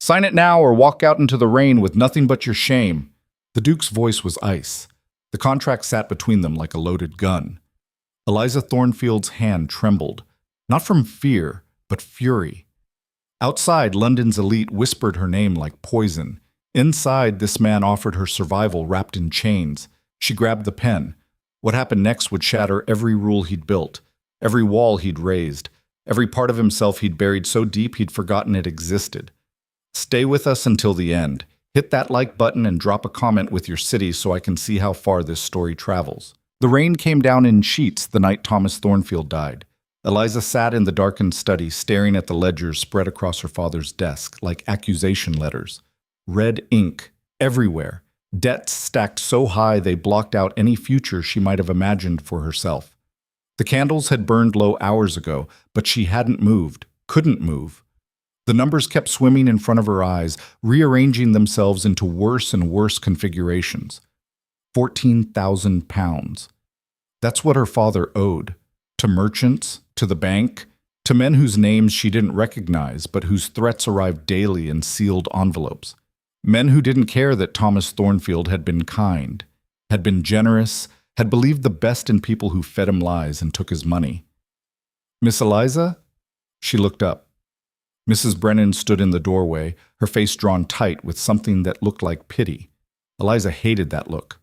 Sign it now or walk out into the rain with nothing but your shame. The Duke's voice was ice. The contract sat between them like a loaded gun. Eliza Thornfield's hand trembled, not from fear, but fury. Outside, London's elite whispered her name like poison. Inside, this man offered her survival wrapped in chains. She grabbed the pen. What happened next would shatter every rule he'd built, every wall he'd raised, every part of himself he'd buried so deep he'd forgotten it existed. Stay with us until the end. Hit that like button and drop a comment with your city so I can see how far this story travels. The rain came down in sheets the night Thomas Thornfield died. Eliza sat in the darkened study, staring at the ledgers spread across her father's desk like accusation letters. Red ink everywhere. Debts stacked so high they blocked out any future she might have imagined for herself. The candles had burned low hours ago, but she hadn't moved, couldn't move. The numbers kept swimming in front of her eyes, rearranging themselves into worse and worse configurations. £14,000. That's what her father owed. To merchants, to the bank, to men whose names she didn't recognize, but whose threats arrived daily in sealed envelopes. Men who didn't care that Thomas Thornfield had been kind, had been generous, had believed the best in people who fed him lies and took his money. Miss Eliza? She looked up. Mrs. Brennan stood in the doorway, her face drawn tight with something that looked like pity. Eliza hated that look.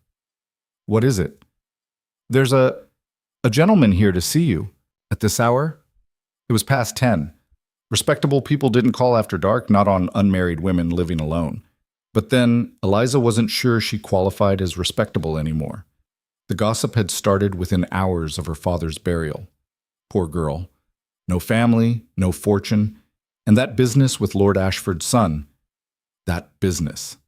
What is it? There's a gentleman here to see you. At this hour? It was past 10. Respectable people didn't call after dark, not on unmarried women living alone. But then, Eliza wasn't sure she qualified as respectable anymore. The gossip had started within hours of her father's burial. Poor girl. No family, no fortune, and that business with Lord Ashford's son. That business.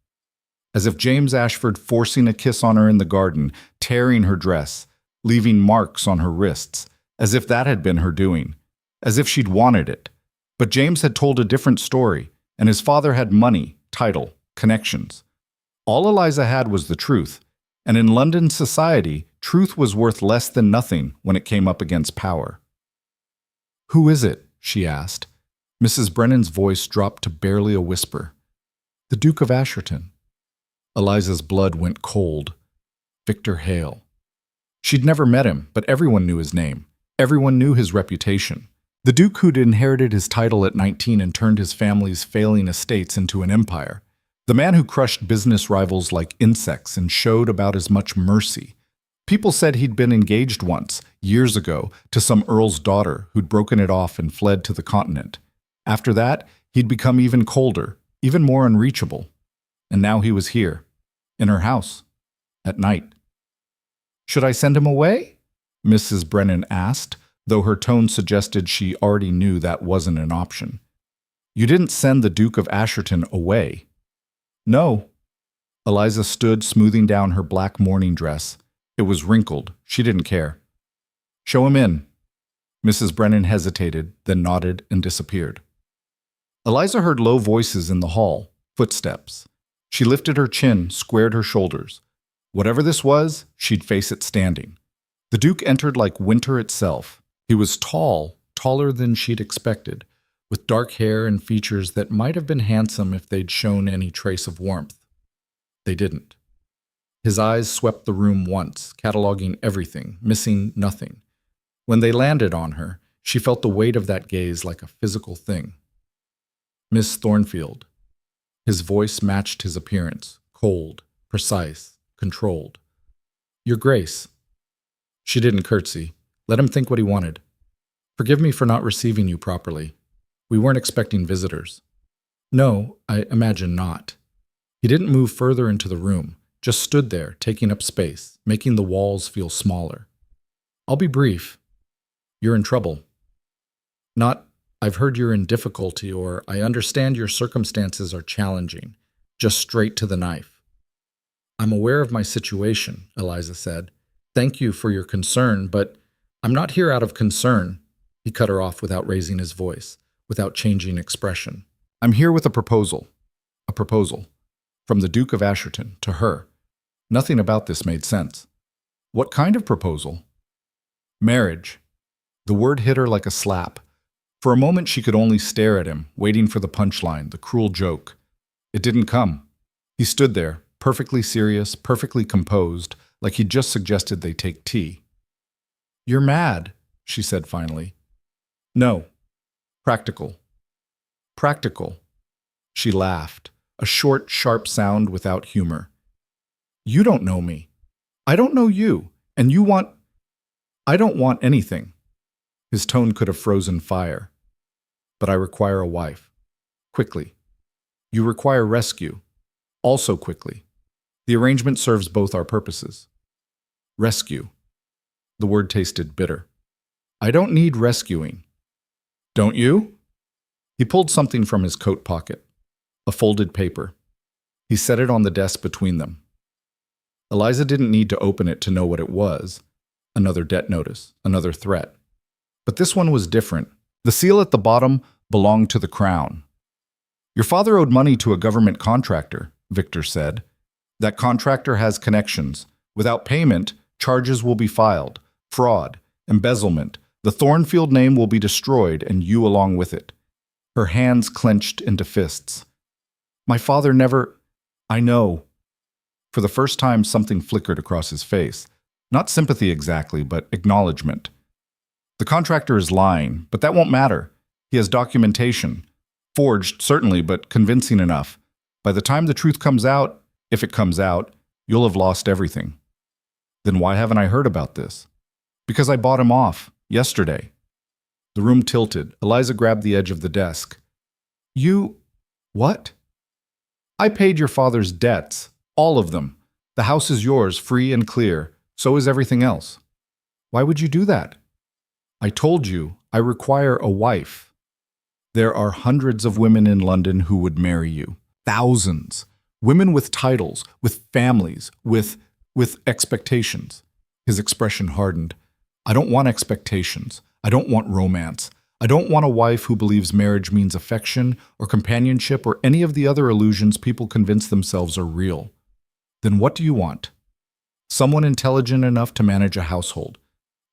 As if James Ashford forcing a kiss on her in the garden, tearing her dress, leaving marks on her wrists, as if that had been her doing, as if she'd wanted it. But James had told a different story, and his father had money, title, connections. All Eliza had was the truth, and in London society, truth was worth less than nothing when it came up against power. "Who is it?" she asked. Mrs. Brennan's voice dropped to barely a whisper. "The Duke of Asherton." Eliza's blood went cold. Victor Hale. She'd never met him, but everyone knew his name. Everyone knew his reputation. The Duke who'd inherited his title at 19 and turned his family's failing estates into an empire. The man who crushed business rivals like insects and showed about as much mercy. People said he'd been engaged once, years ago, to some earl's daughter who'd broken it off and fled to the continent. After that, he'd become even colder, even more unreachable. And now he was here, in her house, at night. "Should I send him away?" Mrs. Brennan asked, though her tone suggested she already knew that wasn't an option. "You didn't send the Duke of Asherton away." "No." Eliza stood smoothing down her black mourning dress. It was wrinkled. She didn't care. "Show him in." Mrs. Brennan hesitated, then nodded and disappeared. Eliza heard low voices in the hall, footsteps. She lifted her chin, squared her shoulders. Whatever this was, she'd face it standing. The Duke entered like winter itself. He was tall, taller than she'd expected, with dark hair and features that might have been handsome if they'd shown any trace of warmth. They didn't. His eyes swept the room once, cataloging everything, missing nothing. When they landed on her, she felt the weight of that gaze like a physical thing. "Miss Thornfield." His voice matched his appearance, cold, precise, controlled. "Your Grace." She didn't curtsy. Let him think what he wanted. "Forgive me for not receiving you properly. We weren't expecting visitors." "No, I imagine not." He didn't move further into the room, just stood there, taking up space, making the walls feel smaller. "I'll be brief. You're in trouble." Not, "I've heard you're in difficulty," or "I understand your circumstances are challenging." Just straight to the knife. "I'm aware of my situation," Eliza said. "Thank you for your concern, but I'm not here out of concern." He cut her off without raising his voice, without changing expression. "I'm here with a proposal. A proposal. From the Duke of Asherton to her." Nothing about this made sense. "What kind of proposal?" "Marriage." The word hit her like a slap. For a moment she could only stare at him, waiting for the punchline, the cruel joke. It didn't come. He stood there, perfectly serious, perfectly composed, like he'd just suggested they take tea. "You're mad," she said finally. "No. Practical. Practical." She laughed, a short, sharp sound without humor. "You don't know me. I don't know you. And you want— I don't want anything." His tone could have frozen fire. "But I require a wife. Quickly. You require rescue. Also quickly. The arrangement serves both our purposes." Rescue. The word tasted bitter. "I don't need rescuing." "Don't you?" He pulled something from his coat pocket. A folded paper. He set it on the desk between them. Eliza didn't need to open it to know what it was. Another debt notice, another threat. But this one was different. The seal at the bottom belonged to the Crown. "Your father owed money to a government contractor," Victor said. "That contractor has connections. Without payment, charges will be filed. Fraud, embezzlement. The Thornfield name will be destroyed, and you along with it." Her hands clenched into fists. "My father never— I know." For the first time, something flickered across his face. Not sympathy exactly, but acknowledgement. "The contractor is lying, but that won't matter. He has documentation. Forged, certainly, but convincing enough. By the time the truth comes out, if it comes out, you'll have lost everything." "Then why haven't I heard about this?" "Because I bought him off, yesterday." The room tilted. Eliza grabbed the edge of the desk. "You— what?" "I paid your father's debts. All of them. The house is yours, free and clear. So is everything else." "Why would you do that?" "I told you, I require a wife. There are hundreds of women in London who would marry you. Thousands. Women with titles, with families, with expectations." His expression hardened. "I don't want expectations. I don't want romance. I don't want a wife who believes marriage means affection or companionship or any of the other illusions people convince themselves are real." "Then what do you want?" "Someone intelligent enough to manage a household,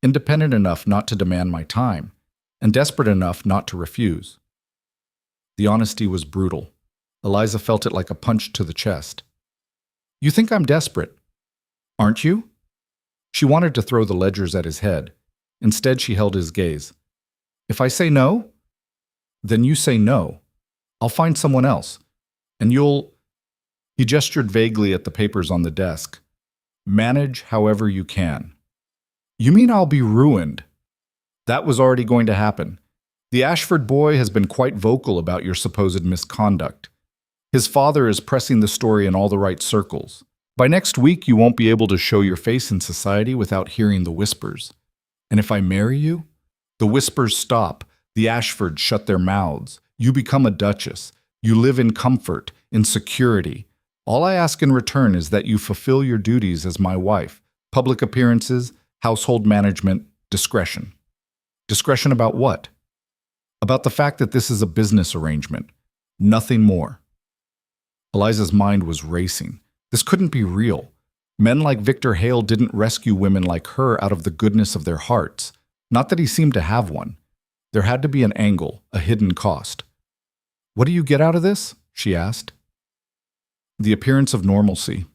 independent enough not to demand my time, and desperate enough not to refuse." The honesty was brutal. Eliza felt it like a punch to the chest. "You think I'm desperate, aren't you?" She wanted to throw the ledgers at his head. Instead, she held his gaze. "If I say no, then you say no. I'll find someone else. And you'll—" He gestured vaguely at the papers on the desk. "Manage however you can." "You mean I'll be ruined?" "That was already going to happen. The Ashford boy has been quite vocal about your supposed misconduct. His father is pressing the story in all the right circles. By next week, you won't be able to show your face in society without hearing the whispers. And if I marry you, the whispers stop. The Ashfords shut their mouths. You become a duchess. You live in comfort, in security. All I ask in return is that you fulfill your duties as my wife. Public appearances, household management, discretion." "Discretion about what?" "About the fact that this is a business arrangement. Nothing more." Eliza's mind was racing. This couldn't be real. Men like Victor Hale didn't rescue women like her out of the goodness of their hearts. Not that he seemed to have one. There had to be an angle, a hidden cost. "What do you get out of this?" she asked. "The appearance of normalcy.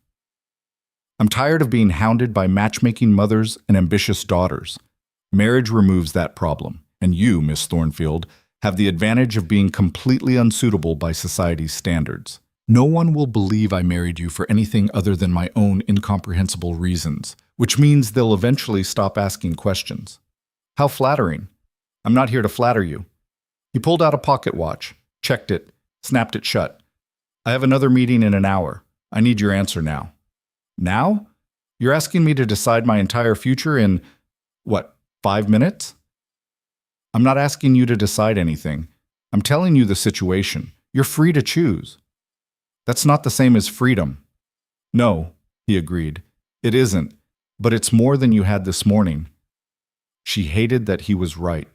I'm tired of being hounded by matchmaking mothers and ambitious daughters. Marriage removes that problem, and you, Miss Thornfield, have the advantage of being completely unsuitable by society's standards. No one will believe I married you for anything other than my own incomprehensible reasons, which means they'll eventually stop asking questions." "How flattering. I'm not here to flatter you." He pulled out a pocket watch, checked it, snapped it shut. "I have another meeting in an hour. I need your answer now." "Now? You're asking me to decide my entire future in, 5 minutes?" "I'm not asking you to decide anything. I'm telling you the situation. You're free to choose." "That's not the same as freedom." "No," he agreed. "It isn't, but it's more than you had this morning." She hated that he was right.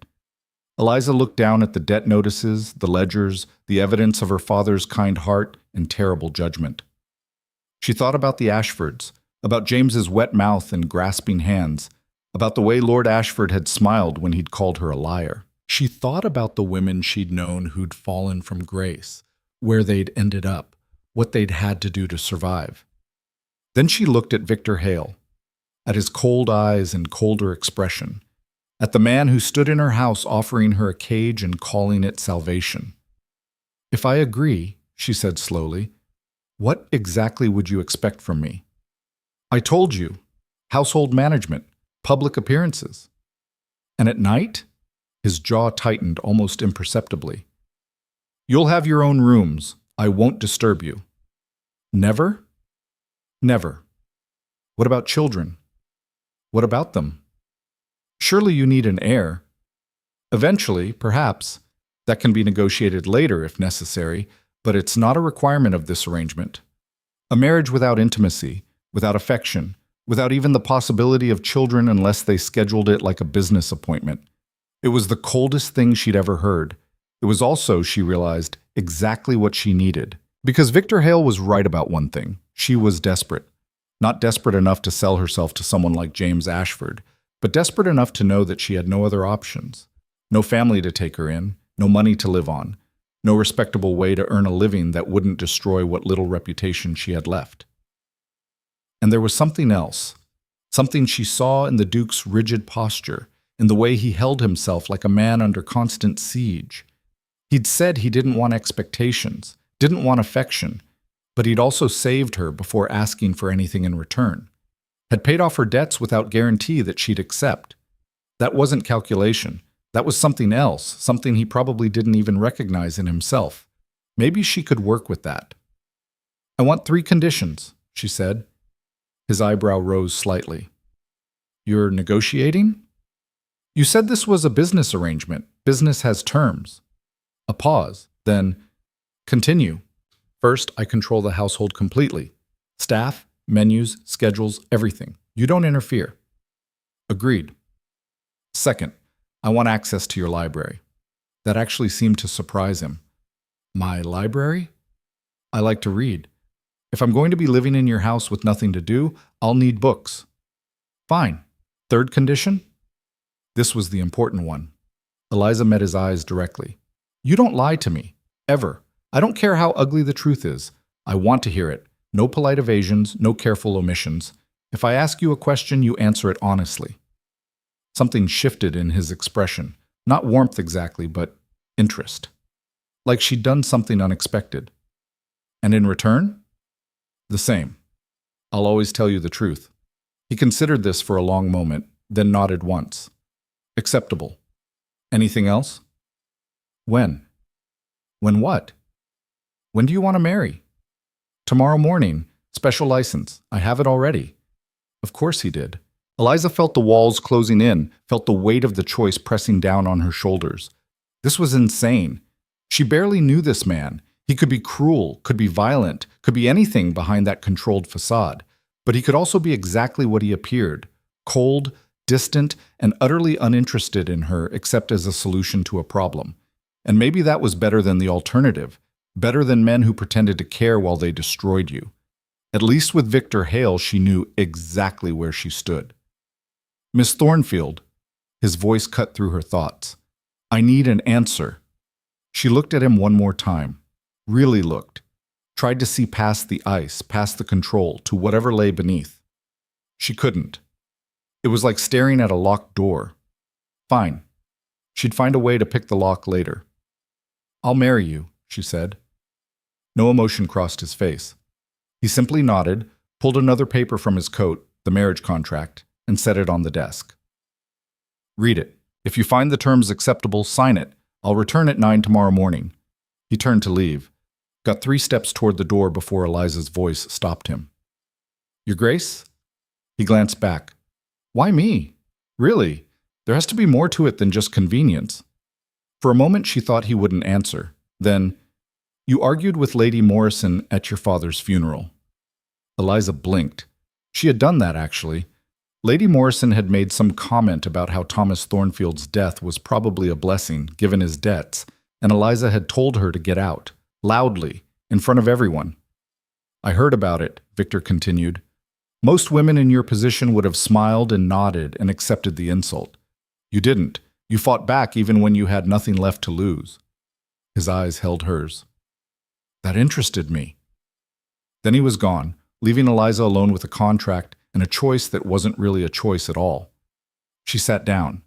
Eliza looked down at the debt notices, the ledgers, the evidence of her father's kind heart and terrible judgment. She thought about the Ashfords, about James's wet mouth and grasping hands, about the way Lord Ashford had smiled when he'd called her a liar. She thought about the women she'd known who'd fallen from grace, where they'd ended up, what they'd had to do to survive. Then she looked at Victor Hale, at his cold eyes and colder expression, at the man who stood in her house offering her a cage and calling it salvation. "If I agree," she said slowly, "what exactly would you expect from me?" "I told you, household management, public appearances." "And at night?" His jaw tightened almost imperceptibly. "You'll have your own rooms. I won't disturb you." "Never?" "Never." "What about children?" "What about them?" "Surely you need an heir." "Eventually, perhaps. That can be negotiated later if necessary, but it's not a requirement of this arrangement. A marriage without intimacy, without affection, without even the possibility of children unless they scheduled it like a business appointment. It was the coldest thing she'd ever heard. It was also, she realized, exactly what she needed. Because Victor Hale was right about one thing. She was desperate. Not desperate enough to sell herself to someone like James Ashford, but desperate enough to know that she had no other options. No family to take her in, no money to live on, no respectable way to earn a living that wouldn't destroy what little reputation she had left. And there was something else, something she saw in the Duke's rigid posture, in the way he held himself like a man under constant siege. He'd said he didn't want expectations, didn't want affection, but he'd also saved her before asking for anything in return, had paid off her debts without guarantee that she'd accept. That wasn't calculation. That was something else, something he probably didn't even recognize in himself. Maybe she could work with that. "I want 3 conditions," she said. His eyebrow rose slightly. "You're negotiating?" "You said this was a business arrangement. Business has terms." A pause. Then, "Continue. First, I control the household completely. Staff, menus, schedules, everything. You don't interfere." "Agreed." "Second, I want access to your library." That actually seemed to surprise him. "My library?" "I like to read. If I'm going to be living in your house with nothing to do, I'll need books." "Fine. Third condition?" This was the important one. Eliza met his eyes directly. "You don't lie to me. Ever. I don't care how ugly the truth is. I want to hear it. No polite evasions, no careful omissions. If I ask you a question, you answer it honestly." Something shifted in his expression. Not warmth exactly, but interest. Like she'd done something unexpected. "And in return?" "The same. I'll always tell you the truth." He considered this for a long moment, then nodded once. "Acceptable. Anything else?" "When?" "When what?" "When do you want to marry?" "Tomorrow morning. Special license. I have it already." Of course he did. Eliza felt the walls closing in, felt the weight of the choice pressing down on her shoulders. This was insane. She barely knew this man. He could be cruel, could be violent, could be anything behind that controlled facade. But he could also be exactly what he appeared: cold, distant, and utterly uninterested in her except as a solution to a problem. And maybe that was better than the alternative, better than men who pretended to care while they destroyed you. At least with Victor Hale, she knew exactly where she stood. "Miss Thornfield," his voice cut through her thoughts. "I need an answer." She looked at him one more time, really looked, tried to see past the ice, past the control, to whatever lay beneath. She couldn't. It was like staring at a locked door. Fine. She'd find a way to pick the lock later. "I'll marry you," she said. No emotion crossed his face. He simply nodded, pulled another paper from his coat, the marriage contract, and set it on the desk. "Read it. If you find the terms acceptable, sign it. I'll return at 9 tomorrow morning." He turned to leave, got 3 steps toward the door before Eliza's voice stopped him. "Your Grace?" He glanced back. "Why me? Really? There has to be more to it than just convenience." For a moment she thought he wouldn't answer. Then, "You argued with Lady Morrison at your father's funeral." Eliza blinked. She had done that, actually. Lady Morrison had made some comment about how Thomas Thornfield's death was probably a blessing, given his debts, and Eliza had told her to get out, loudly, in front of everyone. "I heard about it," Victor continued. "Most women in your position would have smiled and nodded and accepted the insult. You didn't. You fought back even when you had nothing left to lose." His eyes held hers. "That interested me." Then he was gone, leaving Eliza alone with a contract and a choice that wasn't really a choice at all. She sat down,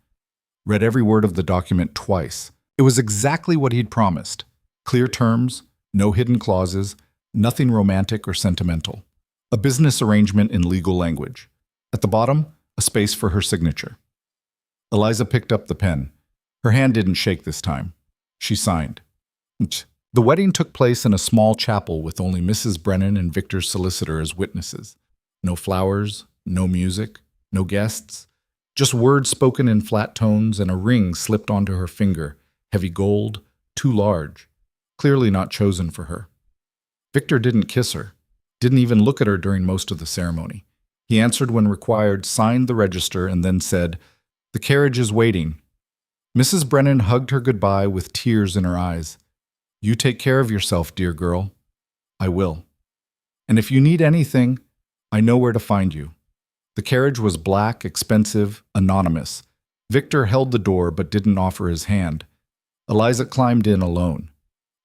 read every word of the document twice. It was exactly what he'd promised. Clear terms, no hidden clauses, nothing romantic or sentimental. A business arrangement in legal language. At the bottom, a space for her signature. Eliza picked up the pen. Her hand didn't shake this time. She signed. The wedding took place in a small chapel with only Mrs. Brennan and Victor's solicitor as witnesses. No flowers, no music, no guests. Just words spoken in flat tones and a ring slipped onto her finger, heavy gold, too large, clearly not chosen for her. Victor didn't kiss her, didn't even look at her during most of the ceremony. He answered when required, signed the register, and then said, "The carriage is waiting." Mrs. Brennan hugged her goodbye with tears in her eyes. "You take care of yourself, dear girl." "I will. And if you need anything, I know where to find you." The carriage was black, expensive, anonymous. Victor held the door but didn't offer his hand. Eliza climbed in alone.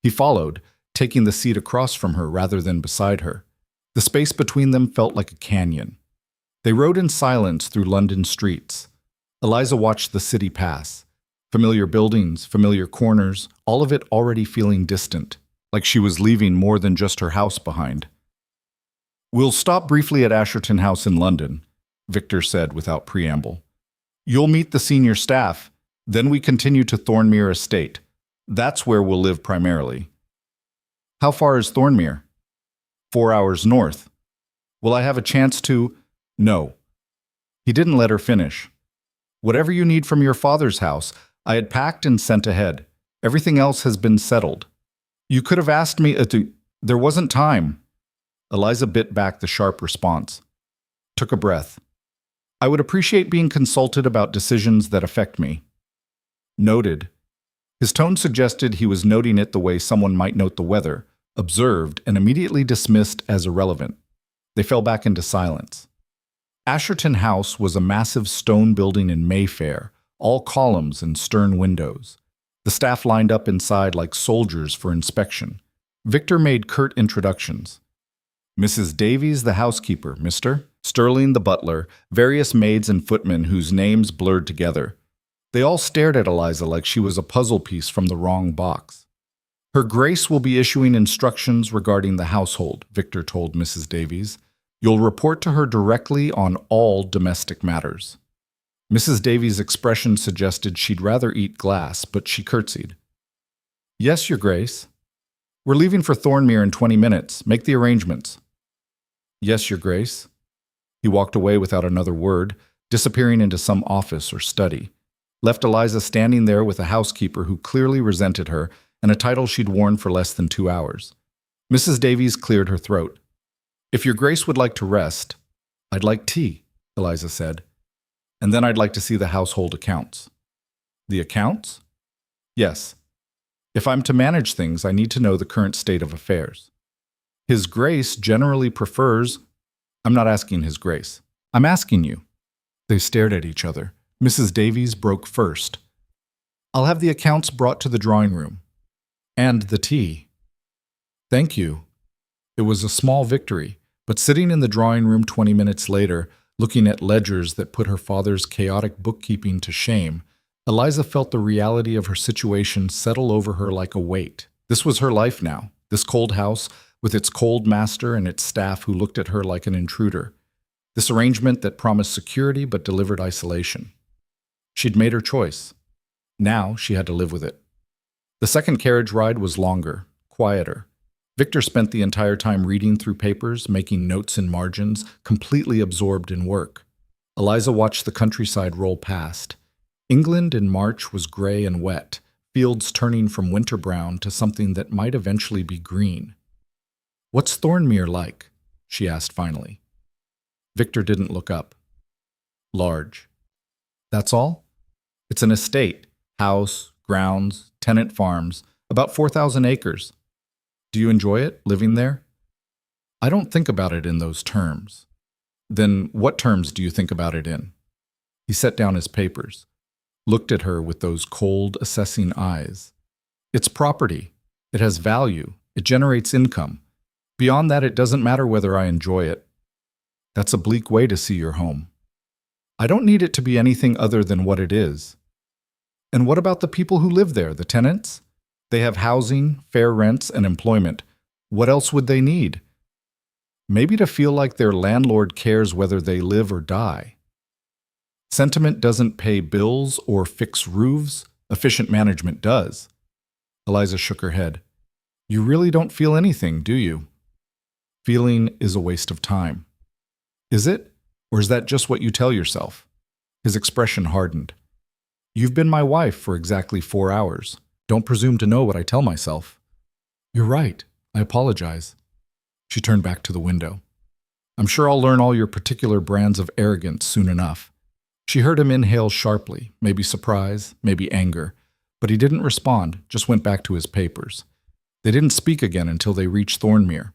He followed, taking the seat across from her rather than beside her. The space between them felt like a canyon. They rode in silence through London streets. Eliza watched the city pass. Familiar buildings, familiar corners, all of it already feeling distant, like she was leaving more than just her house behind. "We'll stop briefly at Asherton House in London," Victor said without preamble. "You'll meet the senior staff, then we continue to Thornmere Estate. That's where we'll live primarily." "How far is Thornmere?" 4 hours north." "Will I have a chance to—" "No." He didn't let her finish. "Whatever you need from your father's house, I had packed and sent ahead. Everything else has been settled. You could have asked me There wasn't time." Eliza bit back the sharp response. Took a breath. "I would appreciate being consulted about decisions that affect me." "Noted." His tone suggested he was noting it the way someone might note the weather, observed and immediately dismissed as irrelevant. They fell back into silence. Asherton House was a massive stone building in Mayfair, all columns and stern windows. The staff lined up inside like soldiers for inspection. Victor made curt introductions. "Mrs. Davies, the housekeeper, Mr. Sterling, the butler, various maids and footmen whose names blurred together." They all stared at Eliza like she was a puzzle piece from the wrong box. "Her Grace will be issuing instructions regarding the household," Victor told Mrs. Davies. "You'll report to her directly on all domestic matters." Mrs. Davies' expression suggested she'd rather eat glass, but she curtsied. "Yes, Your Grace." "We're leaving for Thornmere in 20 minutes. Make the arrangements." "Yes, Your Grace." He walked away without another word, disappearing into some office or study. Left Eliza standing there with a housekeeper who clearly resented her and a title she'd worn for less than 2 hours. Mrs. Davies cleared her throat. "If Your Grace would like to rest—" "I'd like tea," Eliza said. "And then I'd like to see the household accounts." "The accounts?" "Yes. If I'm to manage things, I need to know the current state of affairs." "His Grace generally prefers—" "I'm not asking His Grace. I'm asking you." They stared at each other. Mrs. Davies broke first. "I'll have the accounts brought to the drawing room. And the tea." "Thank you." It was a small victory, but sitting in the drawing room 20 minutes later, looking at ledgers that put her father's chaotic bookkeeping to shame, Eliza felt the reality of her situation settle over her like a weight. This was her life now, this cold house with its cold master and its staff who looked at her like an intruder. This arrangement that promised security but delivered isolation. She'd made her choice. Now she had to live with it. The second carriage ride was longer, quieter. Victor spent the entire time reading through papers, making notes in margins, completely absorbed in work. Eliza watched the countryside roll past. England in March was gray and wet, fields turning from winter brown to something that might eventually be green. "What's Thornmere like?" she asked finally. Victor didn't look up. "Large." "That's all?" "It's an estate, house, grounds, tenant farms, about 4,000 acres. Do you enjoy it, living there?" "I don't think about it in those terms." "Then what terms do you think about it in?" He set down his papers, looked at her with those cold, assessing eyes. "It's property. It has value. It generates income. Beyond that, it doesn't matter whether I enjoy it. That's a bleak way to see your home. I don't need it to be anything other than what it is. And what about the people who live there, the tenants? They have housing, fair rents, and employment. What else would they need? Maybe to feel like their landlord cares whether they live or die. Sentiment doesn't pay bills or fix roofs. Efficient management does. Eliza shook her head. You really don't feel anything, do you? Feeling is a waste of time. Is it? Or is that just what you tell yourself? His expression hardened. You've been my wife for exactly 4 hours. Don't presume to know what I tell myself. You're right. I apologize. She turned back to the window. I'm sure I'll learn all your particular brands of arrogance soon enough. She heard him inhale sharply, maybe surprise, maybe anger, but he didn't respond, just went back to his papers. They didn't speak again until they reached Thornmere.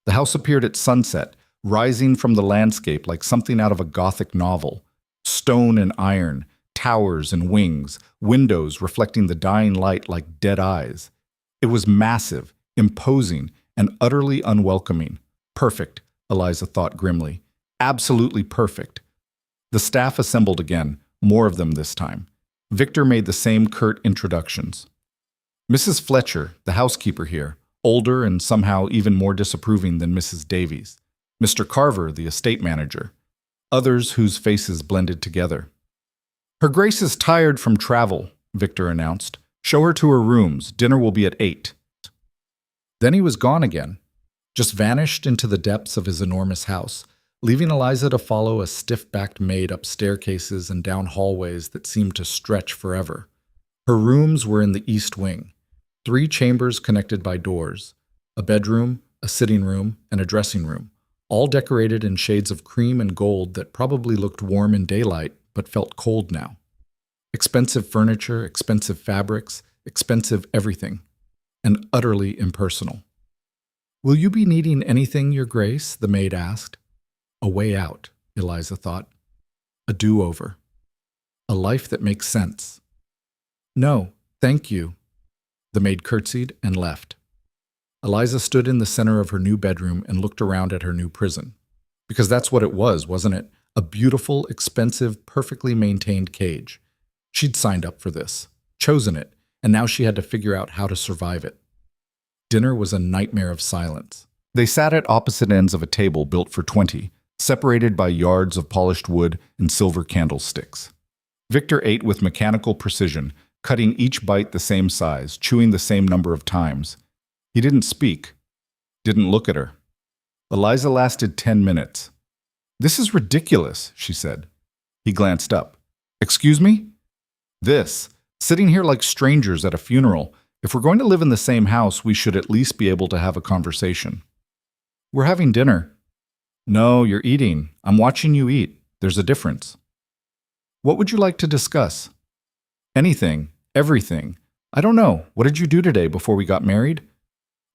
The house appeared at sunset, rising from the landscape like something out of a Gothic novel. Stone and iron, towers and wings, windows reflecting the dying light like dead eyes. It was massive, imposing, and utterly unwelcoming. Perfect, Eliza thought grimly. Absolutely perfect. The staff assembled again, more of them this time. Victor made the same curt introductions. Mrs. Fletcher, the housekeeper here, older and somehow even more disapproving than Mrs. Davies. Mr. Carver, the estate manager. Others whose faces blended together. Her Grace is tired from travel, Victor announced. Show her to her rooms. Dinner will be at 8. Then he was gone again, just vanished into the depths of his enormous house, leaving Eliza to follow a stiff-backed maid up staircases and down hallways that seemed to stretch forever. Her rooms were in the east wing, 3 chambers connected by doors, a bedroom, a sitting room, and a dressing room, all decorated in shades of cream and gold that probably looked warm in daylight but felt cold now. Expensive furniture, expensive fabrics, expensive everything, and utterly impersonal. Will you be needing anything, Your Grace? The maid asked. A way out, Eliza thought. A do-over. A life that makes sense. No, thank you. The maid curtsied and left. Eliza stood in the center of her new bedroom and looked around at her new prison. Because that's what it was, wasn't it? A beautiful, expensive, perfectly maintained cage. She'd signed up for this, chosen it, and now she had to figure out how to survive it. Dinner was a nightmare of silence. They sat at opposite ends of a table built for 20, separated by yards of polished wood and silver candlesticks. Victor ate with mechanical precision, cutting each bite the same size, chewing the same number of times. He didn't speak, didn't look at her. Eliza lasted 10 minutes. This is ridiculous, she said. He glanced up. Excuse me? This, sitting here like strangers at a funeral. If we're going to live in the same house, we should at least be able to have a conversation. We're having dinner. No, you're eating. I'm watching you eat. There's a difference. What would you like to discuss? Anything. Everything. I don't know. What did you do today before we got married?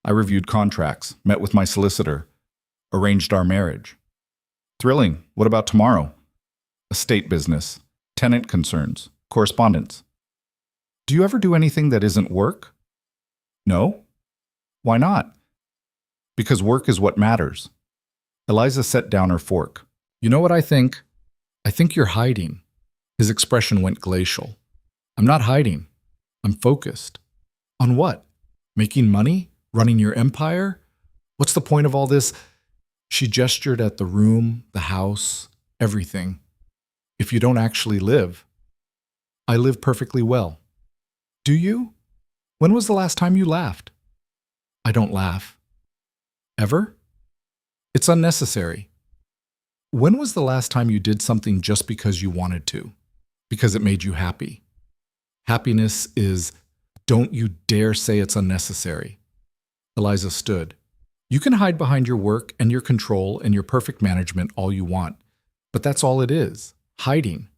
I reviewed contracts, met with my solicitor, arranged our marriage. Thrilling. What about tomorrow? Estate business, tenant concerns, correspondence. Do you ever do anything that isn't work? No. Why not? Because work is what matters. Eliza set down her fork. You know what I think? I think you're hiding. His expression went glacial. I'm not hiding. I'm focused. On what? Making money? Running your empire? What's the point of all this? She gestured at the room, the house, everything. If you don't actually live. I live perfectly well. Do you? When was the last time you laughed? I don't laugh. Ever? It's unnecessary. When was the last time you did something just because you wanted to? Because it made you happy? Happiness is, don't you dare say it's unnecessary. Eliza stood. You can hide behind your work and your control and your perfect management all you want, but that's all it is, hiding.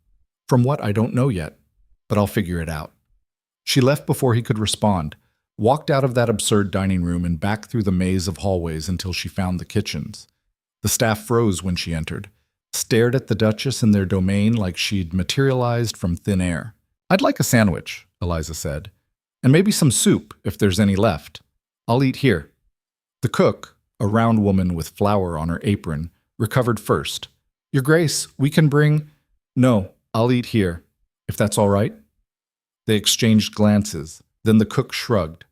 From what, I don't know yet, but I'll figure it out. She left before he could respond, walked out of that absurd dining room and back through the maze of hallways until she found the kitchens. The staff froze when she entered, stared at the Duchess in their domain like she'd materialized from thin air. I'd like a sandwich, Eliza said, and maybe some soup if there's any left. I'll eat here. The cook, a round woman with flour on her apron, recovered first. "Your Grace, we can bring—" "No, I'll eat here, if that's all right." They exchanged glances. Then the cook shrugged.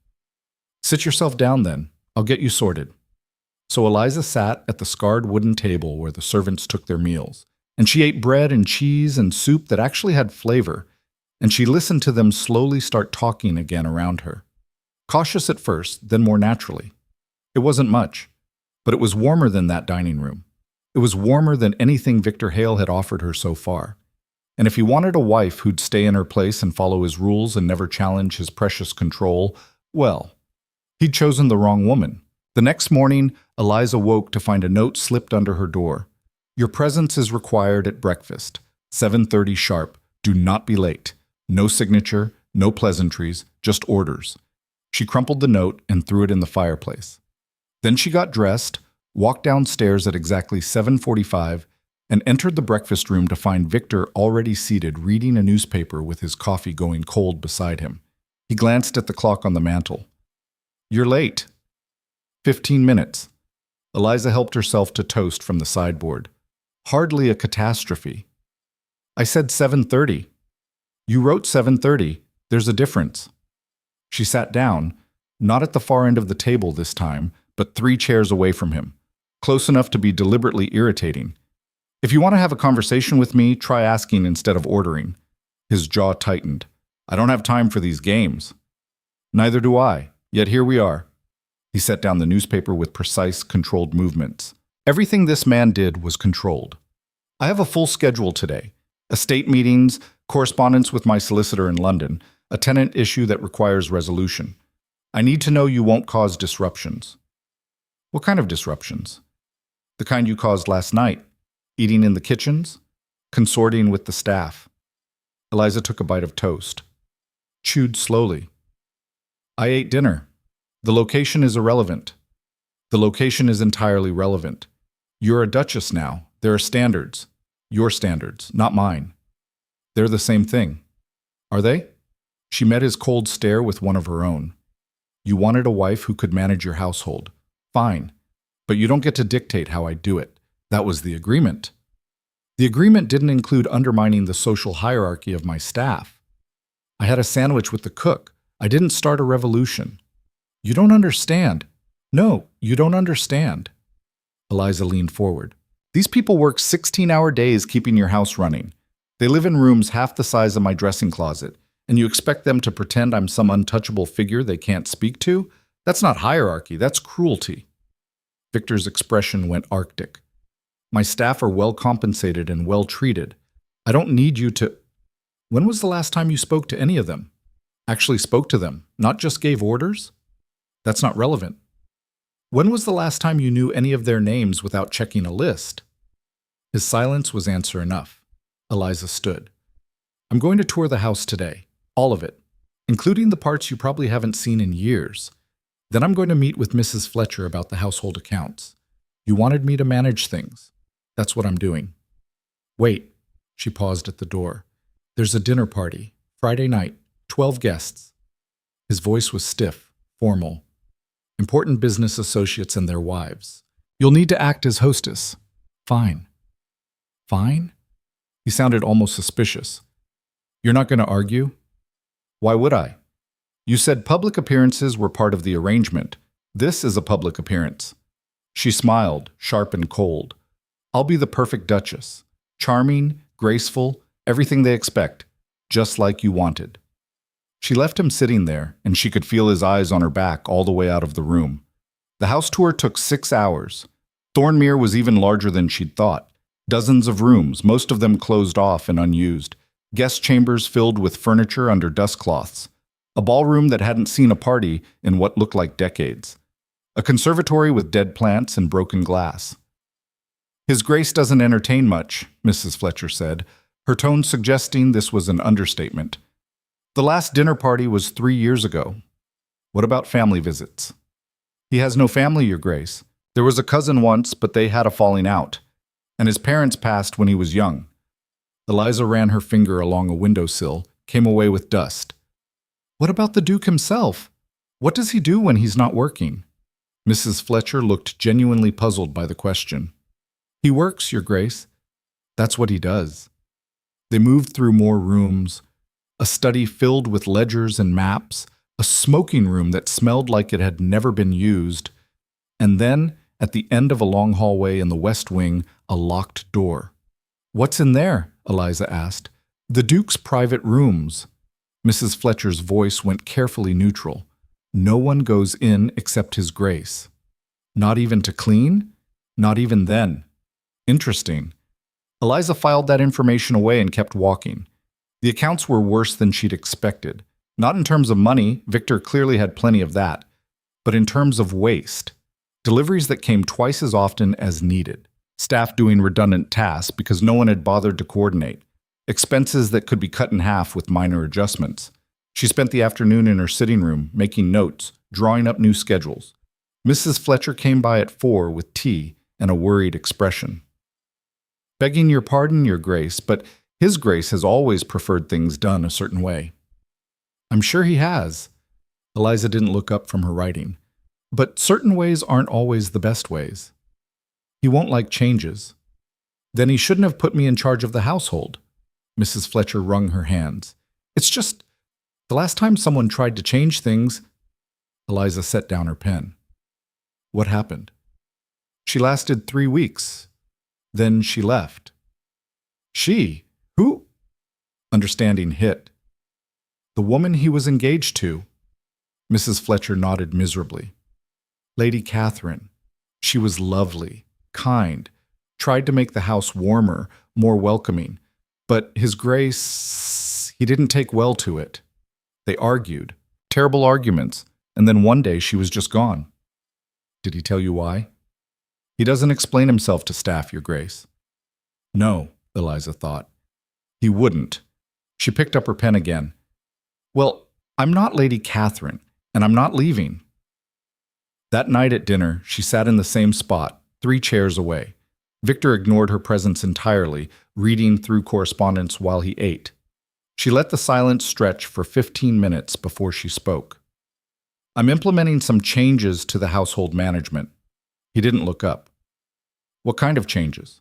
"Sit yourself down then. I'll get you sorted." So Eliza sat at the scarred wooden table where the servants took their meals, and she ate bread and cheese and soup that actually had flavor, and she listened to them slowly start talking again around her. Cautious at first, then more naturally. It wasn't much, but it was warmer than that dining room. It was warmer than anything Victor Hale had offered her so far. And if he wanted a wife who'd stay in her place and follow his rules and never challenge his precious control, well, he'd chosen the wrong woman. The next morning, Eliza woke to find a note slipped under her door. "Your presence is required at breakfast. 7:30 sharp. Do not be late. No signature, no pleasantries, just orders." She crumpled the note and threw it in the fireplace. Then she got dressed, walked downstairs at exactly 7:45, and entered the breakfast room to find Victor already seated reading a newspaper with his coffee going cold beside him. He glanced at the clock on the mantel. "You're late." 15 minutes. Eliza helped herself to toast from the sideboard. "Hardly a catastrophe." "I said 7:30. You wrote 7:30. There's a difference." She sat down, not at the far end of the table this time, but 3 chairs away from him, close enough to be deliberately irritating. "If you want to have a conversation with me, try asking instead of ordering." His jaw tightened. "I don't have time for these games." "Neither do I, yet here we are." He set down the newspaper with precise, controlled movements. Everything this man did was controlled. "I have a full schedule today. Estate meetings, correspondence with my solicitor in London, a tenant issue that requires resolution. I need to know you won't cause disruptions." "What kind of disruptions?" "The kind you caused last night. Eating in the kitchens, consorting with the staff." Eliza took a bite of toast. Chewed slowly. "I ate dinner. The location is irrelevant." "The location is entirely relevant. You're a duchess now. There are standards. Your standards, not mine." "They're the same thing." "Are they?" She met his cold stare with one of her own. "You wanted a wife who could manage your household. Fine. But you don't get to dictate how I do it. That was the agreement." "The agreement didn't include undermining the social hierarchy of my staff. I had a sandwich with the cook. I didn't start a revolution." "You don't understand." "No, you don't understand." Eliza leaned forward. "These people work 16-hour days keeping your house running. They live in rooms half the size of my dressing closet, and you expect them to pretend I'm some untouchable figure they can't speak to? That's not hierarchy, that's cruelty." Victor's expression went arctic. "My staff are well compensated and well treated. I don't need you to—" "When was the last time you spoke to any of them? Actually spoke to them, not just gave orders?" "That's not relevant." "When was the last time you knew any of their names without checking a list?" His silence was answer enough. Eliza stood. "I'm going to tour the house today. All of it. Including the parts you probably haven't seen in years. Then I'm going to meet with Mrs. Fletcher about the household accounts. You wanted me to manage things. That's what I'm doing." "Wait." She paused at the door. "There's a dinner party. Friday night. 12 guests." His voice was stiff, formal. "Important business associates and their wives. You'll need to act as hostess." "Fine." "Fine?" He sounded almost suspicious. "You're not going to argue?" "Why would I? You said public appearances were part of the arrangement. This is a public appearance." She smiled, sharp and cold. "I'll be the perfect duchess. Charming, graceful, everything they expect, just like you wanted." She left him sitting there, and she could feel his eyes on her back all the way out of the room. The house tour took 6 hours. Thornmere was even larger than she'd thought. Dozens of rooms, most of them closed off and unused. Guest chambers filled with furniture under dust cloths. A ballroom that hadn't seen a party in what looked like decades. A conservatory with dead plants and broken glass. "His Grace doesn't entertain much," Mrs. Fletcher said, her tone suggesting this was an understatement. "The last dinner party was 3 years ago." "What about family visits?" "He has no family, Your Grace. There was a cousin once, but they had a falling out. And his parents passed when he was young." Eliza ran her finger along a windowsill, came away with dust. "What about the Duke himself? What does he do when he's not working?" Mrs. Fletcher looked genuinely puzzled by the question. He works, Your Grace. That's what he does. They moved through more rooms, a study filled with ledgers and maps, a smoking room that smelled like it had never been used, and then, at the end of a long hallway in the west wing, a locked door. What's in there? Eliza asked. The Duke's private rooms. Mrs. Fletcher's voice went carefully neutral. No one goes in except His Grace. Not even to clean? Not even then. Interesting. Eliza filed that information away and kept walking. The accounts were worse than she'd expected. Not in terms of money, Victor clearly had plenty of that, but in terms of waste. Deliveries that came twice as often as needed. Staff doing redundant tasks because no one had bothered to coordinate. Expenses that could be cut in half with minor adjustments. She spent the afternoon in her sitting room, making notes, drawing up new schedules. Mrs. Fletcher came by at 4 with tea and a worried expression. Begging your pardon, Your Grace, but His Grace has always preferred things done a certain way. I'm sure he has. Eliza didn't look up from her writing. But certain ways aren't always the best ways. He won't like changes. Then he shouldn't have put me in charge of the household. Mrs. Fletcher wrung her hands. It's just, the last time someone tried to change things, Eliza set down her pen. What happened? She lasted 3 weeks. Then she left. She? Who? Understanding hit. The woman he was engaged to. Mrs. Fletcher nodded miserably. Lady Catherine. She was lovely, kind, tried to make the house warmer, more welcoming. But His Grace, he didn't take well to it. They argued, terrible arguments, and then one day she was just gone. Did he tell you why? He doesn't explain himself to staff, Your Grace. No, Eliza thought. He wouldn't. She picked up her pen again. Well, I'm not Lady Catherine, and I'm not leaving. That night at dinner, she sat in the same spot, 3 chairs away. Victor ignored her presence entirely, reading through correspondence while he ate. She let the silence stretch for 15 minutes before she spoke. I'm implementing some changes to the household management. He didn't look up. What kind of changes?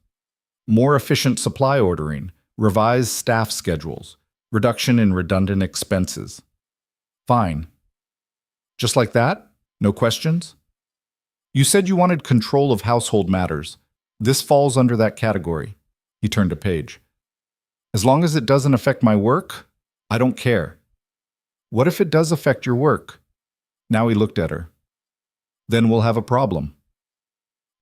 More efficient supply ordering, revised staff schedules, reduction in redundant expenses. Fine. Just like that? No questions? You said you wanted control of household matters. This falls under that category. He turned a page. As long as it doesn't affect my work, I don't care. What if it does affect your work? Now he looked at her. Then we'll have a problem.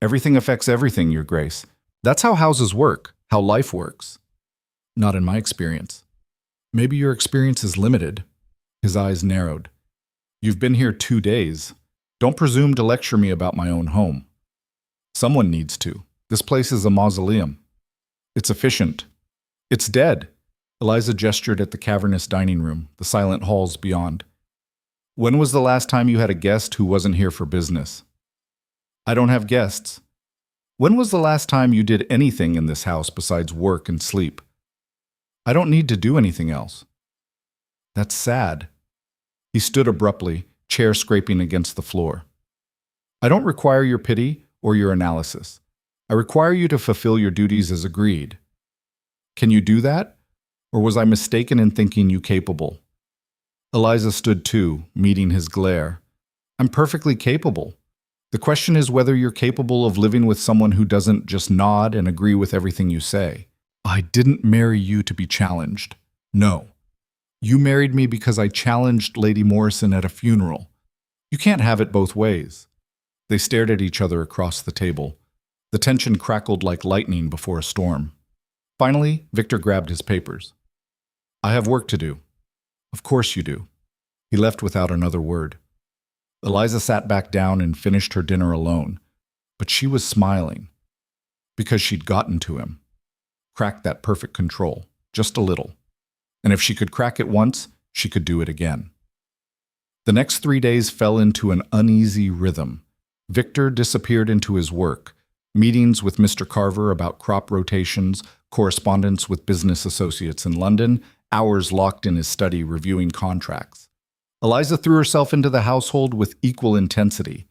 Everything affects everything, Your Grace. That's how houses work, how life works. Not in my experience. Maybe your experience is limited. His eyes narrowed. You've been here 2 days. Don't presume to lecture me about my own home. Someone needs to. This place is a mausoleum. It's efficient. It's dead. Eliza gestured at the cavernous dining room, the silent halls beyond. When was the last time you had a guest who wasn't here for business? I don't have guests. When was the last time you did anything in this house besides work and sleep? I don't need to do anything else. That's sad. He stood abruptly, chair scraping against the floor. I don't require your pity or your analysis. I require you to fulfill your duties as agreed. Can you do that? Or was I mistaken in thinking you capable? Eliza stood too, meeting his glare. I'm perfectly capable. The question is whether you're capable of living with someone who doesn't just nod and agree with everything you say. I didn't marry you to be challenged. No. You married me because I challenged Lady Morrison at a funeral. You can't have it both ways. They stared at each other across the table. The tension crackled like lightning before a storm. Finally, Victor grabbed his papers. I have work to do. Of course you do. He left without another word. Eliza sat back down and finished her dinner alone, but she was smiling because she'd gotten to him, cracked that perfect control, just a little. And if she could crack it once, she could do it again. The next 3 days fell into an uneasy rhythm. Victor disappeared into his work, meetings with Mr. Carver about crop rotations, correspondence with business associates in London, hours locked in his study reviewing contracts. Eliza threw herself into the household with equal intensity.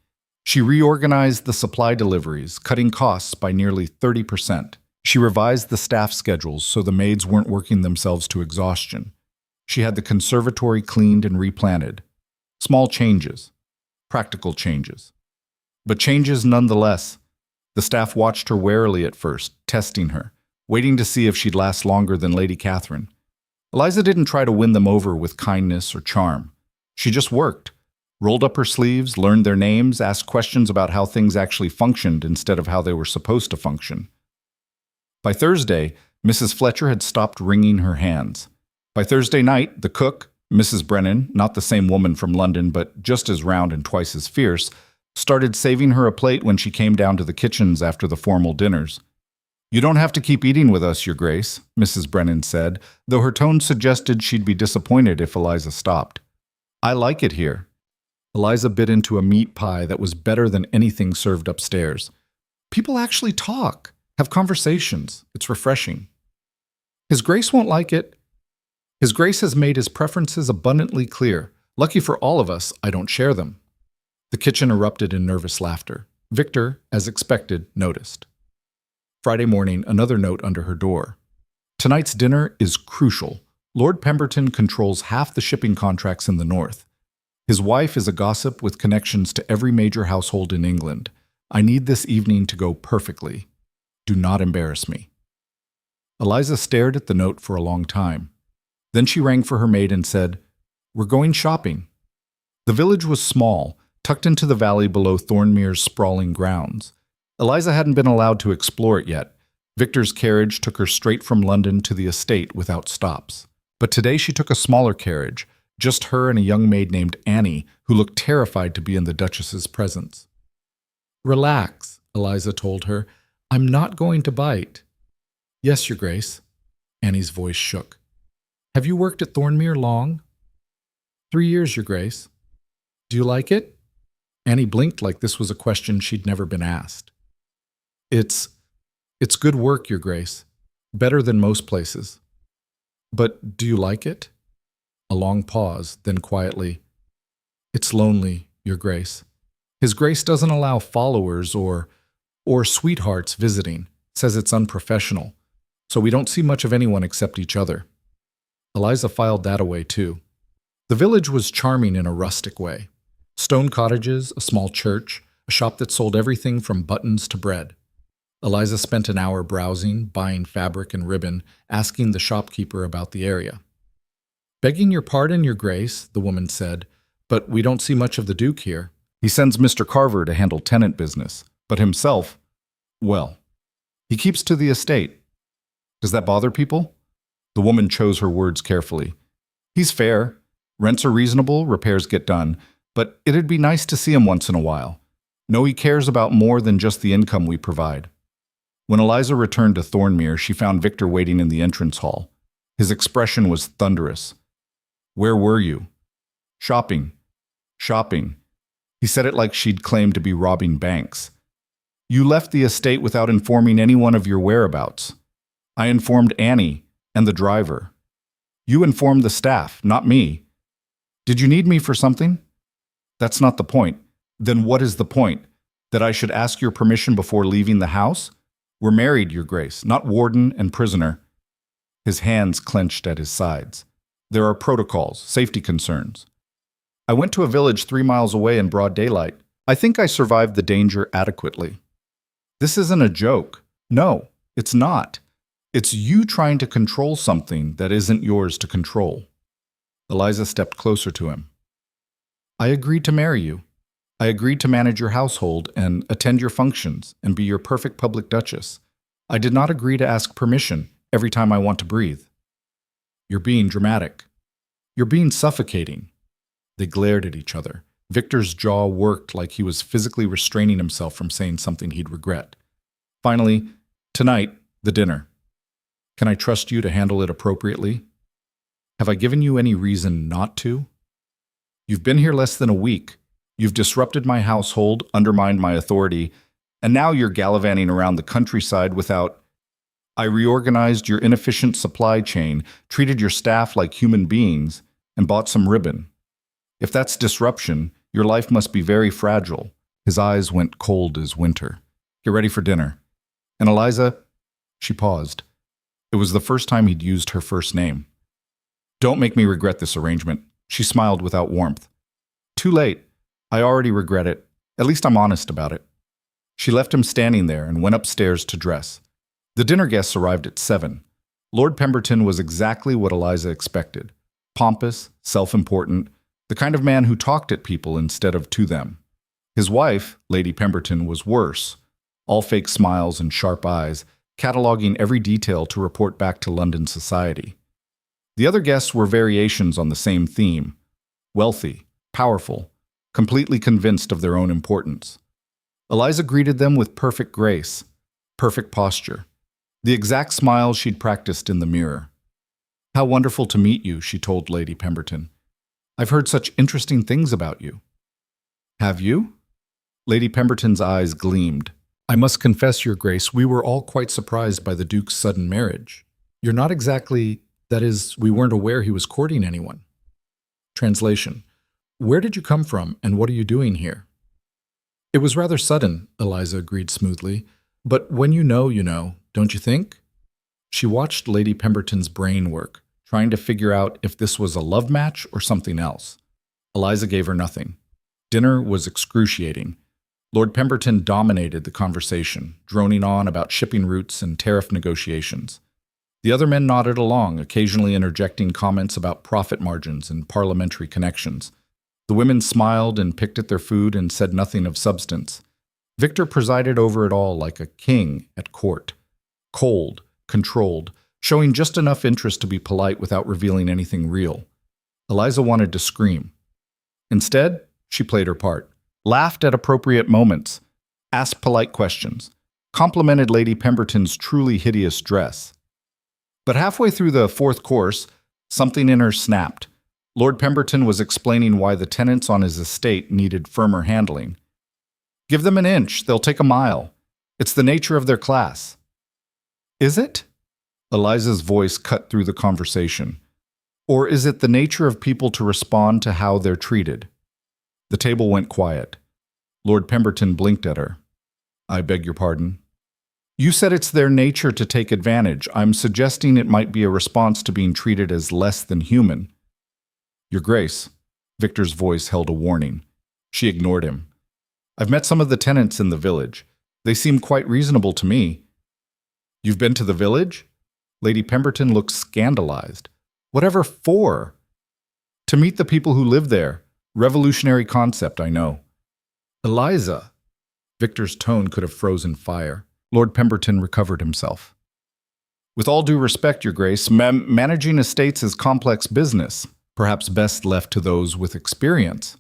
She reorganized the supply deliveries, cutting costs by nearly 30%. She revised the staff schedules so the maids weren't working themselves to exhaustion. She had the conservatory cleaned and replanted. Small changes, practical changes. But changes nonetheless. The staff watched her warily at first, testing her, waiting to see if she'd last longer than Lady Catherine. Eliza didn't try to win them over with kindness or charm. She just worked, rolled up her sleeves, learned their names, asked questions about how things actually functioned instead of how they were supposed to function. By Thursday, Mrs. Fletcher had stopped wringing her hands. By Thursday night, the cook, Mrs. Brennan, not the same woman from London but just as round and twice as fierce, started saving her a plate when she came down to the kitchens after the formal dinners. "You don't have to keep eating with us, Your Grace," Mrs. Brennan said, though her tone suggested she'd be disappointed if Eliza stopped. "I like it here." Eliza bit into a meat pie that was better than anything served upstairs. "People actually talk, have conversations. It's refreshing." "His Grace won't like it." "His Grace has made his preferences abundantly clear. Lucky for all of us, I don't share them." The kitchen erupted in nervous laughter. Victor, as expected, noticed. Friday morning, another note under her door. "Tonight's dinner is crucial. Lord Pemberton controls half the shipping contracts in the north. His wife is a gossip with connections to every major household in England. I need this evening to go perfectly. Do not embarrass me." Eliza stared at the note for a long time. Then she rang for her maid and said, "We're going shopping." The village was small, tucked into the valley below Thornmere's sprawling grounds. Eliza hadn't been allowed to explore it yet. Victor's carriage took her straight from London to the estate without stops. But today she took a smaller carriage, just her and a young maid named Annie, who looked terrified to be in the Duchess's presence. "Relax," Eliza told her. "I'm not going to bite." "Yes, Your Grace." Annie's voice shook. "Have you worked at Thornmere long?" 3 years, Your Grace." "Do you like it?" Annie blinked like this was a question she'd never been asked. It's good work, Your Grace. Better than most places." "But do you like it?" A long pause, then quietly, "It's lonely, Your Grace. His Grace doesn't allow followers or sweethearts visiting, says it's unprofessional, so we don't see much of anyone except each other." Eliza filed that away too. The village was charming in a rustic way. Stone cottages, a small church, a shop that sold everything from buttons to bread. Eliza spent an hour browsing, buying fabric and ribbon, asking the shopkeeper about the area. "Begging your pardon, Your Grace," the woman said, "but we don't see much of the Duke here. He sends Mr. Carver to handle tenant business, but himself, well, he keeps to the estate." "Does that bother people?" The woman chose her words carefully. "He's fair. Rents are reasonable, repairs get done, but it'd be nice to see him once in a while. Know he cares about more than just the income we provide." When Eliza returned to Thornmere, she found Victor waiting in the entrance hall. His expression was thunderous. "Where were you?" "Shopping." "Shopping." He said it like she'd claimed to be robbing banks. "You left the estate without informing anyone of your whereabouts." "I informed Annie and the driver." "You informed the staff, not me." "Did you need me for something?" "That's not the point." "Then what is the point? That I should ask your permission before leaving the house? We're married, Your Grace, not warden and prisoner." His hands clenched at his sides. "There are protocols, safety concerns. I went to a village 3 miles away in broad daylight. I think I survived the danger adequately." "This isn't a joke." "No, it's not. It's you trying to control something that isn't yours to control." Eliza stepped closer to him. "I agreed to marry you. I agreed to manage your household and attend your functions and be your perfect public duchess. I did not agree to ask permission every time I want to breathe." "You're being dramatic. You're being suffocating." They glared at each other. Victor's jaw worked like he was physically restraining himself from saying something he'd regret. Finally, "Tonight, the dinner. Can I trust you to handle it appropriately? Have I given you any reason not to? You've been here less than a week. You've disrupted my household, undermined my authority, and now you're gallivanting around the countryside without... I reorganized your inefficient supply chain, treated your staff like human beings, and bought some ribbon. If that's disruption, your life must be very fragile. His eyes went cold as winter. Get ready for dinner. And Eliza, she paused. It was the first time he'd used her first name. Don't make me regret this arrangement. She smiled without warmth. Too late. I already regret it. At least I'm honest about it. She left him standing there and went upstairs to dress. The dinner guests arrived at 7. Lord Pemberton was exactly what Eliza expected. Pompous, self-important, the kind of man who talked at people instead of to them. His wife, Lady Pemberton, was worse. All fake smiles and sharp eyes, cataloging every detail to report back to London society. The other guests were variations on the same theme. Wealthy, powerful, completely convinced of their own importance. Eliza greeted them with perfect grace, perfect posture, the exact smile she'd practiced in the mirror. How wonderful to meet you, she told Lady Pemberton. I've heard such interesting things about you. Have you? Lady Pemberton's eyes gleamed. I must confess, Your Grace, we were all quite surprised by the Duke's sudden marriage. You're not exactly, that is, we weren't aware he was courting anyone. Translation. Where did you come from, and what are you doing here? It was rather sudden, Eliza agreed smoothly. But when you know, don't you think? She watched Lady Pemberton's brain work, trying to figure out if this was a love match or something else. Eliza gave her nothing. Dinner was excruciating. Lord Pemberton dominated the conversation, droning on about shipping routes and tariff negotiations. The other men nodded along, occasionally interjecting comments about profit margins and parliamentary connections. The women smiled and picked at their food and said nothing of substance. Victor presided over it all like a king at court. Cold, controlled, showing just enough interest to be polite without revealing anything real. Eliza wanted to scream. Instead, she played her part, laughed at appropriate moments, asked polite questions, complimented Lady Pemberton's truly hideous dress. But halfway through the 4th course, something in her snapped. Lord Pemberton was explaining why the tenants on his estate needed firmer handling. Give them an inch, they'll take a mile. It's the nature of their class. Is it? Eliza's voice cut through the conversation. Or is it the nature of people to respond to how they're treated? The table went quiet. Lord Pemberton blinked at her. I beg your pardon? You said it's their nature to take advantage. I'm suggesting it might be a response to being treated as less than human. Your Grace, Victor's voice held a warning. She ignored him. I've met some of the tenants in the village. They seem quite reasonable to me. You've been to the village? Lady Pemberton looked scandalized. Whatever for? To meet the people who live there. Revolutionary concept, I know. Eliza. Victor's tone could have frozen fire. Lord Pemberton recovered himself. With all due respect, Your Grace, managing estates is complex business, perhaps best left to those with experience.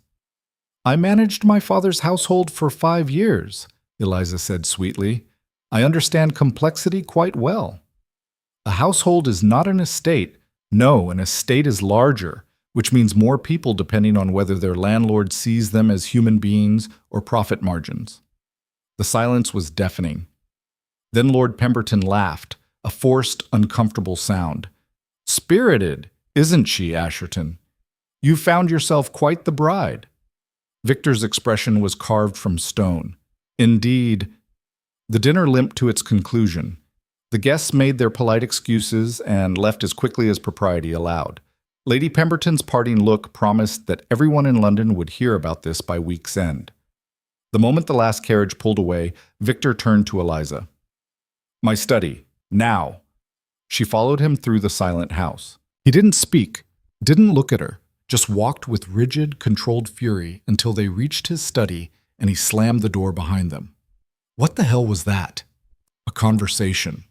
I managed my father's household for 5 years, Eliza said sweetly. I understand complexity quite well. A household is not an estate. No, an estate is larger, which means more people depending on whether their landlord sees them as human beings or profit margins. The silence was deafening. Then Lord Pemberton laughed, a forced, uncomfortable sound. Spirited, isn't she, Asherton? You found yourself quite the bride. Victor's expression was carved from stone. Indeed. The dinner limped to its conclusion. The guests made their polite excuses and left as quickly as propriety allowed. Lady Pemberton's parting look promised that everyone in London would hear about this by week's end. The moment the last carriage pulled away, Victor turned to Eliza. My study, now. She followed him through the silent house. He didn't speak, didn't look at her, just walked with rigid, controlled fury until they reached his study and he slammed the door behind them. What the hell was that? A conversation.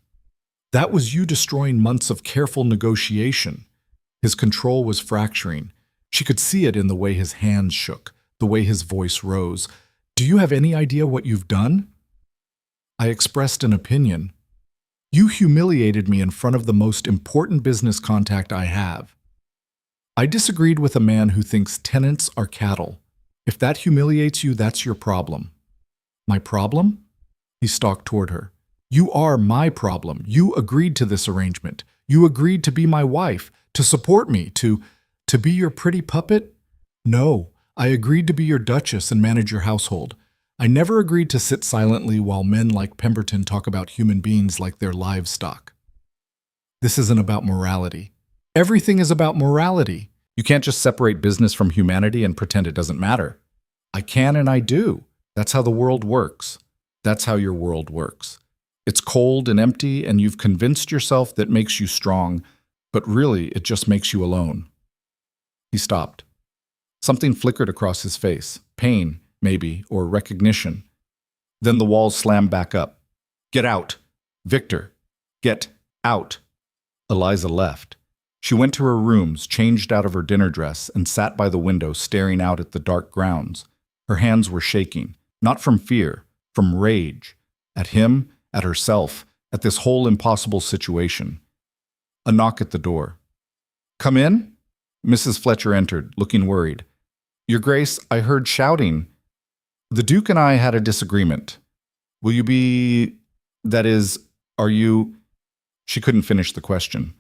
That was you destroying months of careful negotiation. His control was fracturing. She could see it in the way his hands shook, the way his voice rose. Do you have any idea what you've done? I expressed an opinion. You humiliated me in front of the most important business contact I have. I disagreed with a man who thinks tenants are cattle. If that humiliates you, that's your problem. My problem? He stalked toward her. You are my problem. You agreed to this arrangement. You agreed to be my wife, to support me, to be your pretty puppet? No, I agreed to be your duchess and manage your household. I never agreed to sit silently while men like Pemberton talk about human beings like they're livestock. This isn't about morality. Everything is about morality. You can't just separate business from humanity and pretend it doesn't matter. I can and I do. That's how the world works. That's how your world works. It's cold and empty, and you've convinced yourself that makes you strong, but really it just makes you alone. He stopped. Something flickered across his face. Pain, maybe, or recognition. Then the walls slammed back up. Get out. Victor, get out. Eliza left. She went to her rooms, changed out of her dinner dress, and sat by the window staring out at the dark grounds. Her hands were shaking, not from fear, from rage. At him, at herself, at this whole impossible situation. A knock at the door. Come in? Mrs. Fletcher entered, looking worried. Your Grace, I heard shouting. The Duke and I had a disagreement. Will you be... that is, are you... She couldn't finish the question.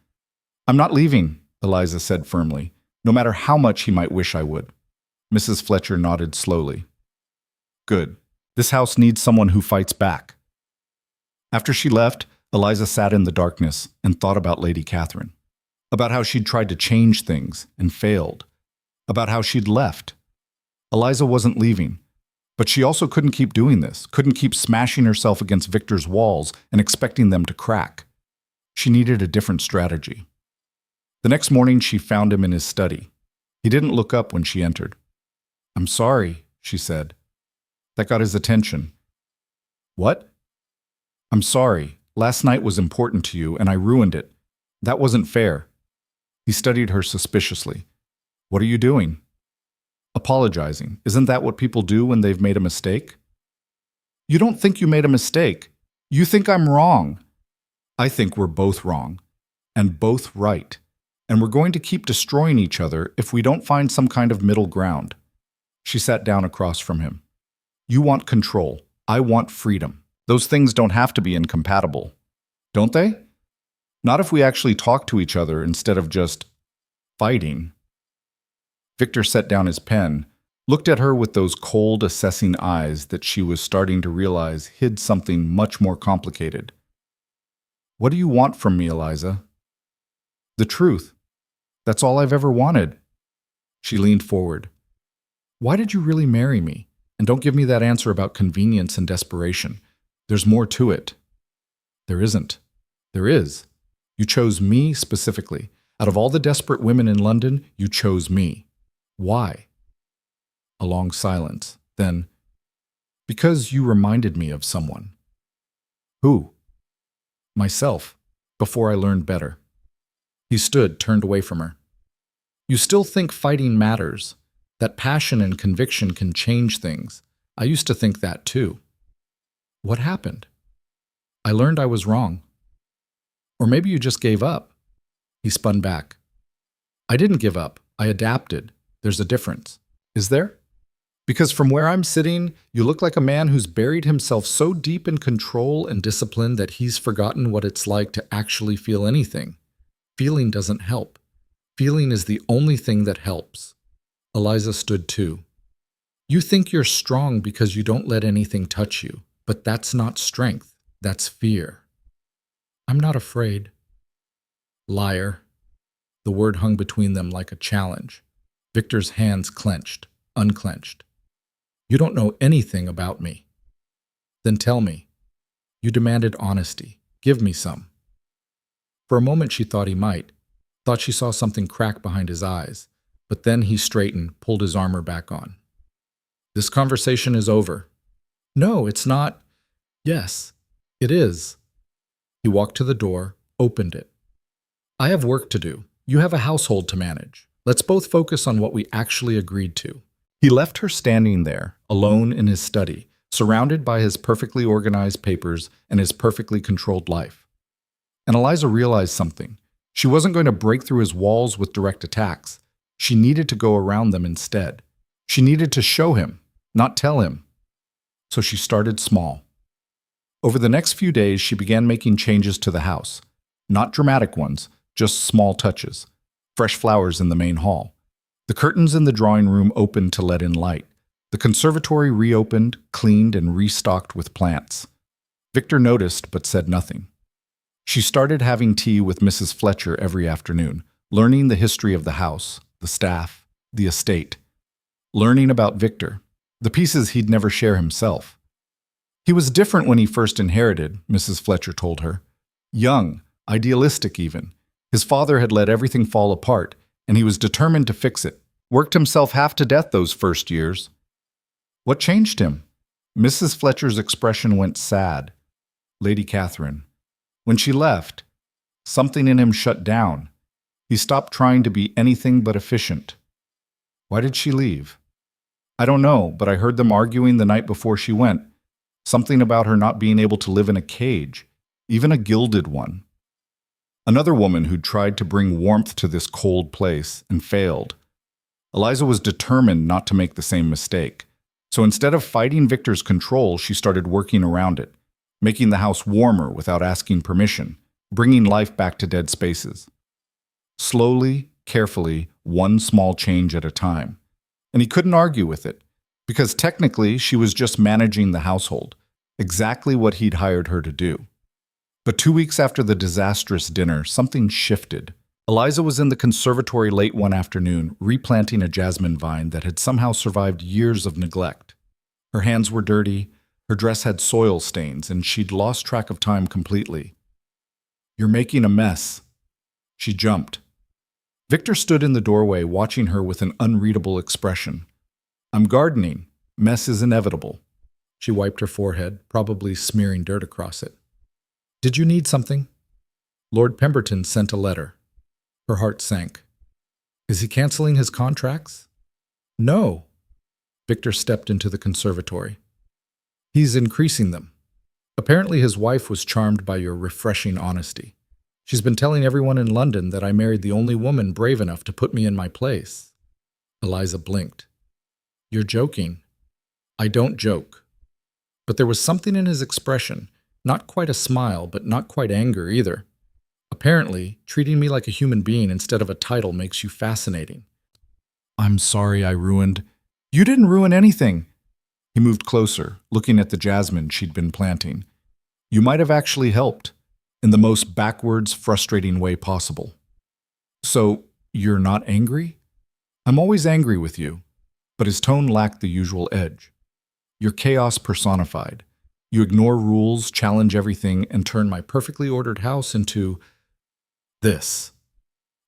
I'm not leaving, Eliza said firmly, no matter how much he might wish I would. Mrs. Fletcher nodded slowly. Good. This house needs someone who fights back. After she left, Eliza sat in the darkness and thought about Lady Catherine. About how she'd tried to change things and failed. About how she'd left. Eliza wasn't leaving, but she also couldn't keep doing this, couldn't keep smashing herself against Victor's walls and expecting them to crack. She needed a different strategy. The next morning, she found him in his study. He didn't look up when she entered. I'm sorry, she said. That got his attention. What? I'm sorry. Last night was important to you, and I ruined it. That wasn't fair. He studied her suspiciously. What are you doing? Apologizing. Isn't that what people do when they've made a mistake? You don't think you made a mistake. You think I'm wrong. I think we're both wrong, and both right. And we're going to keep destroying each other if we don't find some kind of middle ground. She sat down across from him. You want control. I want freedom. Those things don't have to be incompatible, don't they? Not if we actually talk to each other instead of just fighting. Victor set down his pen, looked at her with those cold, assessing eyes that she was starting to realize hid something much more complicated. What do you want from me, Eliza? The truth. That's all I've ever wanted. She leaned forward. Why did you really marry me? And don't give me that answer about convenience and desperation. There's more to it. There isn't. There is. You chose me specifically. Out of all the desperate women in London, you chose me. Why? A long silence. Then, because you reminded me of someone. Who? Myself, before I learned better. He stood, turned away from her. You still think fighting matters, that passion and conviction can change things. I used to think that too. What happened? I learned I was wrong. Or maybe you just gave up. He spun back. I didn't give up. I adapted. There's a difference. Is there? Because from where I'm sitting, you look like a man who's buried himself so deep in control and discipline that he's forgotten what it's like to actually feel anything. Feeling doesn't help. Feeling is the only thing that helps. Eliza stood too. You think you're strong because you don't let anything touch you, but that's not strength. That's fear. I'm not afraid. Liar. The word hung between them like a challenge. Victor's hands clenched, unclenched. You don't know anything about me. Then tell me. You demanded honesty. Give me some. For a moment she thought he might, thought she saw something crack behind his eyes, but then he straightened, pulled his armor back on. This conversation is over. No, it's not. Yes, it is. He walked to the door, opened it. I have work to do. You have a household to manage. Let's both focus on what we actually agreed to. He left her standing there, alone in his study, surrounded by his perfectly organized papers and his perfectly controlled life. And Eliza realized something. She wasn't going to break through his walls with direct attacks. She needed to go around them instead. She needed to show him, not tell him. So she started small. Over the next few days, she began making changes to the house. Not dramatic ones, just small touches. Fresh flowers in the main hall. The curtains in the drawing room opened to let in light. The conservatory reopened, cleaned, and restocked with plants. Victor noticed but said nothing. She started having tea with Mrs. Fletcher every afternoon, learning the history of the house, the staff, the estate, learning about Victor, the pieces he'd never share himself. He was different when he first inherited, Mrs. Fletcher told her. Young, idealistic even. His father had let everything fall apart, and he was determined to fix it. Worked himself half to death those first years. What changed him? Mrs. Fletcher's expression went sad. Lady Catherine. When she left, something in him shut down. He stopped trying to be anything but efficient. Why did she leave? I don't know, but I heard them arguing the night before she went. Something about her not being able to live in a cage, even a gilded one. Another woman who'd tried to bring warmth to this cold place and failed. Eliza was determined not to make the same mistake. So instead of fighting Victor's control, she started working around it, making the house warmer without asking permission, bringing life back to dead spaces. Slowly, carefully, one small change at a time. And he couldn't argue with it, because technically she was just managing the household, exactly what he'd hired her to do. But 2 weeks after the disastrous dinner, something shifted. Eliza was in the conservatory late one afternoon, replanting a jasmine vine that had somehow survived years of neglect. Her hands were dirty, her dress had soil stains, and she'd lost track of time completely. "You're making a mess." She jumped. Victor stood in the doorway, watching her with an unreadable expression. "I'm gardening. Mess is inevitable." She wiped her forehead, probably smearing dirt across it. "Did you need something?" "Lord Pemberton sent a letter." Her heart sank. "Is he canceling his contracts?" "No." Victor stepped into the conservatory. "He's increasing them. Apparently his wife was charmed by your refreshing honesty. She's been telling everyone in London that I married the only woman brave enough to put me in my place." Eliza blinked. "You're joking." "I don't joke." But there was something in his expression, not quite a smile, but not quite anger either. "Apparently, treating me like a human being instead of a title makes you fascinating." "I'm sorry I ruined—" "You didn't ruin anything." He moved closer, looking at the jasmine she'd been planting. "You might have actually helped, in the most backwards, frustrating way possible." "So, you're not angry?" "I'm always angry with you." But his tone lacked the usual edge. "You're chaos personified. You ignore rules, challenge everything, and turn my perfectly ordered house into this."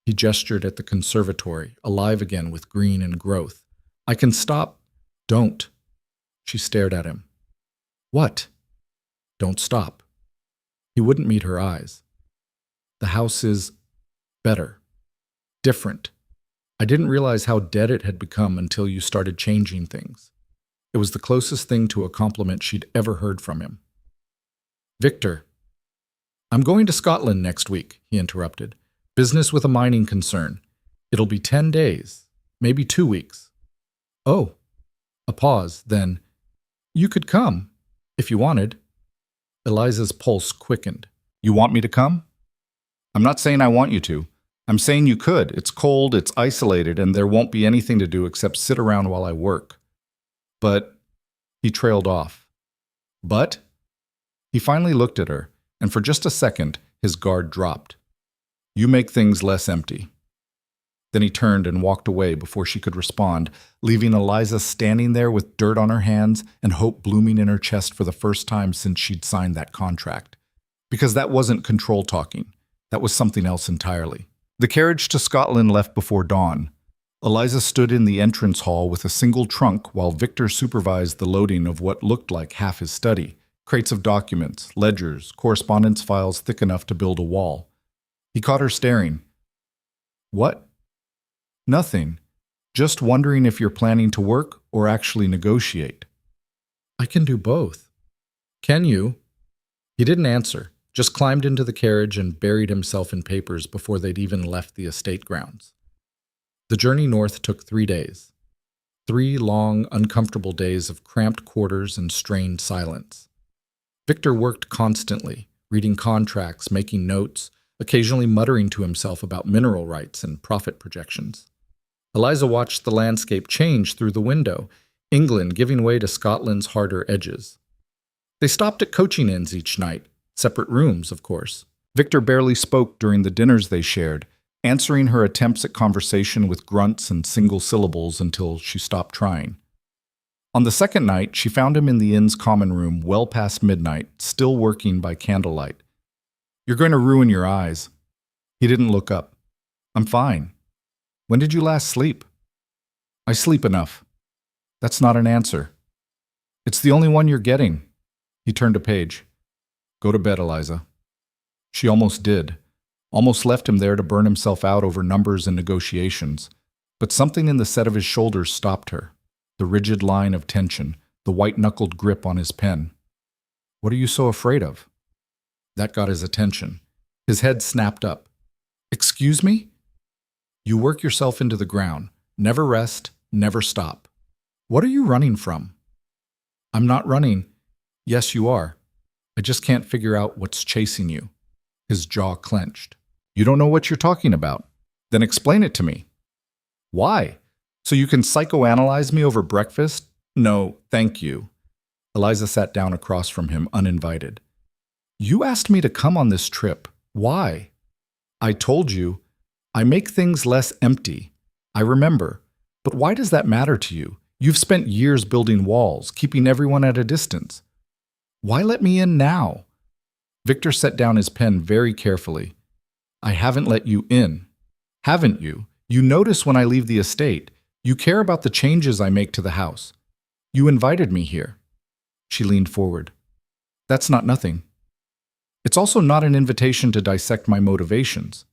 He gestured at the conservatory, alive again with green and growth. "I can stop." "Don't." She stared at him. "What?" "Don't stop." He wouldn't meet her eyes. "The house is better. Different. I didn't realize how dead it had become until you started changing things." It was the closest thing to a compliment she'd ever heard from him. "Victor." "I'm going to Scotland next week," he interrupted. "Business with a mining concern. It'll be 10 days, maybe 2 weeks. "Oh." A pause, then, "You could come, if you wanted." Eliza's pulse quickened. "You want me to come?" "I'm not saying I want you to. I'm saying you could. It's cold, it's isolated, and there won't be anything to do except sit around while I work." "But—" He trailed off. "But?" He finally looked at her, and for just a second, his guard dropped. "You make things less empty." Then he turned and walked away before she could respond, leaving Eliza standing there with dirt on her hands and hope blooming in her chest for the first time since she'd signed that contract. Because that wasn't control talking. That was something else entirely. The carriage to Scotland left before dawn. Eliza stood in the entrance hall with a single trunk while Victor supervised the loading of what looked like half his study, crates of documents, ledgers, correspondence files thick enough to build a wall. He caught her staring. "What?" "Nothing. Just wondering if you're planning to work or actually negotiate." "I can do both." "Can you?" He didn't answer, just climbed into the carriage and buried himself in papers before they'd even left the estate grounds. The journey north took 3 days. 3 long, uncomfortable days of cramped quarters and strained silence. Victor worked constantly, reading contracts, making notes, occasionally muttering to himself about mineral rights and profit projections. Eliza watched the landscape change through the window, England giving way to Scotland's harder edges. They stopped at coaching inns each night, separate rooms, of course. Victor barely spoke during the dinners they shared, answering her attempts at conversation with grunts and single syllables until she stopped trying. On the second night, she found him in the inn's common room well past midnight, still working by candlelight. "You're going to ruin your eyes." He didn't look up. "I'm fine." "When did you last sleep?" "I sleep enough." "That's not an answer." "It's the only one you're getting." He turned a page. "Go to bed, Eliza." She almost did. Almost left him there to burn himself out over numbers and negotiations. But something in the set of his shoulders stopped her. The rigid line of tension, the white-knuckled grip on his pen. "What are you so afraid of?" That got his attention. His head snapped up. "Excuse me?" "You work yourself into the ground. Never rest, never stop. What are you running from?" "I'm not running." "Yes, you are. I just can't figure out what's chasing you." His jaw clenched. "You don't know what you're talking about? Then explain it to me." "Why? So you can psychoanalyze me over breakfast?" "No, thank you." Eliza sat down across from him, uninvited. "You asked me to come on this trip. Why?" "I told you. I make things less empty. I remember. But why does that matter to you? You've spent years building walls, keeping everyone at a distance. Why let me in now?" Victor set down his pen very carefully. "I haven't let you in." "Haven't you? You notice when I leave the estate. You care about the changes I make to the house. You invited me here." She leaned forward. "That's not nothing. It's also not an invitation to dissect my motivations.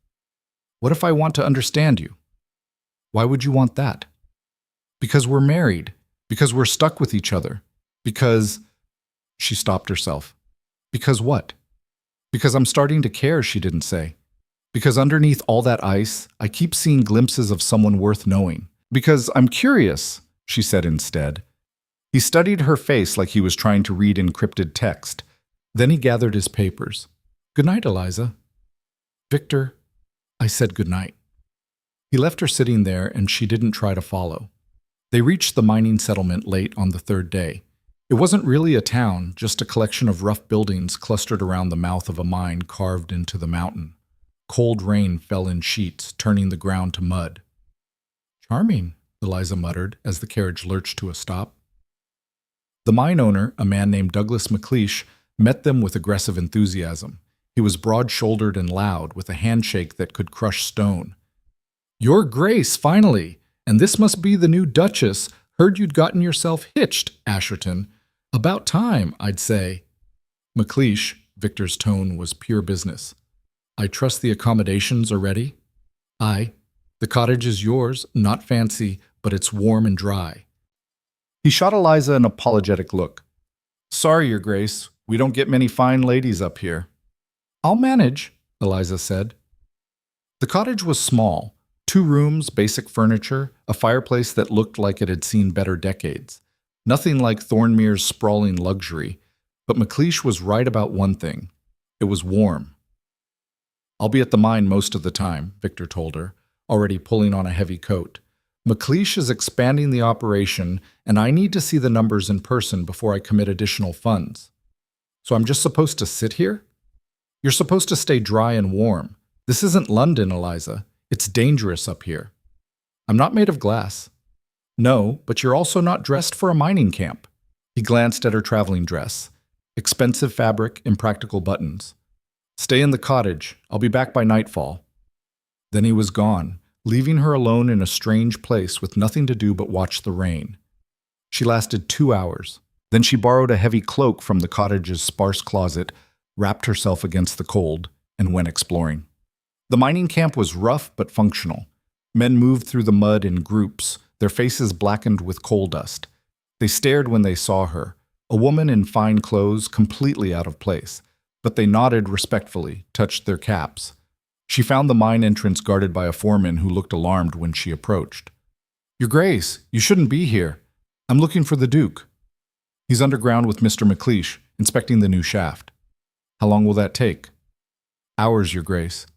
What if I want to understand you?" "Why would you want that?" "Because we're married. Because we're stuck with each other. Because—" She stopped herself. "Because what?" "Because I'm starting to care," she didn't say. "Because underneath all that ice, I keep seeing glimpses of someone worth knowing. Because I'm curious," she said instead. He studied her face like he was trying to read encrypted text. Then he gathered his papers. "Good night, Eliza." "Victor," I said good night. He left her sitting there, and she didn't try to follow. They reached the mining settlement late on the third day. It wasn't really a town, just a collection of rough buildings clustered around the mouth of a mine carved into the mountain. Cold rain fell in sheets, turning the ground to mud. "Charming," Eliza muttered as the carriage lurched to a stop. The mine owner, a man named Douglas McLeish, met them with aggressive enthusiasm. He was broad-shouldered and loud, with a handshake that could crush stone. "Your Grace, finally! And this must be the new Duchess. Heard you'd gotten yourself hitched, Asherton. About time, I'd say." McLeish, Victor's tone was pure business. "I trust the accommodations are ready?" "Aye. The cottage is yours, not fancy, but it's warm and dry." He shot Eliza an apologetic look. "Sorry, Your Grace, we don't get many fine ladies up here." "I'll manage," Eliza said. The cottage was small. 2 rooms, basic furniture, a fireplace that looked like it had seen better decades. Nothing like Thornmere's sprawling luxury, but McLeish was right about one thing. It was warm. "I'll be at the mine most of the time," Victor told her, already pulling on a heavy coat. "McLeish is expanding the operation, and I need to see the numbers in person before I commit additional funds. So I'm just supposed to sit here?" "You're supposed to stay dry and warm. This isn't London, Eliza. It's dangerous up here." "I'm not made of glass." "No, but you're also not dressed for a mining camp." He glanced at her traveling dress. Expensive fabric, impractical buttons. "Stay in the cottage. I'll be back by nightfall." Then he was gone, leaving her alone in a strange place with nothing to do but watch the rain. She lasted 2 hours. Then she borrowed a heavy cloak from the cottage's sparse closet, wrapped herself against the cold, and went exploring. The mining camp was rough but functional. Men moved through the mud in groups, their faces blackened with coal dust. They stared when they saw her, a woman in fine clothes, completely out of place, but they nodded respectfully, touched their caps. She found the mine entrance guarded by a foreman who looked alarmed when she approached. "Your Grace, you shouldn't be here. I'm looking for the Duke." "He's underground with Mr. McLeish, inspecting the new shaft." "How long will that take?" "Hours, Your Grace.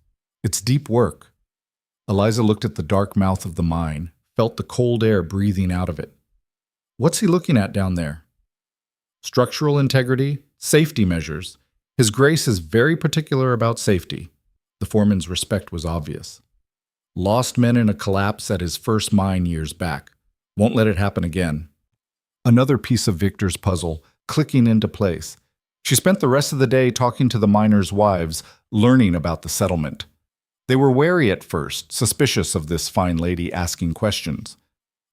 It's deep work." Eliza looked at the dark mouth of the mine, felt the cold air breathing out of it. What's he looking at down there? Structural integrity, safety measures. His Grace is very particular about safety. The foreman's respect was obvious. Lost men in a collapse at his first mine years back. Won't let it happen again. Another piece of Victor's puzzle, clicking into place. She spent the rest of the day talking to the miners' wives, learning about the settlement. They were wary at first, suspicious of this fine lady asking questions.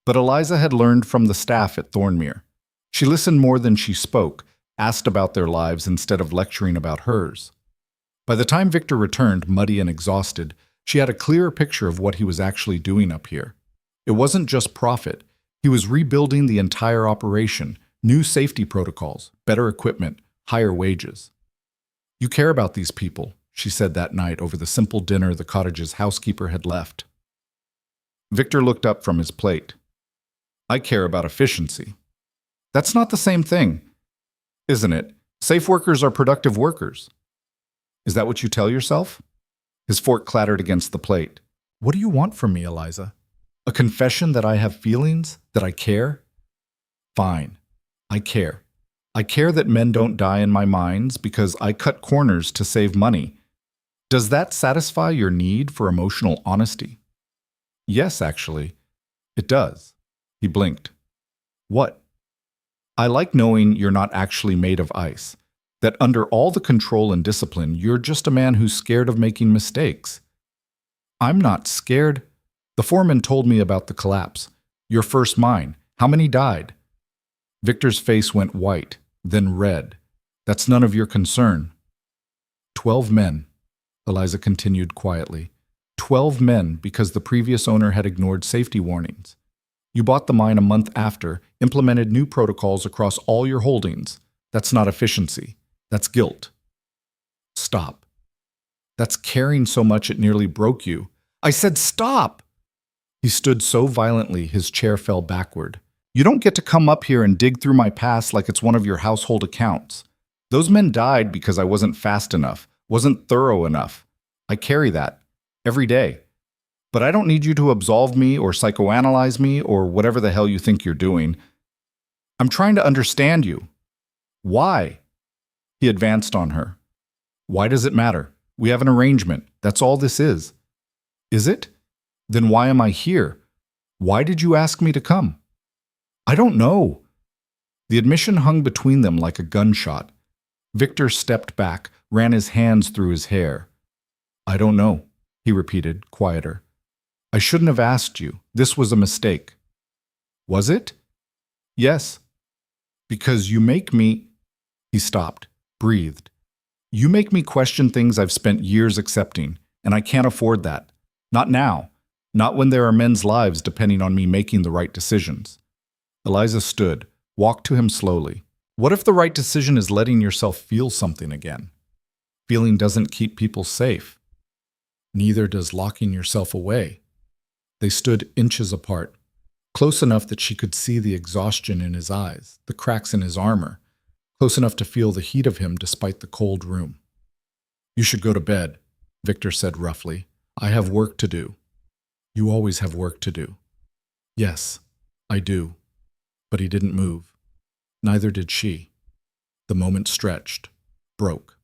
But Eliza had learned from the staff at Thornmere. She listened more than she spoke, asked about their lives instead of lecturing about hers. By the time Victor returned, muddy and exhausted, she had a clearer picture of what he was actually doing up here. It wasn't just profit. He was rebuilding the entire operation, new safety protocols, better equipment, higher wages. "You care about these people," she said that night over the simple dinner the cottage's housekeeper had left. Victor looked up from his plate. "I care about efficiency." "That's not the same thing, isn't it? Safe workers are productive workers." "Is that what you tell yourself?" His fork clattered against the plate. "What do you want from me, Eliza? A confession that I have feelings, that I care?" "Fine. I care. I care that men don't die in my mines because I cut corners to save money. Does that satisfy your need for emotional honesty?" "Yes, actually. It does." He blinked. "What?" "I like knowing you're not actually made of ice. That under all the control and discipline, you're just a man who's scared of making mistakes." "I'm not scared. The foreman told me about the collapse. Your first mine. How many died?" Victor's face went white, then red. "That's none of your concern." 12 men, Eliza continued quietly. 12 men because the previous owner had ignored safety warnings. You bought the mine a month after, implemented new protocols across all your holdings. That's not efficiency. That's guilt. Stop. That's caring so much it nearly broke you. I said stop! He stood so violently his chair fell backward. "You don't get to come up here and dig through my past like it's one of your household accounts. Those men died because I wasn't fast enough, wasn't thorough enough. I carry that. Every day. But I don't need you to absolve me or psychoanalyze me or whatever the hell you think you're doing. I'm trying to understand you. Why?" He advanced on her. "Why does it matter? We have an arrangement. That's all this is." "Is it? Then why am I here? Why did you ask me to come?" "I don't know." The admission hung between them like a gunshot. Victor stepped back, ran his hands through his hair. "I don't know," he repeated, quieter. "I shouldn't have asked you. This was a mistake." "Was it?" "Yes. Because you make me—" He stopped, breathed. "You make me question things I've spent years accepting, and I can't afford that. Not now. Not when there are men's lives depending on me making the right decisions." Eliza stood, walked to him slowly. "What if the right decision is letting yourself feel something again? Feeling doesn't keep people safe. Neither does locking yourself away." They stood inches apart, close enough that she could see the exhaustion in his eyes, the cracks in his armor, close enough to feel the heat of him despite the cold room. "You should go to bed," Victor said roughly. "I have work to do." "You always have work to do." "Yes, I do." But he didn't move. Neither did she. The moment stretched, broke.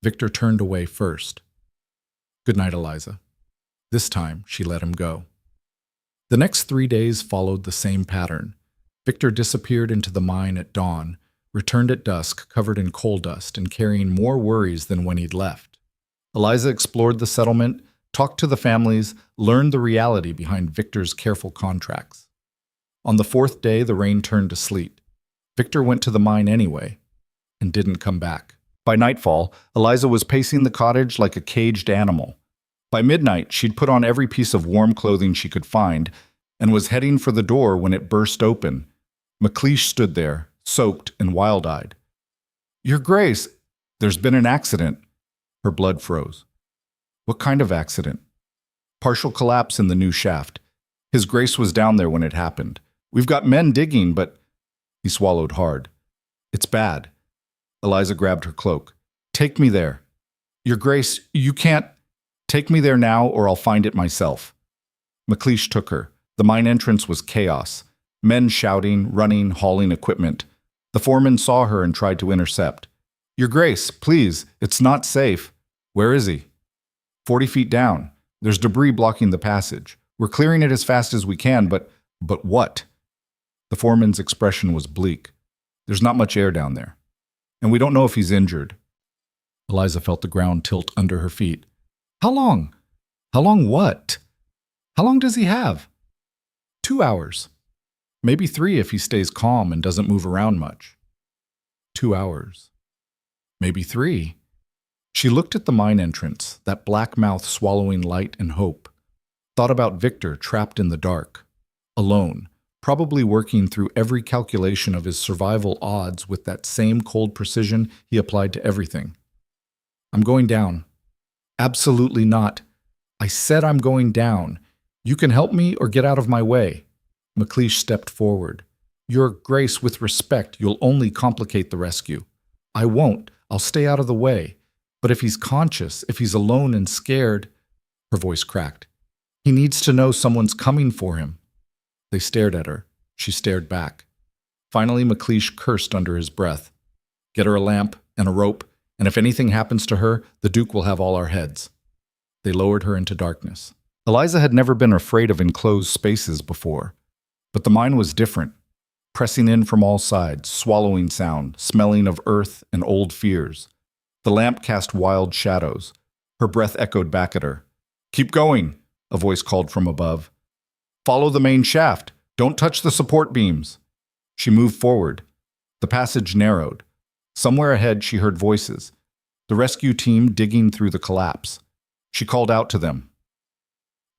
Victor turned away first. "Good night, Eliza." This time, she let him go. The next 3 days followed the same pattern. Victor disappeared into the mine at dawn, returned at dusk covered in coal dust and carrying more worries than when he'd left. Eliza explored the settlement, talked to the families, learned the reality behind Victor's careful contracts. On the 4th day, the rain turned to sleet. Victor went to the mine anyway, and didn't come back. By nightfall, Eliza was pacing the cottage like a caged animal. By midnight, she'd put on every piece of warm clothing she could find and was heading for the door when it burst open. McLeish stood there, soaked and wild-eyed. "Your Grace, there's been an accident." Her blood froze. "What kind of accident?" "Partial collapse in the new shaft. His Grace was down there when it happened. We've got men digging, but—" He swallowed hard. "It's bad." Eliza grabbed her cloak. "Take me there." "Your Grace, you can't—" "Take me there now or I'll find it myself." McLeish took her. The mine entrance was chaos. Men shouting, running, hauling equipment. The foreman saw her and tried to intercept. Your Grace, please, it's not safe. Where is he? 40 feet down. There's debris blocking the passage. We're clearing it as fast as we can, but what? The foreman's expression was bleak. There's not much air down there. And we don't know if he's injured. Eliza felt the ground tilt under her feet. How long? How long what? How long does he have? 2 hours. Maybe 3 if he stays calm and doesn't move around much. 2 hours. Maybe 3. She looked at the mine entrance, that black mouth swallowing light and hope. Thought about Victor trapped in the dark, alone, probably working through every calculation of his survival odds with that same cold precision he applied to everything. I'm going down. Absolutely not. I said I'm going down. You can help me or get out of my way. McLeish stepped forward. Your Grace, with respect, you'll only complicate the rescue. I won't. I'll stay out of the way. But if he's conscious, if he's alone and scared, her voice cracked. He needs to know someone's coming for him. They stared at her. She stared back. Finally, McLeish cursed under his breath. Get her a lamp and a rope, and if anything happens to her, the Duke will have all our heads. They lowered her into darkness. Eliza had never been afraid of enclosed spaces before, but the mine was different. Pressing in from all sides, swallowing sound, smelling of earth and old fears. The lamp cast wild shadows. Her breath echoed back at her. Keep going, a voice called from above. Follow the main shaft. Don't touch the support beams. She moved forward. The passage narrowed. Somewhere ahead she heard voices. The rescue team digging through the collapse. She called out to them.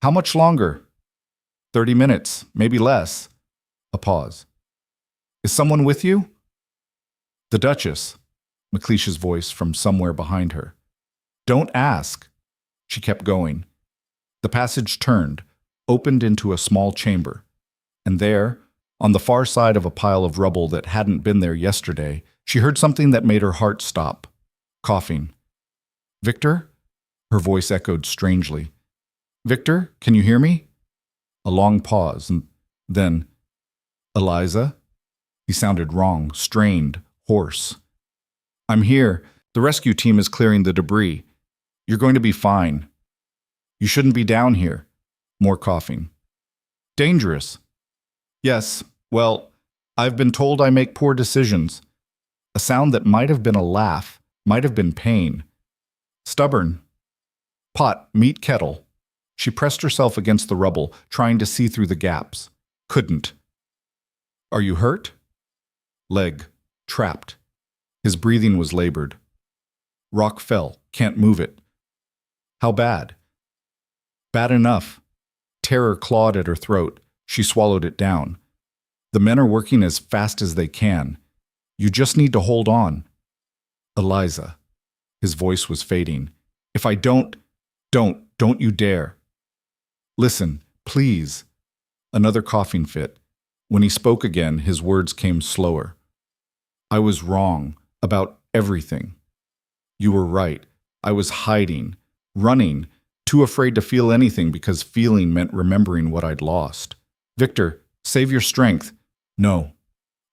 How much longer? 30 minutes, maybe less. A pause. Is someone with you? The Duchess. McLeish's voice from somewhere behind her. Don't ask. She kept going. The passage turned, opened into a small chamber. And there, on the far side of a pile of rubble that hadn't been there yesterday, she heard something that made her heart stop. Coughing. Victor? Her voice echoed strangely. Victor, can you hear me? A long pause, and then, Eliza? He sounded wrong, strained, hoarse. I'm here. The rescue team is clearing the debris. You're going to be fine. You shouldn't be down here. More coughing. Dangerous. Yes, well, I've been told I make poor decisions. A sound that might have been a laugh, might have been pain. Stubborn. Pot, meet kettle. She pressed herself against the rubble, trying to see through the gaps. Couldn't. Are you hurt? Leg. Trapped. His breathing was labored. Rock fell. Can't move it. How bad? Bad enough. Terror clawed at her throat. She swallowed it down. The men are working as fast as they can. You just need to hold on. Eliza. His voice was fading. If I don't you dare. Listen, please. Another coughing fit. When he spoke again, his words came slower. I was wrong about everything. You were right. I was hiding, running, too afraid to feel anything because feeling meant remembering what I'd lost. Victor, save your strength. No.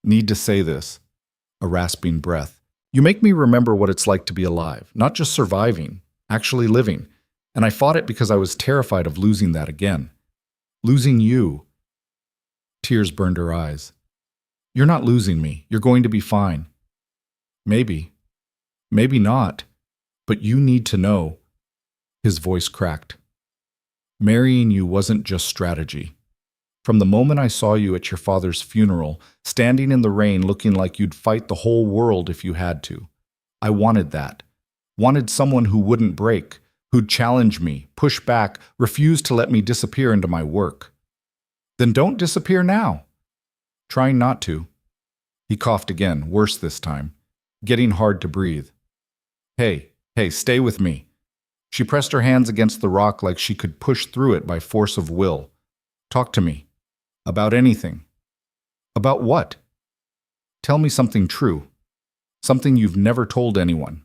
Need to say this. A rasping breath. You make me remember what it's like to be alive, not just surviving, actually living. And I fought it because I was terrified of losing that again. Losing you. Tears burned her eyes. You're not losing me. You're going to be fine. Maybe. Maybe not. But you need to know. His voice cracked. Marrying you wasn't just strategy. From the moment I saw you at your father's funeral, standing in the rain looking like you'd fight the whole world if you had to, I wanted that. Wanted someone who wouldn't break, who'd challenge me, push back, refuse to let me disappear into my work. Then don't disappear now. Trying not to. He coughed again, worse this time, getting hard to breathe. Hey, stay with me. She pressed her hands against the rock like she could push through it by force of will. Talk to me. About anything. About what? Tell me something true. Something you've never told anyone.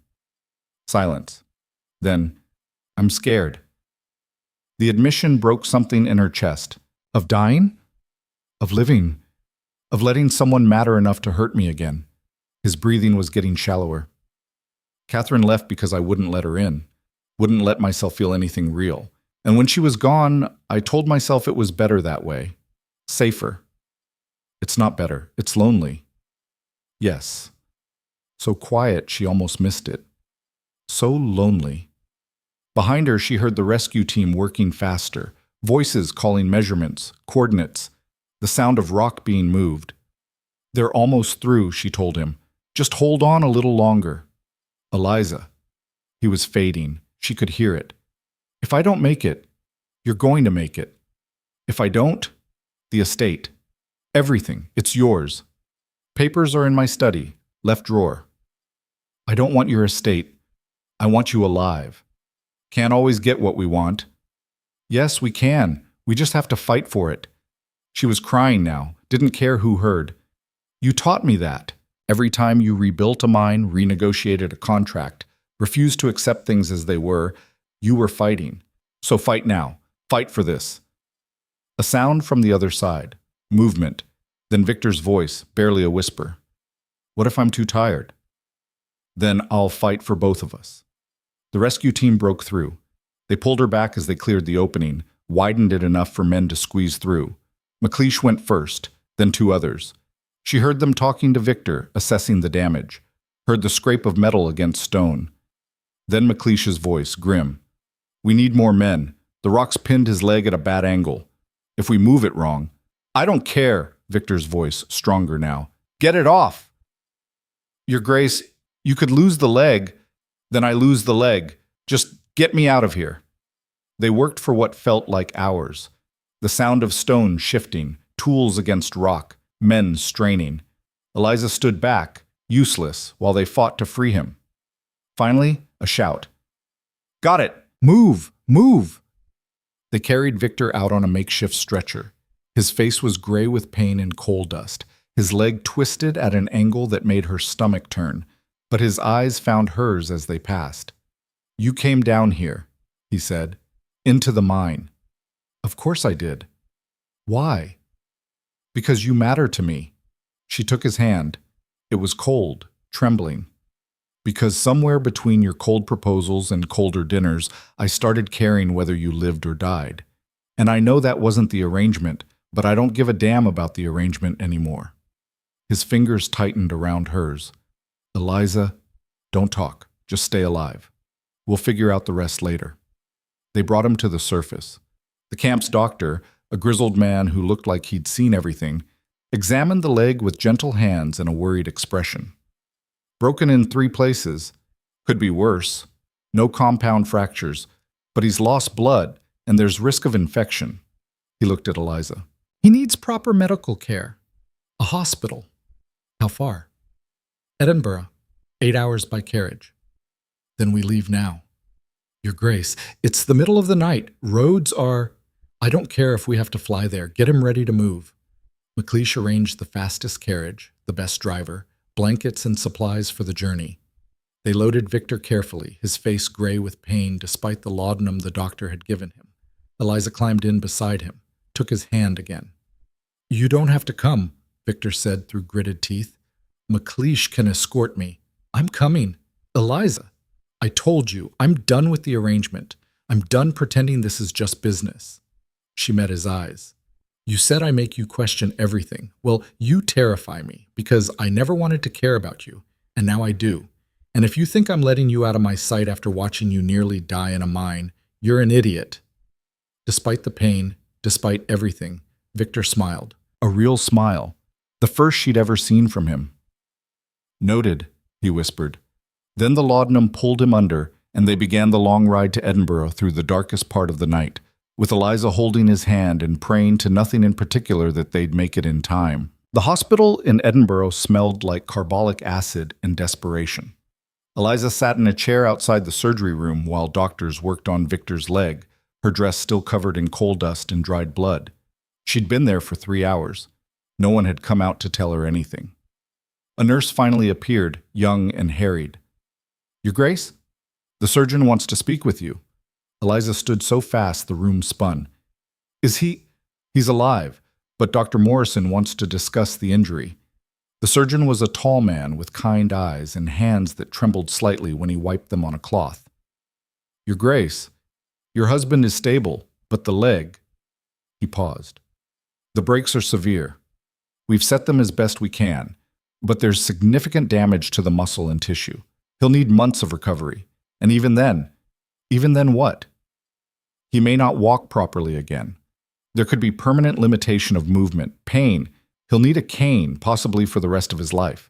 Silence. Then, I'm scared. The admission broke something in her chest. Of dying? Of living. of letting someone matter enough to hurt me again. His breathing was getting shallower. Catherine left because I wouldn't let her in, wouldn't let myself feel anything real. And when she was gone, I told myself it was better that way. Safer. It's not better. It's lonely. Yes. So quiet she almost missed it. So lonely. Behind her, she heard the rescue team working faster, voices calling measurements, coordinates, the sound of rock being moved. They're almost through, she told him. Just hold on a little longer. Eliza. He was fading. She could hear it. If I don't make it, you're going to make it. If I don't, the estate. Everything. It's yours. Papers are in my study, left drawer. I don't want your estate. I want you alive. Can't always get what we want. Yes, we can. We just have to fight for it. She was crying now, didn't care who heard. You taught me that. Every time you rebuilt a mine, renegotiated a contract, refused to accept things as they were, you were fighting. So fight now. Fight for this. A sound from the other side. Movement. Then Victor's voice, barely a whisper. What if I'm too tired? Then I'll fight for both of us. The rescue team broke through. They pulled her back as they cleared the opening, widened it enough for men to squeeze through. McLeish went first, then two others. She heard them talking to Victor, assessing the damage, heard the scrape of metal against stone. Then McLeish's voice, grim. We need more men. The rocks pinned his leg at a bad angle. If we move it wrong. I don't care, Victor's voice, stronger now. Get it off! Your Grace, you could lose the leg, then I lose the leg. Just get me out of here. They worked for what felt like hours. The sound of stone shifting, tools against rock, men straining. Eliza stood back, useless, while they fought to free him. Finally, a shout. Got it! Move! Move! They carried Victor out on a makeshift stretcher. His face was gray with pain and coal dust, his leg twisted at an angle that made her stomach turn, but his eyes found hers as they passed. You came down here, he said, into the mine. Of course I did. Why? Because you matter to me. She took his hand. It was cold, trembling. Because somewhere between your cold proposals and colder dinners, I started caring whether you lived or died. And I know that wasn't the arrangement, but I don't give a damn about the arrangement anymore. His fingers tightened around hers. Eliza, don't talk. Just stay alive. We'll figure out the rest later. They brought him to the surface. The camp's doctor, a grizzled man who looked like he'd seen everything, examined the leg with gentle hands and a worried expression. Broken in 3 places. Could be worse. No compound fractures. But he's lost blood, and there's risk of infection. He looked at Eliza. He needs proper medical care. A hospital. How far? Edinburgh. 8 hours by carriage. Then we leave now. Your Grace, it's the middle of the night. Roads are... I don't care if we have to fly there. Get him ready to move. McLeish arranged the fastest carriage, the best driver, blankets and supplies for the journey. They loaded Victor carefully, his face gray with pain despite the laudanum the doctor had given him. Eliza climbed in beside him, took his hand again. You don't have to come, Victor said through gritted teeth. McLeish can escort me. I'm coming. Eliza, I told you, I'm done with the arrangement. I'm done pretending this is just business. She met his eyes. You said I make you question everything. Well, you terrify me because I never wanted to care about you, and now I do. And if you think I'm letting you out of my sight after watching you nearly die in a mine, you're an idiot. Despite the pain, despite everything, Victor smiled. A real smile. The first she'd ever seen from him. Noted, he whispered. Then the laudanum pulled him under, and they began the long ride to Edinburgh through the darkest part of the night, with Eliza holding his hand and praying to nothing in particular that they'd make it in time. The hospital in Edinburgh smelled like carbolic acid and desperation. Eliza sat in a chair outside the surgery room while doctors worked on Victor's leg, her dress still covered in coal dust and dried blood. She'd been there for 3 hours. No one had come out to tell her anything. A nurse finally appeared, young and harried. Your Grace? The surgeon wants to speak with you. Eliza stood so fast the room spun. Is he... He's alive. but Dr. Morrison wants to discuss the injury. The surgeon was a tall man with kind eyes and hands that trembled slightly when he wiped them on a cloth. Your Grace, your husband is stable, but the leg. He paused. The breaks are severe. We've set them as best we can, but there's significant damage to the muscle and tissue. He'll need months of recovery. And even then what? He may not walk properly again. There could be permanent limitation of movement, pain. He'll need a cane, possibly for the rest of his life.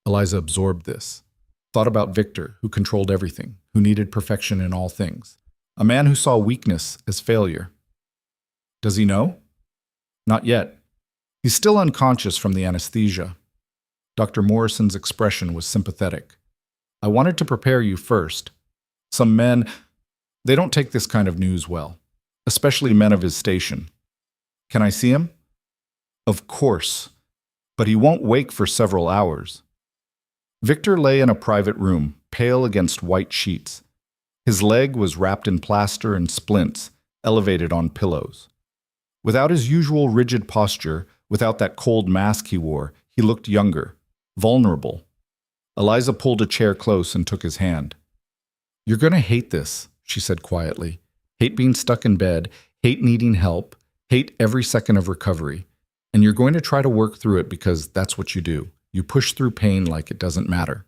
Eliza absorbed this. Thought about Victor, who controlled everything, who needed perfection in all things. A man who saw weakness as failure. Does he know? Not yet. He's still unconscious from the anesthesia. Dr. Morrison's expression was sympathetic. I wanted to prepare you first. Some men, they don't take this kind of news well, especially men of his station. Can I see him? Of course, but he won't wake for several hours. Victor lay in a private room, pale against white sheets. His leg was wrapped in plaster and splints, elevated on pillows. Without his usual rigid posture, without that cold mask he wore, he looked younger, vulnerable. Eliza pulled a chair close and took his hand. You're going to hate this, she said quietly. Hate being stuck in bed, hate needing help, hate every second of recovery. And you're going to try to work through it because that's what you do. You push through pain like it doesn't matter.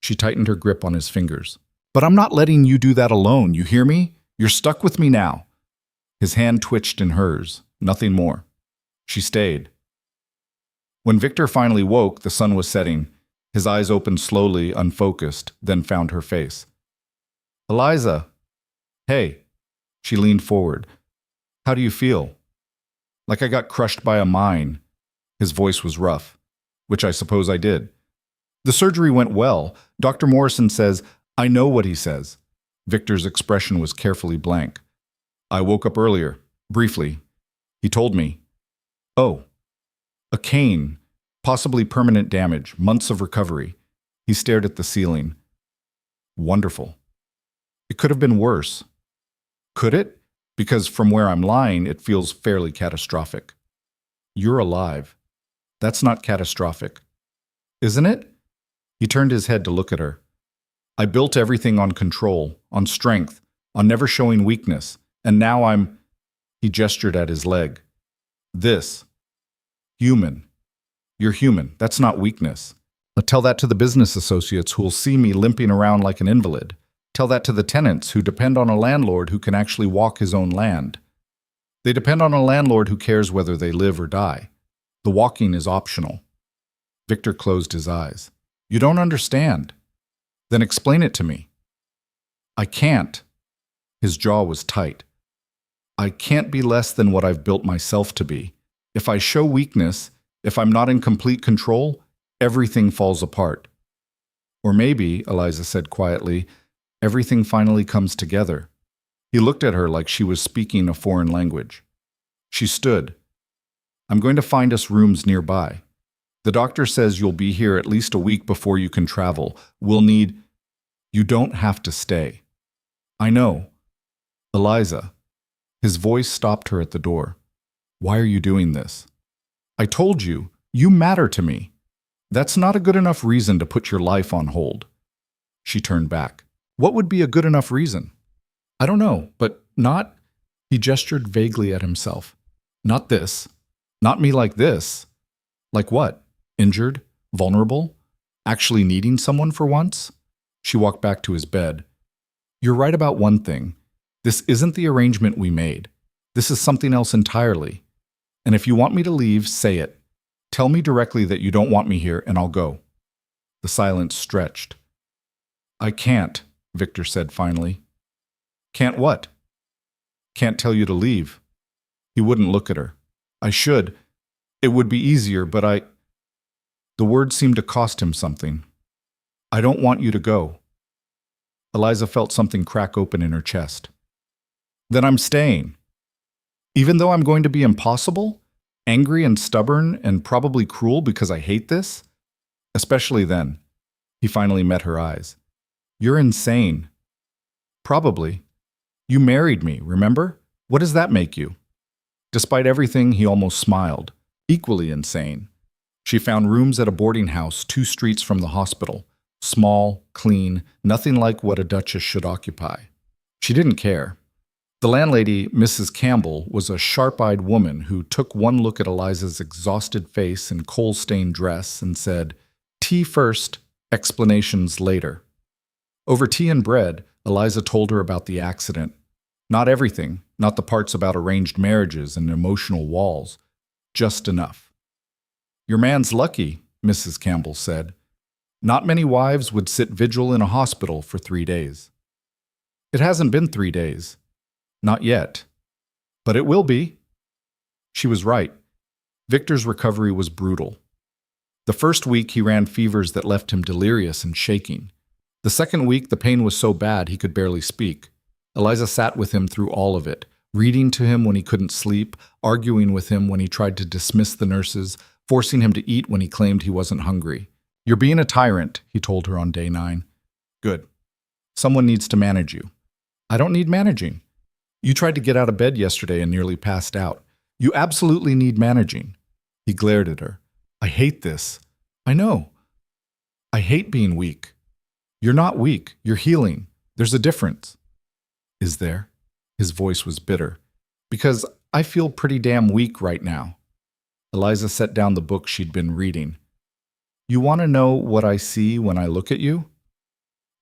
She tightened her grip on his fingers. But I'm not letting you do that alone, you hear me? You're stuck with me now. His hand twitched in hers, nothing more. She stayed. When Victor finally woke, the sun was setting. His eyes opened slowly, unfocused, then found her face. Eliza. Hey. She leaned forward. How do you feel? Like I got crushed by a mine. His voice was rough, which I suppose I did. The surgery went well. Dr. Morrison says, I know what he says. Victor's expression was carefully blank. I woke up earlier, briefly. He told me. Oh, a cane, possibly permanent damage, months of recovery. He stared at the ceiling. Wonderful. It could have been worse. Could it? Because from where I'm lying, it feels fairly catastrophic. You're alive. That's not catastrophic. Isn't it? He turned his head to look at her. I built everything on control, on strength, on never showing weakness, and now I'm... He gestured at his leg. This. Human. You're human. That's not weakness. Tell that to the business associates who'll see me limping around like an invalid. Tell that to the tenants who depend on a landlord who can actually walk his own land. They depend on a landlord who cares whether they live or die. The walking is optional. Victor closed his eyes. You don't understand. Then explain it to me. I can't. His jaw was tight. I can't be less than what I've built myself to be. If I show weakness, if I'm not in complete control, everything falls apart. Or maybe, Eliza said quietly, everything finally comes together. He looked at her like she was speaking a foreign language. She stood. I'm going to find us rooms nearby. The doctor says you'll be here at least a week before you can travel. We'll need... You don't have to stay. I know. Eliza. His voice stopped her at the door. Why are you doing this? I told you, you matter to me. That's not a good enough reason to put your life on hold. She turned back. What would be a good enough reason? I don't know, but not... He gestured vaguely at himself. Not this. Not me like this. Like what? Injured? Vulnerable? Actually needing someone for once? She walked back to his bed. You're right about one thing. This isn't the arrangement we made. This is something else entirely. And if you want me to leave, say it. Tell me directly that you don't want me here, and I'll go. The silence stretched. I can't, Victor said finally. Can't what? Can't tell you to leave. He wouldn't look at her. I should. It would be easier, but I... The words seemed to cost him something. I don't want you to go. Eliza felt something crack open in her chest. Then I'm staying. Even though I'm going to be impossible, angry and stubborn and probably cruel because I hate this? Especially then. He finally met her eyes. You're insane. Probably. You married me, remember? What does that make you? Despite everything, he almost smiled. Equally insane. She found rooms at a boarding house 2 streets from the hospital. Small, clean, nothing like what a duchess should occupy. She didn't care. The landlady, Mrs. Campbell, was a sharp-eyed woman who took one look at Eliza's exhausted face and coal-stained dress and said, "Tea first, explanations later." Over tea and bread, Eliza told her about the accident. Not everything, not the parts about arranged marriages and emotional walls, just enough. "Your man's lucky," Mrs. Campbell said. "Not many wives would sit vigil in a hospital for 3 days." "It hasn't been 3 days. Not yet. But it will be." She was right. Victor's recovery was brutal. The first week he ran fevers that left him delirious and shaking. The second week the pain was so bad he could barely speak. Eliza sat with him through all of it, reading to him when he couldn't sleep, arguing with him when he tried to dismiss the nurses, forcing him to eat when he claimed he wasn't hungry. "You're being a tyrant," he told her on day 9. "Good. Someone needs to manage you." "I don't need managing." "You tried to get out of bed yesterday and nearly passed out. You absolutely need managing." He glared at her. "I hate this." "I know. I hate being weak." "You're not weak. You're healing. There's a difference." "Is there?" His voice was bitter. "Because I feel pretty damn weak right now." Eliza set down the book she'd been reading. "You want to know what I see when I look at you?"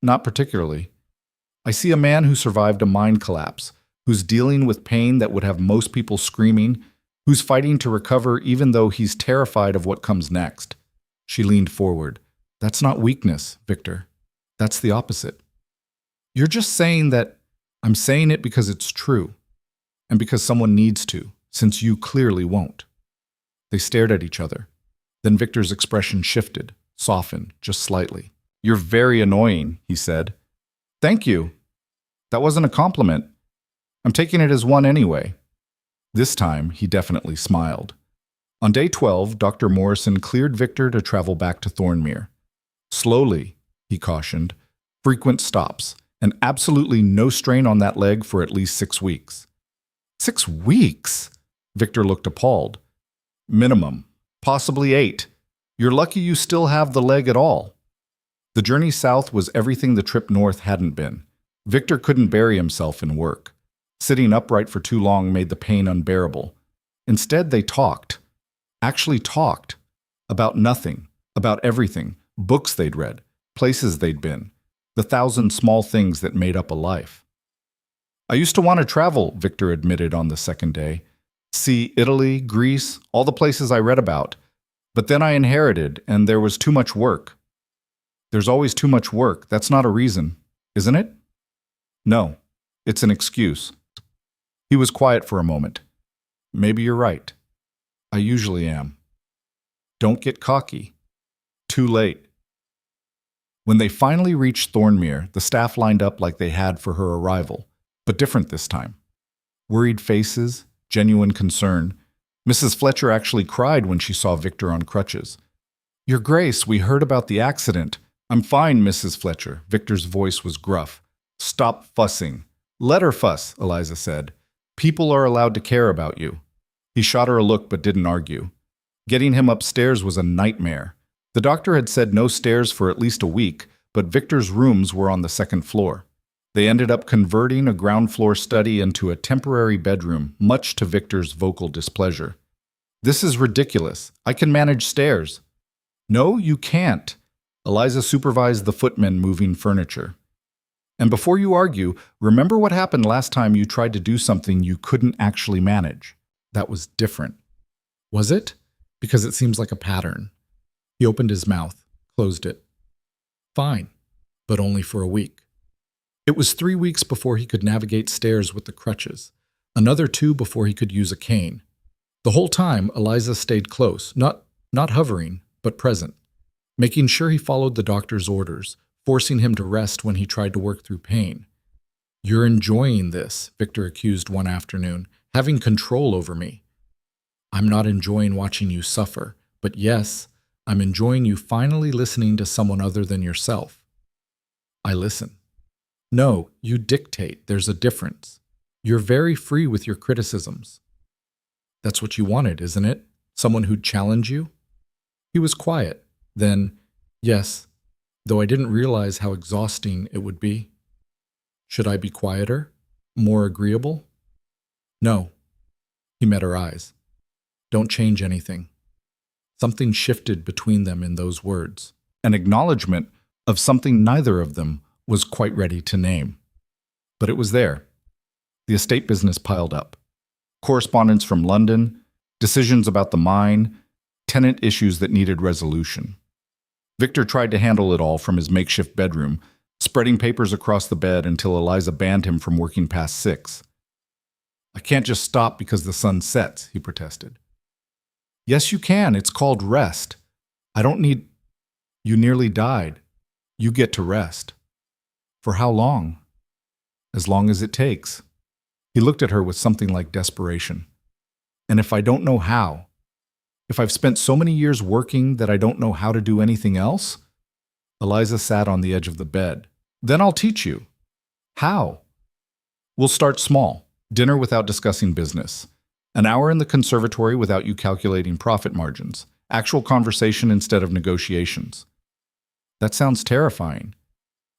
"Not particularly. I see a man who survived a mind collapse, who's dealing with pain that would have most people screaming, who's fighting to recover even though he's terrified of what comes next." She leaned forward. "That's not weakness, Victor. That's the opposite." "You're just saying that—" "I'm saying it because it's true, and because someone needs to, since you clearly won't." They stared at each other. Then Victor's expression shifted, softened, just slightly. "You're very annoying," he said. "Thank you. That wasn't a compliment. I'm taking it as one anyway." This time, he definitely smiled. On day 12, Dr. Morrison cleared Victor to travel back to Thornmere. "Slowly," he cautioned. "Frequent stops, and absolutely no strain on that leg for at least 6 weeks." 6 weeks? Victor looked appalled. "Minimum. Possibly 8. You're lucky you still have the leg at all." The journey south was everything the trip north hadn't been. Victor couldn't bury himself in work. Sitting upright for too long made the pain unbearable. Instead, they talked. Actually talked. About nothing. About everything. Books they'd read. Places they'd been. The 1,000 small things that made up a life. "I used to want to travel," Victor admitted on the second day. "See Italy, Greece, all the places I read about. But then I inherited, and there was too much work." "There's always too much work. That's not a reason, isn't it?" "No. It's an excuse." He was quiet for a moment. "Maybe you're right. I usually am." "Don't get cocky. Too late." When they finally reached Thornmere, the staff lined up like they had for her arrival, but different this time. Worried faces, genuine concern. Mrs. Fletcher actually cried when she saw Victor on crutches. "Your Grace, we heard about the accident." "I'm fine, Mrs. Fletcher." Victor's voice was gruff. "Stop fussing." "Let her fuss," Eliza said. "People are allowed to care about you." He shot her a look but didn't argue. Getting him upstairs was a nightmare. The doctor had said no stairs for at least a week, but Victor's rooms were on the second floor. They ended up converting a ground-floor study into a temporary bedroom, much to Victor's vocal displeasure. "This is ridiculous. I can manage stairs." "No, you can't." Eliza supervised the footmen moving furniture. "And before you argue, remember what happened last time you tried to do something you couldn't actually manage. That was different." "Was it?" "Because it seems like a pattern." He opened his mouth, closed it. "Fine, but only for a week." It was 3 weeks before he could navigate stairs with the crutches, another 2 before he could use a cane. The whole time, Eliza stayed close, not hovering, but present, making sure he followed the doctor's orders, forcing him to rest when he tried to work through pain. "You're enjoying this," Victor accused one afternoon, "having control over me." "I'm not enjoying watching you suffer, but yes, I'm enjoying you finally listening to someone other than yourself." "I listen." "No, you dictate. There's a difference. You're very free with your criticisms." That's what you wanted, isn't it? Someone who'd challenge you? He was quiet. Then, yes, though I didn't realize how exhausting it would be. Should I be quieter? More agreeable? No. He met her eyes. Don't change anything. Something shifted between them in those words. An acknowledgement of something neither of them was quite ready to name. But it was there. The estate business piled up. Correspondence from London, decisions about the mine, tenant issues that needed resolution. Victor tried to handle it all from his makeshift bedroom, spreading papers across the bed until Eliza banned him from working past 6. I can't just stop because the sun sets, he protested. Yes, you can. It's called rest. I don't need... You nearly died. You get to rest. For how long? As long as it takes. He looked at her with something like desperation. And if I don't know how? If I've spent so many years working that I don't know how to do anything else? Eliza sat on the edge of the bed. Then I'll teach you. How? We'll start small. Dinner without discussing business. An hour in the conservatory without you calculating profit margins. Actual conversation instead of negotiations. That sounds terrifying.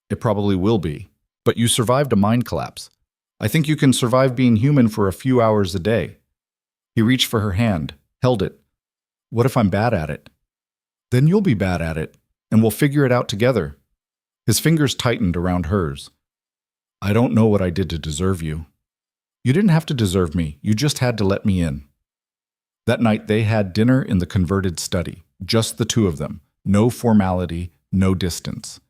It probably will be. But you survived a mine collapse. I think you can survive being human for a few hours a day. He reached for her hand, held it. What if I'm bad at it? Then you'll be bad at it, and we'll figure it out together. His fingers tightened around hers. I don't know what I did to deserve you. You didn't have to deserve me. You just had to let me in. That night they had dinner in the converted study, just the two of them. No formality, no distance.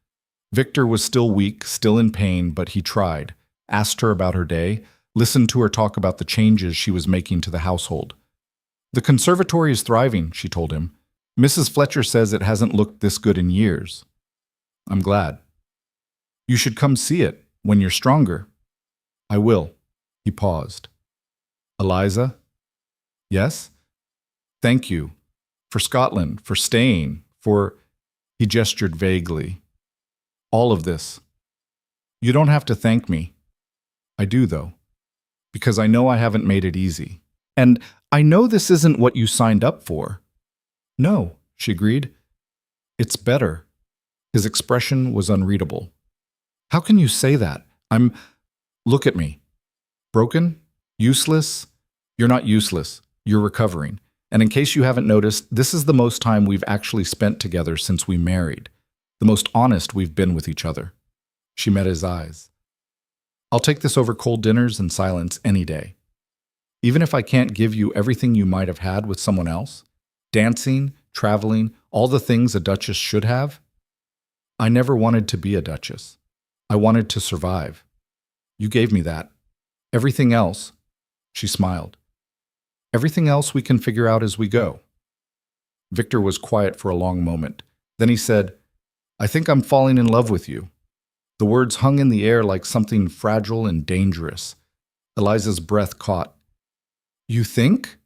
Victor was still weak, still in pain, but he tried, asked her about her day, listened to her talk about the changes she was making to the household. The conservatory is thriving, she told him. Mrs. Fletcher says it hasn't looked this good in years. I'm glad. You should come see it when you're stronger. I will. He paused. Eliza? Yes? Thank you. For Scotland, for staying, for... He gestured vaguely. All of this. You don't have to thank me. I do, though. Because I know I haven't made it easy. And I know this isn't what you signed up for. No, she agreed. It's better. His expression was unreadable. How can you say that? Look at me. Broken? Useless? You're not useless. You're recovering. And in case you haven't noticed, this is the most time we've actually spent together since we married. The most honest we've been with each other. She met his eyes. I'll take this over cold dinners and silence any day. Even if I can't give you everything you might have had with someone else, dancing, traveling, all the things a duchess should have. I never wanted to be a duchess. I wanted to survive. You gave me that. Everything else, she smiled. Everything else we can figure out as we go. Victor was quiet for a long moment. Then he said, I think I'm falling in love with you. The words hung in the air like something fragile and dangerous. Eliza's breath caught. You think?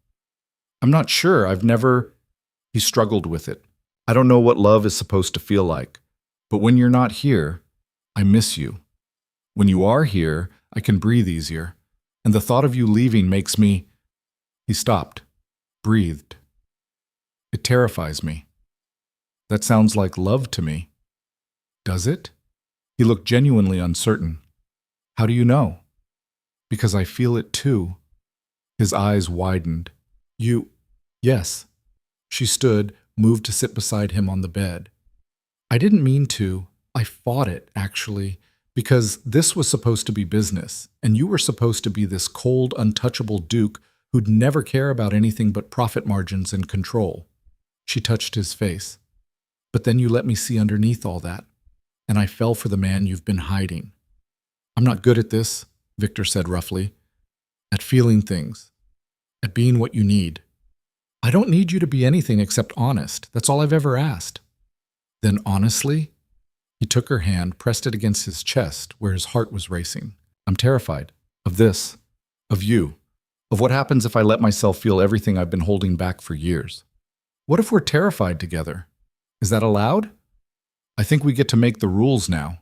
I'm not sure. I've never... He struggled with it. I don't know what love is supposed to feel like. But when you're not here, I miss you. When you are here, I can breathe easier. And the thought of you leaving makes me... He stopped, breathed. It terrifies me. That sounds like love to me. Does it? He looked genuinely uncertain. How do you know? Because I feel it too. His eyes widened. You... Yes. She stood, moved to sit beside him on the bed. I didn't mean to. I fought it, actually, because this was supposed to be business, and you were supposed to be this cold, untouchable duke who'd never care about anything but profit margins and control. She touched his face. But then you let me see underneath all that, and I fell for the man you've been hiding. I'm not good at this, Victor said roughly, at feeling things, at being what you need. I don't need you to be anything except honest. That's all I've ever asked. Then honestly? He took her hand, pressed it against his chest where his heart was racing. I'm terrified of this, of you, of what happens if I let myself feel everything I've been holding back for years. What if we're terrified together? Is that allowed? I think we get to make the rules now.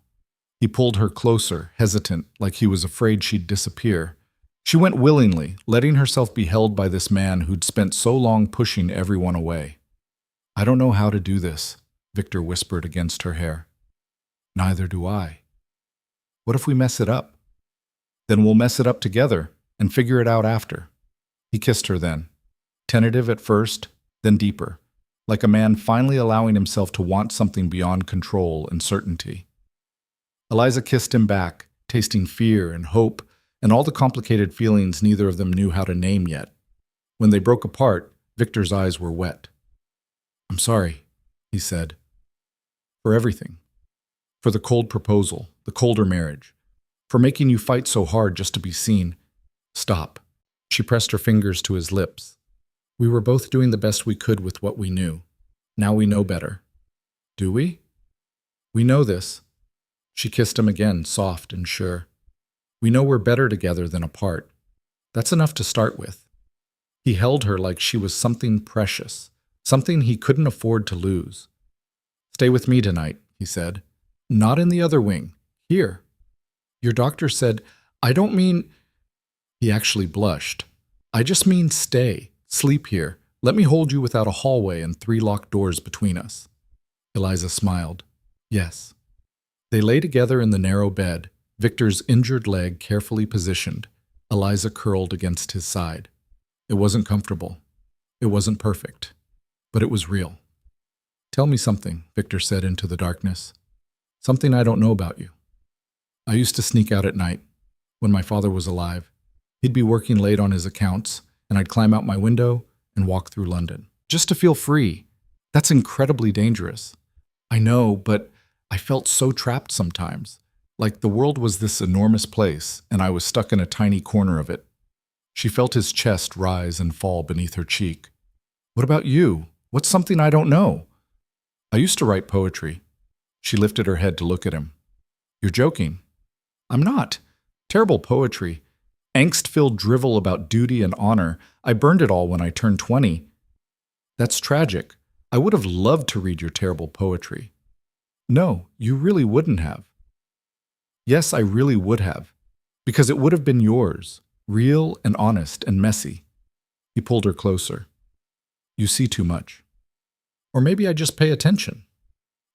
He pulled her closer, hesitant, like he was afraid she'd disappear. She went willingly, letting herself be held by this man who'd spent so long pushing everyone away. I don't know how to do this, Victor whispered against her hair. Neither do I. What if we mess it up? Then we'll mess it up together and figure it out after. He kissed her then, tentative at first, then deeper, like a man finally allowing himself to want something beyond control and certainty. Eliza kissed him back, tasting fear and hope and all the complicated feelings neither of them knew how to name yet. When they broke apart, Victor's eyes were wet. I'm sorry, he said. For everything. For the cold proposal, the colder marriage. For making you fight so hard just to be seen. Stop. She pressed her fingers to his lips. We were both doing the best we could with what we knew. Now we know better. Do we? We know this. She kissed him again, soft and sure. We know we're better together than apart. That's enough to start with. He held her like she was something precious, something he couldn't afford to lose. Stay with me tonight, he said. Not in the other wing. Here. Your doctor said, I don't mean... He actually blushed. I just mean stay. Sleep here. Let me hold you without a hallway and 3 locked doors between us. Eliza smiled. Yes. They lay together in the narrow bed, Victor's injured leg carefully positioned, Eliza curled against his side. It wasn't comfortable. It wasn't perfect. But it was real. Tell me something, Victor said into the darkness. Something I don't know about you. I used to sneak out at night, when my father was alive. He'd be working late on his accounts, and I'd climb out my window and walk through London. Just to feel free. That's incredibly dangerous. I know, but I felt so trapped sometimes. Like the world was this enormous place, and I was stuck in a tiny corner of it. She felt his chest rise and fall beneath her cheek. What about you? What's something I don't know? I used to write poetry. She lifted her head to look at him. You're joking. I'm not. Terrible poetry. Angst-filled drivel about duty and honor. I burned it all when I turned 20. That's tragic. I would have loved to read your terrible poetry. No, you really wouldn't have. Yes, I really would have. Because it would have been yours. Real and honest and messy. He pulled her closer. You see too much. Or maybe I just pay attention.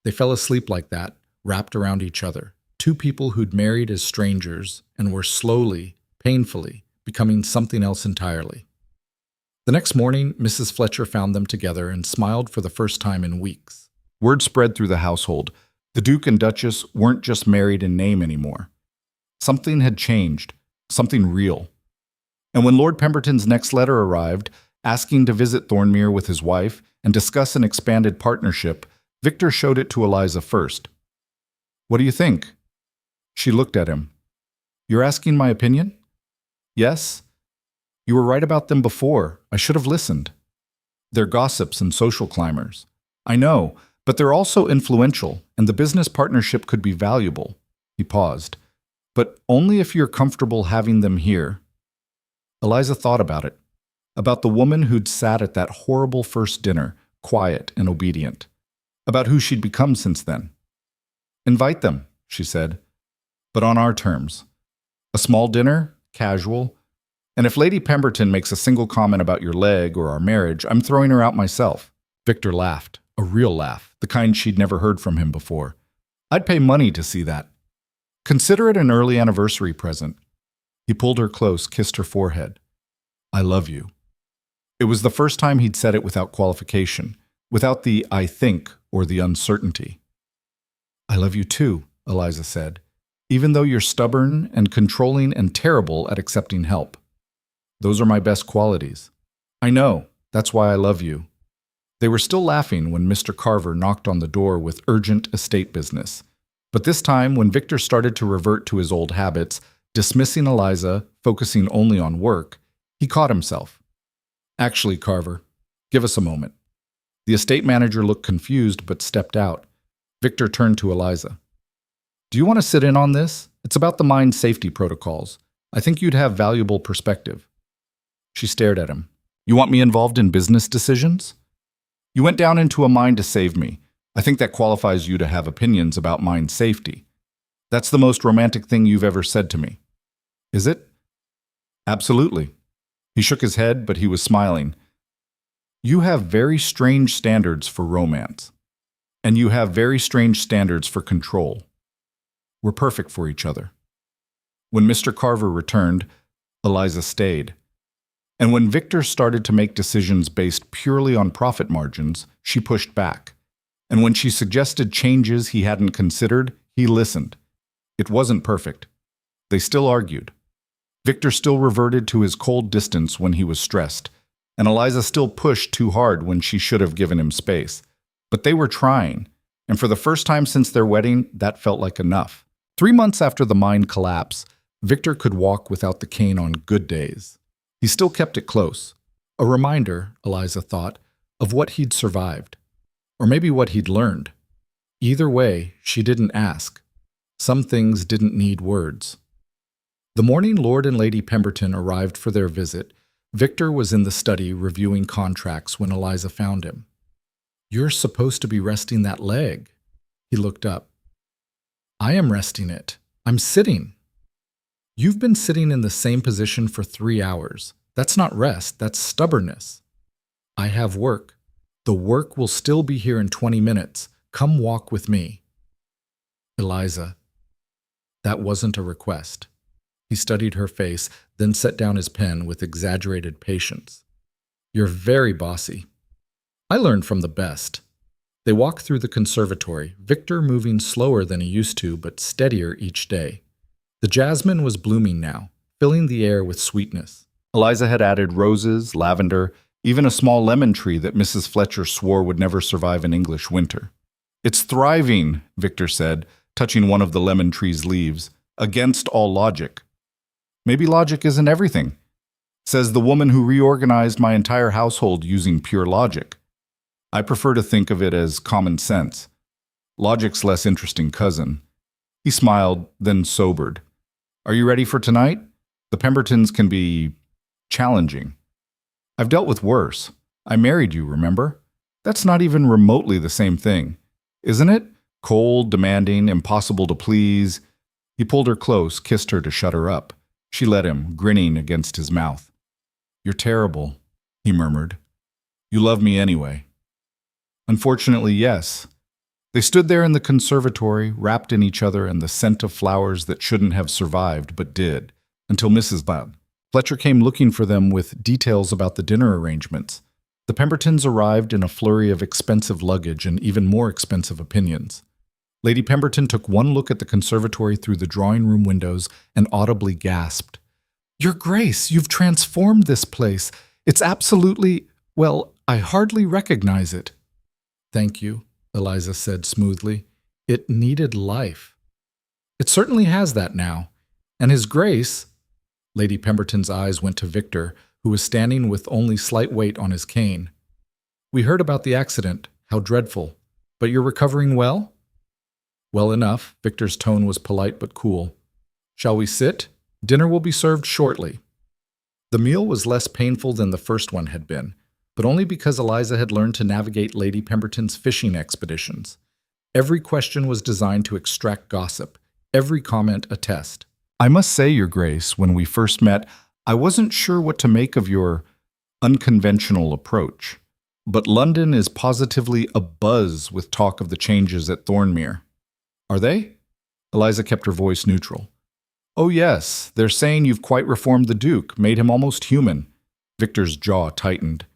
They fell asleep like that, wrapped around each other. 2 people who'd married as strangers and were slowly, painfully, becoming something else entirely. The next morning, Mrs. Fletcher found them together and smiled for the first time in weeks. Word spread through the household. The Duke and Duchess weren't just married in name anymore. Something had changed, something real. And when Lord Pemberton's next letter arrived, asking to visit Thornmere with his wife and discuss an expanded partnership, Victor showed it to Eliza first. What do you think? She looked at him. You're asking my opinion? Yes. You were right about them before. I should have listened. They're gossips and social climbers. I know, but they're also influential, and the business partnership could be valuable. He paused. But only if you're comfortable having them here. Eliza thought about it. About the woman who'd sat at that horrible first dinner, quiet and obedient. About who she'd become since then. Invite them, she said. But on our terms. A small dinner, casual. And if Lady Pemberton makes a single comment about your leg or our marriage, I'm throwing her out myself. Victor laughed, a real laugh, the kind she'd never heard from him before. I'd pay money to see that. Consider it an early anniversary present. He pulled her close, kissed her forehead. I love you. It was the first time he'd said it without qualification, without the I think or the uncertainty. I love you too, Eliza said, even though you're stubborn and controlling and terrible at accepting help. Those are my best qualities. I know, that's why I love you. They were still laughing when Mr. Carver knocked on the door with urgent estate business. But this time, when Victor started to revert to his old habits, dismissing Eliza, focusing only on work, he caught himself. Actually, Carver, give us a moment. The estate manager looked confused but stepped out. Victor turned to Eliza. Do you want to sit in on this? It's about the mine safety protocols. I think you'd have valuable perspective. She stared at him. You want me involved in business decisions? You went down into a mine to save me. I think that qualifies you to have opinions about mine safety. That's the most romantic thing you've ever said to me. Is it? Absolutely. He shook his head, but he was smiling. You have very strange standards for romance, and you have very strange standards for control. We're perfect for each other. When Mr. Carver returned, Eliza stayed. And when Victor started to make decisions based purely on profit margins, she pushed back. And when she suggested changes he hadn't considered, he listened. It wasn't perfect. They still argued. Victor still reverted to his cold distance when he was stressed, and Eliza still pushed too hard when she should have given him space. But they were trying, and for the first time since their wedding, that felt like enough. 3 months after the mine collapse, Victor could walk without the cane on good days. He still kept it close. A reminder, Eliza thought, of what he'd survived. Or maybe what he'd learned. Either way, she didn't ask. Some things didn't need words. The morning Lord and Lady Pemberton arrived for their visit, Victor was in the study reviewing contracts when Eliza found him. "You're supposed to be resting that leg." He looked up. "I am resting it. I'm sitting." "You've been sitting in the same position for 3 hours. That's not rest, that's stubbornness." "I have work. The work will still be here in 20 minutes. Come walk with me." "Eliza." That wasn't a request. He studied her face, then set down his pen with exaggerated patience. "You're very bossy." "I learned from the best." They walked through the conservatory, Victor moving slower than he used to, but steadier each day. The jasmine was blooming now, filling the air with sweetness. Eliza had added roses, lavender, even a small lemon tree that Mrs. Fletcher swore would never survive an English winter. "It's thriving," Victor said, touching one of the lemon tree's leaves, "against all logic." "Maybe logic isn't everything," says the woman who reorganized my entire household using pure logic. I prefer to think of it as common sense. Logic's less interesting cousin. He smiled, then sobered. "Are you ready for tonight? The Pembertons can be challenging. I've dealt with worse. I married you, remember? That's not even remotely the same thing, isn't it? Cold, demanding, impossible to please." He pulled her close, kissed her to shut her up. She let him, grinning against his mouth. "You're terrible," he murmured. "You love me anyway." Unfortunately, yes. They stood there in the conservatory, wrapped in each other and the scent of flowers that shouldn't have survived, but did, until Mrs. Fletcher came looking for them with details about the dinner arrangements. The Pembertons arrived in a flurry of expensive luggage and even more expensive opinions. Lady Pemberton took one look at the conservatory through the drawing-room windows and audibly gasped. "Your Grace, you've transformed this place. It's absolutely, well, I hardly recognize it." "Thank you," Eliza said smoothly. "It needed life." "It certainly has that now. And His Grace—" Lady Pemberton's eyes went to Victor, who was standing with only slight weight on his cane. "We heard about the accident. How dreadful. But you're recovering well?" "Well enough." Victor's tone was polite but cool. "Shall we sit? Dinner will be served shortly." The meal was less painful than the first one had been, but only because Eliza had learned to navigate Lady Pemberton's fishing expeditions. Every question was designed to extract gossip, every comment a test. "I must say, Your Grace, when we first met, I wasn't sure what to make of your unconventional approach. But London is positively abuzz with talk of the changes at Thornmere." "Are they?" Eliza kept her voice neutral. "Oh yes, they're saying you've quite reformed the Duke, made him almost human." Victor's jaw tightened.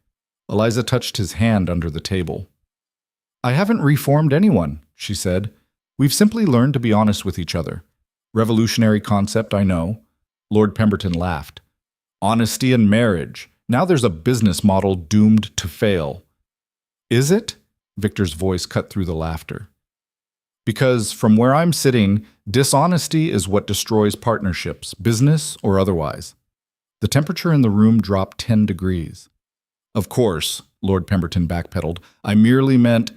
Eliza touched his hand under the table. "I haven't reformed anyone," she said. "We've simply learned to be honest with each other. Revolutionary concept, I know." Lord Pemberton laughed. "Honesty in marriage. Now there's a business model doomed to fail." "Is it?" Victor's voice cut through the laughter. "Because from where I'm sitting, dishonesty is what destroys partnerships, business or otherwise." The temperature in the room dropped 10 degrees. "Of course," Lord Pemberton backpedaled. "I merely meant—"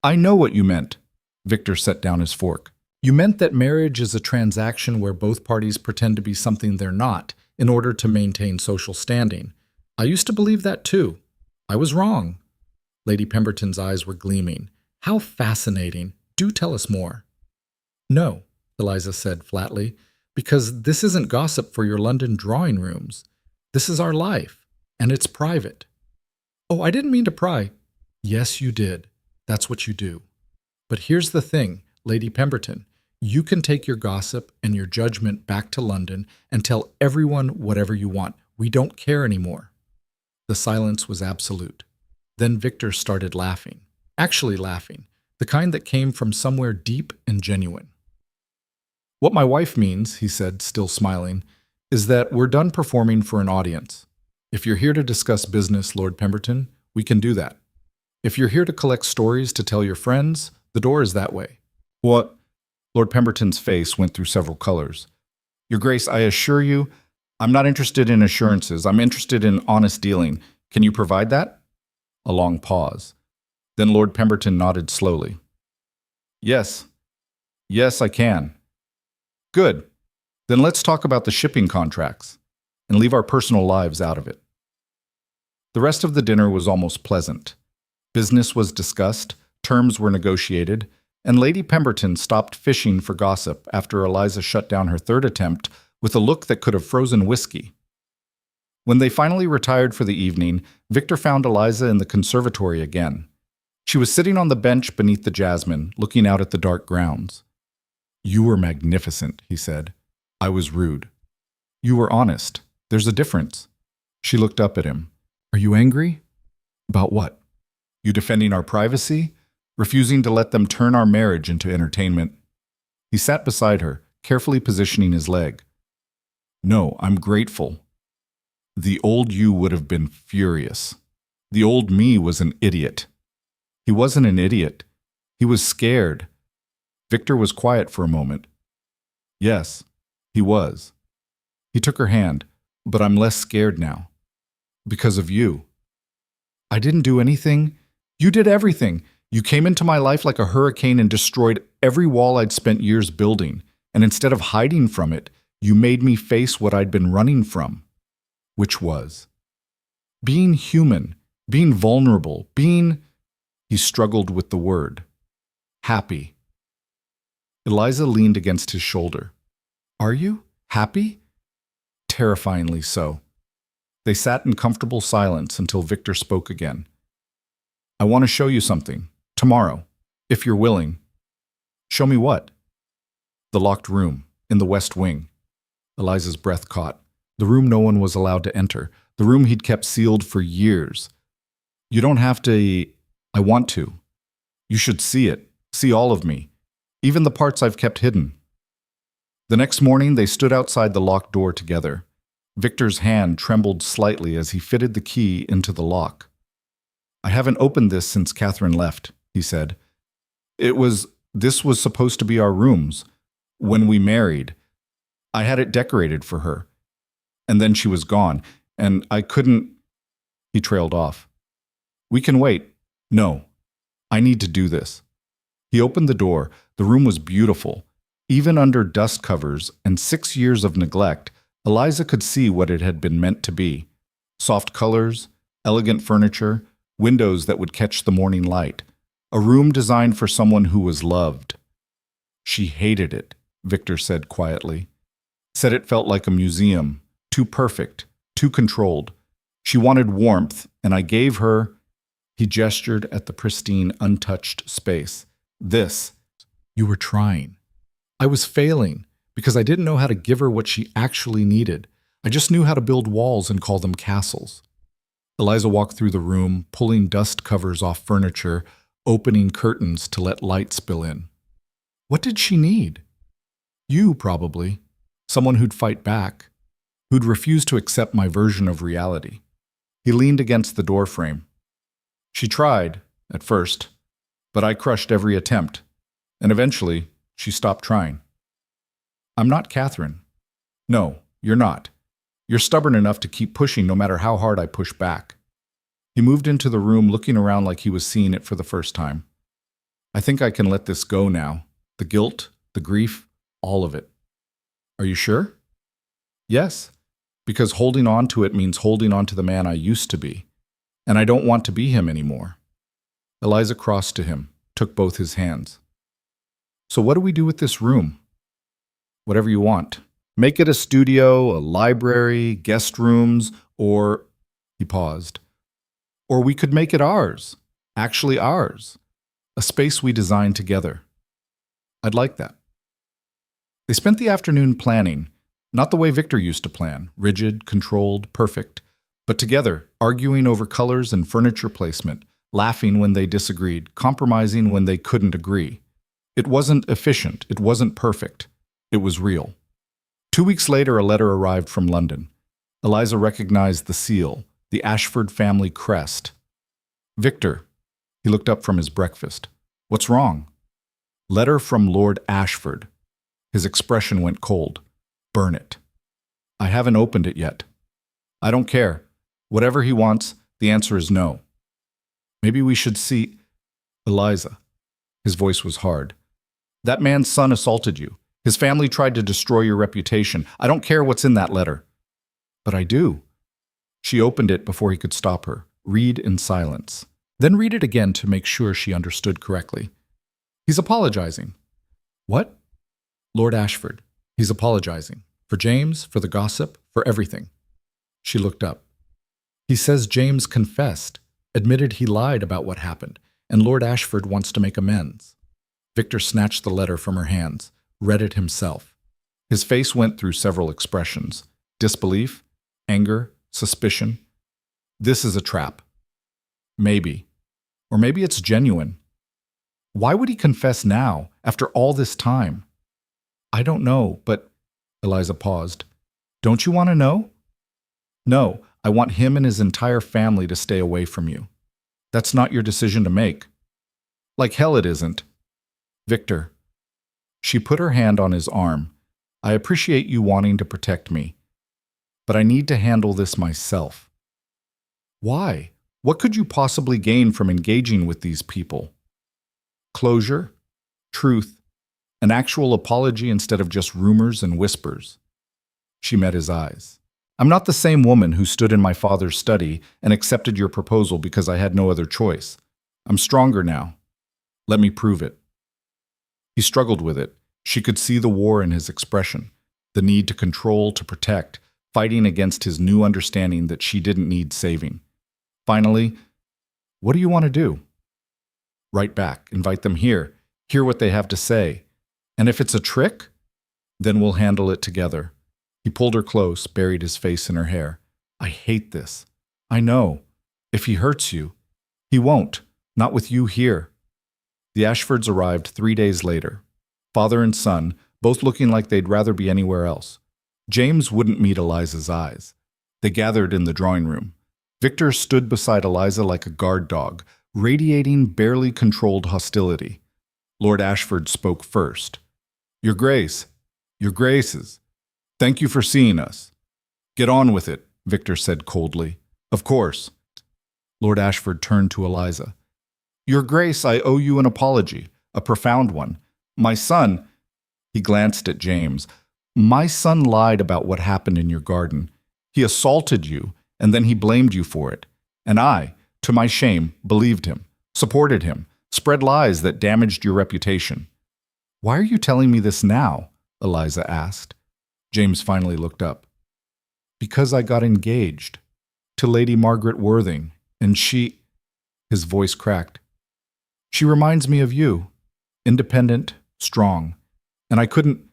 "I know what you meant." Victor set down his fork. "You meant that marriage is a transaction where both parties pretend to be something they're not in order to maintain social standing. I used to believe that too. I was wrong." Lady Pemberton's eyes were gleaming. "How fascinating. Do tell us more." "No," Eliza said flatly, "because this isn't gossip for your London drawing rooms. This is our life, and it's private. Oh, I didn't mean to pry. Yes, you did. That's what you do. But here's the thing, Lady Pemberton. You can take your gossip and your judgment back to London and tell everyone whatever you want. We don't care anymore. The silence was absolute. Then Victor started laughing. Actually laughing. The kind that came from somewhere deep and genuine. What my wife means, he said, still smiling, is that we're done performing for an audience. If you're here to discuss business, Lord Pemberton, we can do that. If you're here to collect stories to tell your friends, the door is that way. What? Lord Pemberton's face went through several colors. Your Grace, I assure you, I'm not interested in assurances. I'm interested in honest dealing. Can you provide that? A long pause. Then Lord Pemberton nodded slowly. Yes. Yes, I can. Good. Then let's talk about the shipping contracts and leave our personal lives out of it. The rest of the dinner was almost pleasant. Business was discussed, terms were negotiated, and Lady Pemberton stopped fishing for gossip after Eliza shut down her third attempt with a look that could have frozen whiskey. When they finally retired for the evening, Victor found Eliza in the conservatory again. She was sitting on the bench beneath the jasmine, looking out at the dark grounds. You were magnificent, he said. I was rude. You were honest. There's a difference. She looked up at him. Are you angry? About what? You defending our privacy? Refusing to let them turn our marriage into entertainment? He sat beside her, carefully positioning his leg. No, I'm grateful. The old you would have been furious. The old me was an idiot. He wasn't an idiot. He was scared. Victor was quiet for a moment. Yes, he was. He took her hand, but I'm less scared now. Because of you. I didn't do anything. You did everything. You came into my life like a hurricane and destroyed every wall I'd spent years building, and instead of hiding from it, you made me face what I'd been running from, which was being human, being vulnerable, being, he struggled with the word, happy. Eliza leaned against his shoulder. Are you happy? Terrifyingly so. They sat in comfortable silence until Victor spoke again. I want to show you something. Tomorrow, if you're willing. Show me what? The locked room, in the west wing. Eliza's breath caught. The room no one was allowed to enter. The room he'd kept sealed for years. You don't have to. I want to. You should see it. See all of me. Even the parts I've kept hidden. The next morning, they stood outside the locked door together. Victor's hand trembled slightly as he fitted the key into the lock. I haven't opened this since Catherine left, he said. This was supposed to be our rooms. When we married, I had it decorated for her. And then she was gone, and I couldn't. He trailed off. We can wait. No, I need to do this. He opened the door. The room was beautiful. Even under dust covers and 6 years of neglect, Eliza could see what it had been meant to be. Soft colors, elegant furniture, windows that would catch the morning light. A room designed for someone who was loved. She hated it, Victor said quietly. Said it felt like a museum, too perfect, too controlled. She wanted warmth, and I gave her. He gestured at the pristine, untouched space. This. You were trying. I was failing because I didn't know how to give her what she actually needed. I just knew how to build walls and call them castles. Eliza walked through the room, pulling dust covers off furniture, opening curtains to let light spill in. What did she need? You, probably. Someone who'd fight back, who'd refuse to accept my version of reality. He leaned against the doorframe. She tried, at first, but I crushed every attempt, and eventually she stopped trying. I'm not Catherine. No, you're not. You're stubborn enough to keep pushing no matter how hard I push back. He moved into the room looking around like he was seeing it for the first time. I think I can let this go now. The guilt, the grief, all of it. Are you sure? Yes, because holding on to it means holding on to the man I used to be, and I don't want to be him anymore. Eliza crossed to him, took both his hands. So what do we do with this room? Whatever you want. Make it a studio, a library, guest rooms, or, he paused, or we could make it ours, actually ours, a space we design together. I'd like that. They spent the afternoon planning, not the way Victor used to plan, rigid, controlled, perfect, but together, arguing over colors and furniture placement, laughing when they disagreed, compromising when they couldn't agree. It wasn't efficient, it wasn't perfect, it was real. 2 weeks later, a letter arrived from London. Eliza recognized the seal, the Ashford family crest. Victor, he looked up from his breakfast. What's wrong? Letter from Lord Ashford. His expression went cold. Burn it. I haven't opened it yet. I don't care. Whatever he wants, the answer is no. Maybe we should see... Eliza. His voice was hard. That man's son assaulted you. His family tried to destroy your reputation. I don't care what's in that letter. But I do. She opened it before he could stop her. Read in silence. Then read it again to make sure she understood correctly. He's apologizing. What? Lord Ashford. He's apologizing. For James, for the gossip, for everything. She looked up. He says James confessed, admitted he lied about what happened, and Lord Ashford wants to make amends. Victor snatched the letter from her hands, read it himself. His face went through several expressions. Disbelief, anger, suspicion. This is a trap. Maybe. Or maybe it's genuine. Why would he confess now, after all this time? I don't know, but... Eliza paused. Don't you want to know? No, I want him and his entire family to stay away from you. That's not your decision to make. Like hell it isn't. Victor. She put her hand on his arm. I appreciate you wanting to protect me, but I need to handle this myself. Why? What could you possibly gain from engaging with these people? Closure, truth, an actual apology instead of just rumors and whispers. She met his eyes. I'm not the same woman who stood in my father's study and accepted your proposal because I had no other choice. I'm stronger now. Let me prove it. He struggled with it. She could see the war in his expression, the need to control, to protect, fighting against his new understanding that she didn't need saving. Finally, what do you want to do? Write back, invite them here, hear what they have to say. And if it's a trick, then we'll handle it together. He pulled her close, buried his face in her hair. I hate this. I know. If he hurts you, he won't. Not with you here. The Ashfords arrived 3 days later. Father and son, both looking like they'd rather be anywhere else. James wouldn't meet Eliza's eyes. They gathered in the drawing room. Victor stood beside Eliza like a guard dog, radiating barely controlled hostility. Lord Ashford spoke first. Your Grace, your Graces, thank you for seeing us. Get on with it, Victor said coldly. Of course. Lord Ashford turned to Eliza. Your Grace, I owe you an apology, a profound one. My son, he glanced at James, my son lied about what happened in your garden. He assaulted you, and then he blamed you for it. And I, to my shame, believed him, supported him, spread lies that damaged your reputation. Why are you telling me this now? Eliza asked. James finally looked up. Because I got engaged to Lady Margaret Worthing, and she... His voice cracked. She reminds me of you, independent, strong, and I couldn't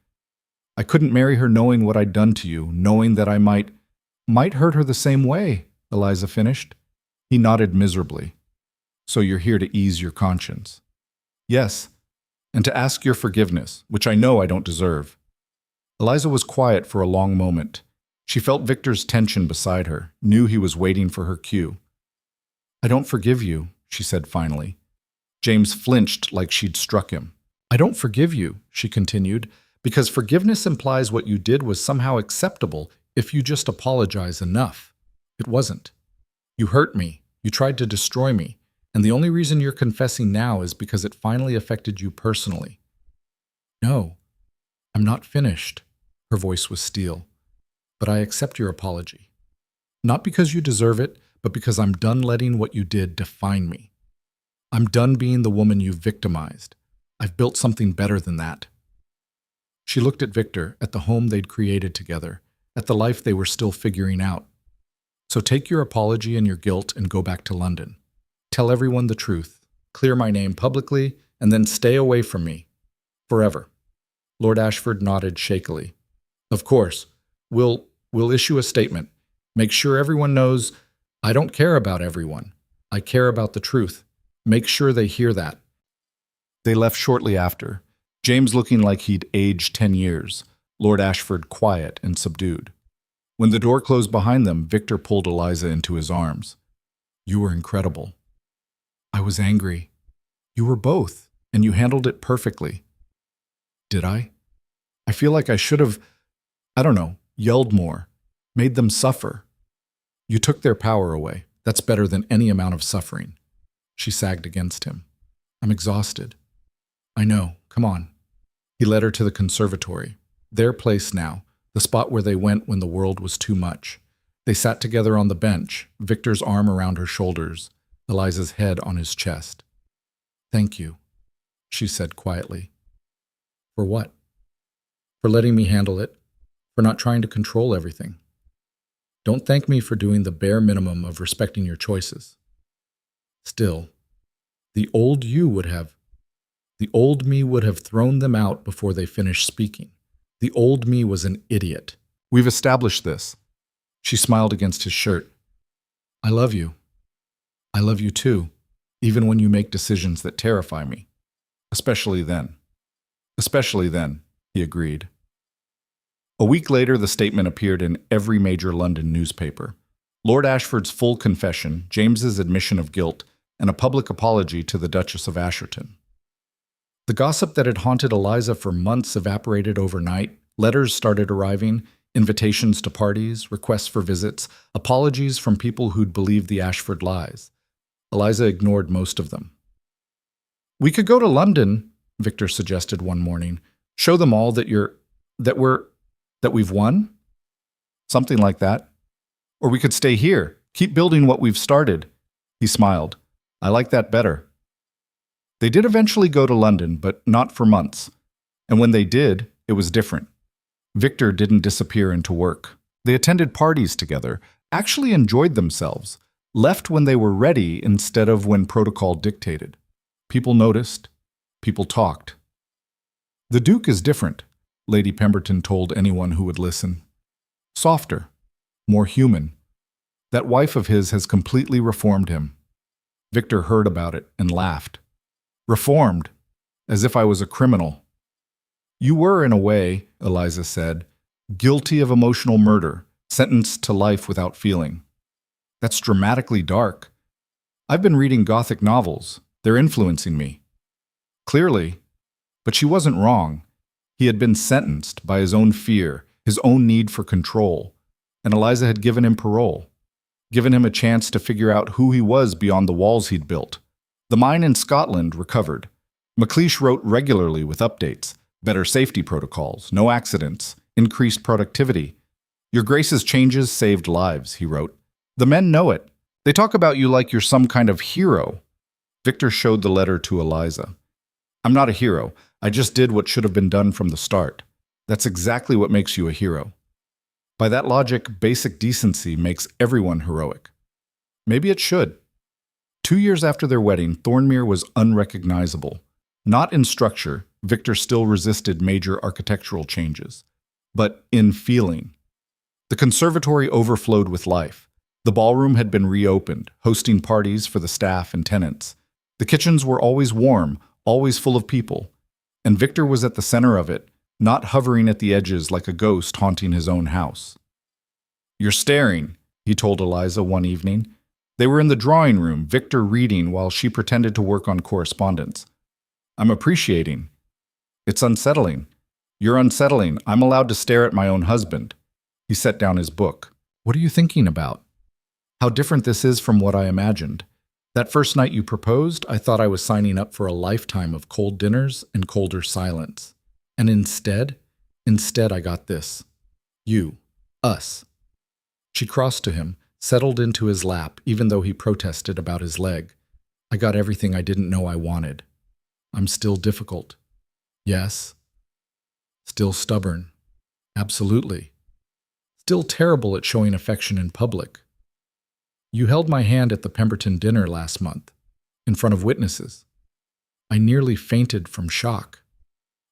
marry her knowing what I'd done to you, knowing that I might hurt her the same way, Eliza finished. He nodded miserably. So you're here to ease your conscience. Yes, and to ask your forgiveness, which I know I don't deserve. Eliza was quiet for a long moment. She felt Victor's tension beside her, knew he was waiting for her cue. I don't forgive you, she said finally. James flinched like she'd struck him. I don't forgive you, she continued, because forgiveness implies what you did was somehow acceptable if you just apologize enough. It wasn't. You hurt me. You tried to destroy me. And the only reason you're confessing now is because it finally affected you personally. No, I'm not finished. Her voice was steel. But I accept your apology. Not because you deserve it, but because I'm done letting what you did define me. I'm done being the woman you victimized. I've built something better than that. She looked at Victor, at the home they'd created together, at the life they were still figuring out. So take your apology and your guilt and go back to London. Tell everyone the truth. Clear my name publicly, and then stay away from me. Forever. Lord Ashford nodded shakily. Of course. We'll issue a statement. Make sure everyone knows I don't care about everyone. I care about the truth. Make sure they hear that. They left shortly after, James looking like he'd aged 10 years, Lord Ashford quiet and subdued. When the door closed behind them, Victor pulled Eliza into his arms. You were incredible. I was angry. You were both, and you handled it perfectly. Did I? I feel like I should have, yelled more, made them suffer. You took their power away. That's better than any amount of suffering. She sagged against him. I'm exhausted. I know. Come on. He led her to the conservatory, their place now, the spot where they went when the world was too much. They sat together on the bench, Victor's arm around her shoulders, Eliza's head on his chest. Thank you, she said quietly. For what? For letting me handle it, for not trying to control everything. Don't thank me for doing the bare minimum of respecting your choices. Still, the old me would have thrown them out before they finished speaking. The old me was an idiot. We've established this. She smiled against his shirt. I love you. I love you too, even when you make decisions that terrify me. Especially then. Especially then, he agreed. A week later, the statement appeared in every major London newspaper. Lord Ashford's full confession, James's admission of guilt, and a public apology to the Duchess of Asherton. The gossip that had haunted Eliza for months evaporated overnight. Letters started arriving, invitations to parties, requests for visits, apologies from people who'd believed the Ashford lies. Eliza ignored most of them. We could go to London, Victor suggested one morning. Show them all that we've won? Something like that. Or we could stay here, keep building what we've started. He smiled. I like that better. They did eventually go to London, but not for months. And when they did, it was different. Victor didn't disappear into work. They attended parties together, actually enjoyed themselves, left when they were ready instead of when protocol dictated. People noticed. People talked. The Duke is different, Lady Pemberton told anyone who would listen. Softer, more human. That wife of his has completely reformed him. Victor heard about it and laughed. Reformed, as if I was a criminal. You were, in a way, Eliza said, guilty of emotional murder, sentenced to life without feeling. That's dramatically dark. I've been reading Gothic novels. They're influencing me. Clearly. But she wasn't wrong. He had been sentenced by his own fear, his own need for control, and Eliza had given him parole, given him a chance to figure out who he was beyond the walls he'd built. The mine in Scotland recovered. MacLeish wrote regularly with updates, better safety protocols, no accidents, increased productivity. Your Grace's changes saved lives, he wrote. The men know it. They talk about you like you're some kind of hero. Victor showed the letter to Eliza. I'm not a hero. I just did what should have been done from the start. That's exactly what makes you a hero. By that logic, basic decency makes everyone heroic. Maybe it should. 2 years after their wedding, Thornmere was unrecognizable. Not in structure, Victor still resisted major architectural changes, but in feeling. The conservatory overflowed with life. The ballroom had been reopened, hosting parties for the staff and tenants. The kitchens were always warm, always full of people, and Victor was at the center of it, not hovering at the edges like a ghost haunting his own house. You're staring, he told Eliza one evening. They were in the drawing room, Victor reading while she pretended to work on correspondence. I'm appreciating. It's unsettling. You're unsettling. I'm allowed to stare at my own husband. He set down his book. What are you thinking about? How different this is from what I imagined. That first night you proposed, I thought I was signing up for a lifetime of cold dinners and colder silence. And instead I got this. You. Us. She crossed to him, settled into his lap, even though he protested about his leg. I got everything I didn't know I wanted. I'm still difficult. Yes. Still stubborn. Absolutely. Still terrible at showing affection in public. You held my hand at the Pemberton dinner last month, in front of witnesses. I nearly fainted from shock.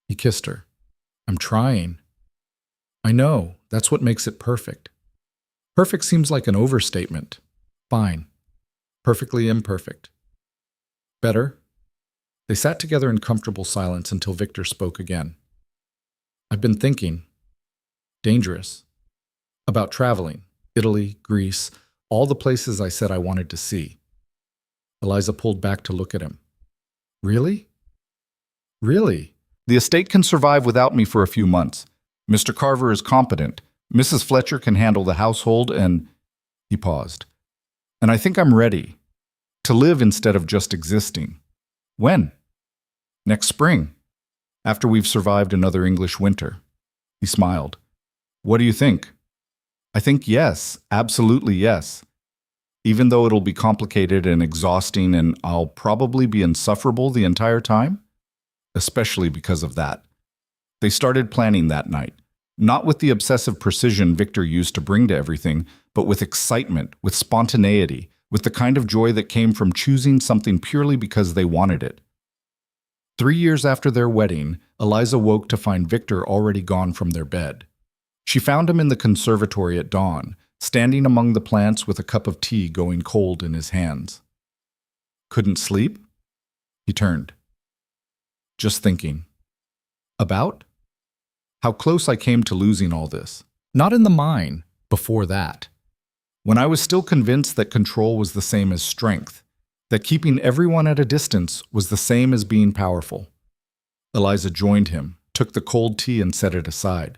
He kissed her. I'm trying. I know, that's what makes it perfect. Perfect seems like an overstatement. Fine. Perfectly imperfect. Better? They sat together in comfortable silence until Victor spoke again. I've been thinking. Dangerous. About traveling. Italy, Greece, all the places I said I wanted to see. Eliza pulled back to look at him. Really? Really? The estate can survive without me for a few months. Mr. Carver is competent. Mrs. Fletcher can handle the household and… He paused. And I think I'm ready. To live instead of just existing. When? Next spring. After we've survived another English winter. He smiled. What do you think? I think yes, absolutely yes. Even though it'll be complicated and exhausting and I'll probably be insufferable the entire time? Especially because of that. They started planning that night. Not with the obsessive precision Victor used to bring to everything, but with excitement, with spontaneity, with the kind of joy that came from choosing something purely because they wanted it. 3 years after their wedding, Eliza woke to find Victor already gone from their bed. She found him in the conservatory at dawn, standing among the plants with a cup of tea going cold in his hands. Couldn't sleep? He turned. Just thinking. About? How close I came to losing all this. Not in the mine, before that. When I was still convinced that control was the same as strength, that keeping everyone at a distance was the same as being powerful. Eliza joined him, took the cold tea and set it aside.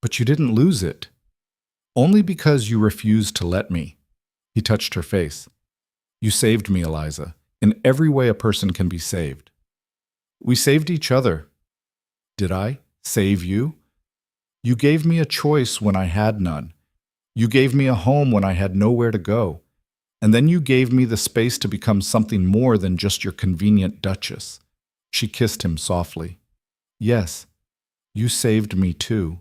But you didn't lose it. Only because you refused to let me. He touched her face. You saved me, Eliza, in every way a person can be saved. We saved each other. Did I save you? You gave me a choice when I had none. You gave me a home when I had nowhere to go. And then you gave me the space to become something more than just your convenient duchess. She kissed him softly. Yes, you saved me too.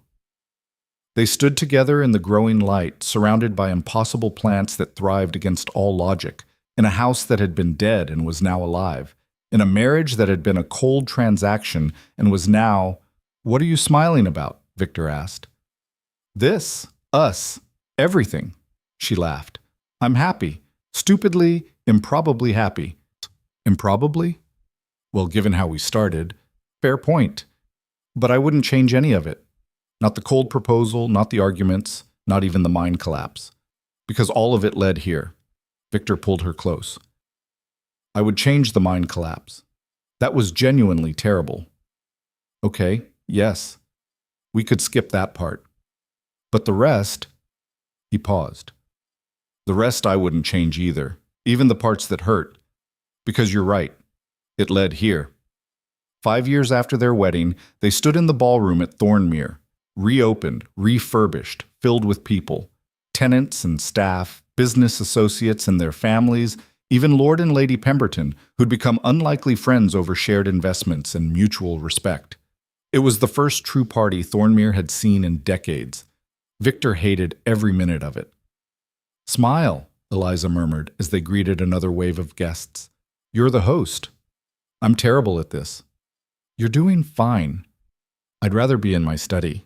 They stood together in the growing light, surrounded by impossible plants that thrived against all logic, in a house that had been dead and was now alive, in a marriage that had been a cold transaction and was now… What are you smiling about? Victor asked. This, us, everything, she laughed. I'm happy, stupidly, improbably happy. Improbably? Well, given how we started, fair point. But I wouldn't change any of it. Not the cold proposal, not the arguments, not even the mind collapse. Because all of it led here. Victor pulled her close. I would change the mind collapse. That was genuinely terrible. Okay, yes. We could skip that part. But the rest… He paused. The rest I wouldn't change either, even the parts that hurt. Because you're right. It led here. 5 years after their wedding, they stood in the ballroom at Thornmere, reopened, refurbished, filled with people, tenants and staff, business associates and their families, even Lord and Lady Pemberton, who'd become unlikely friends over shared investments and mutual respect. It was the first true party Thornmere had seen in decades. Victor hated every minute of it. Smile, Eliza murmured as they greeted another wave of guests. You're the host. I'm terrible at this. You're doing fine. I'd rather be in my study.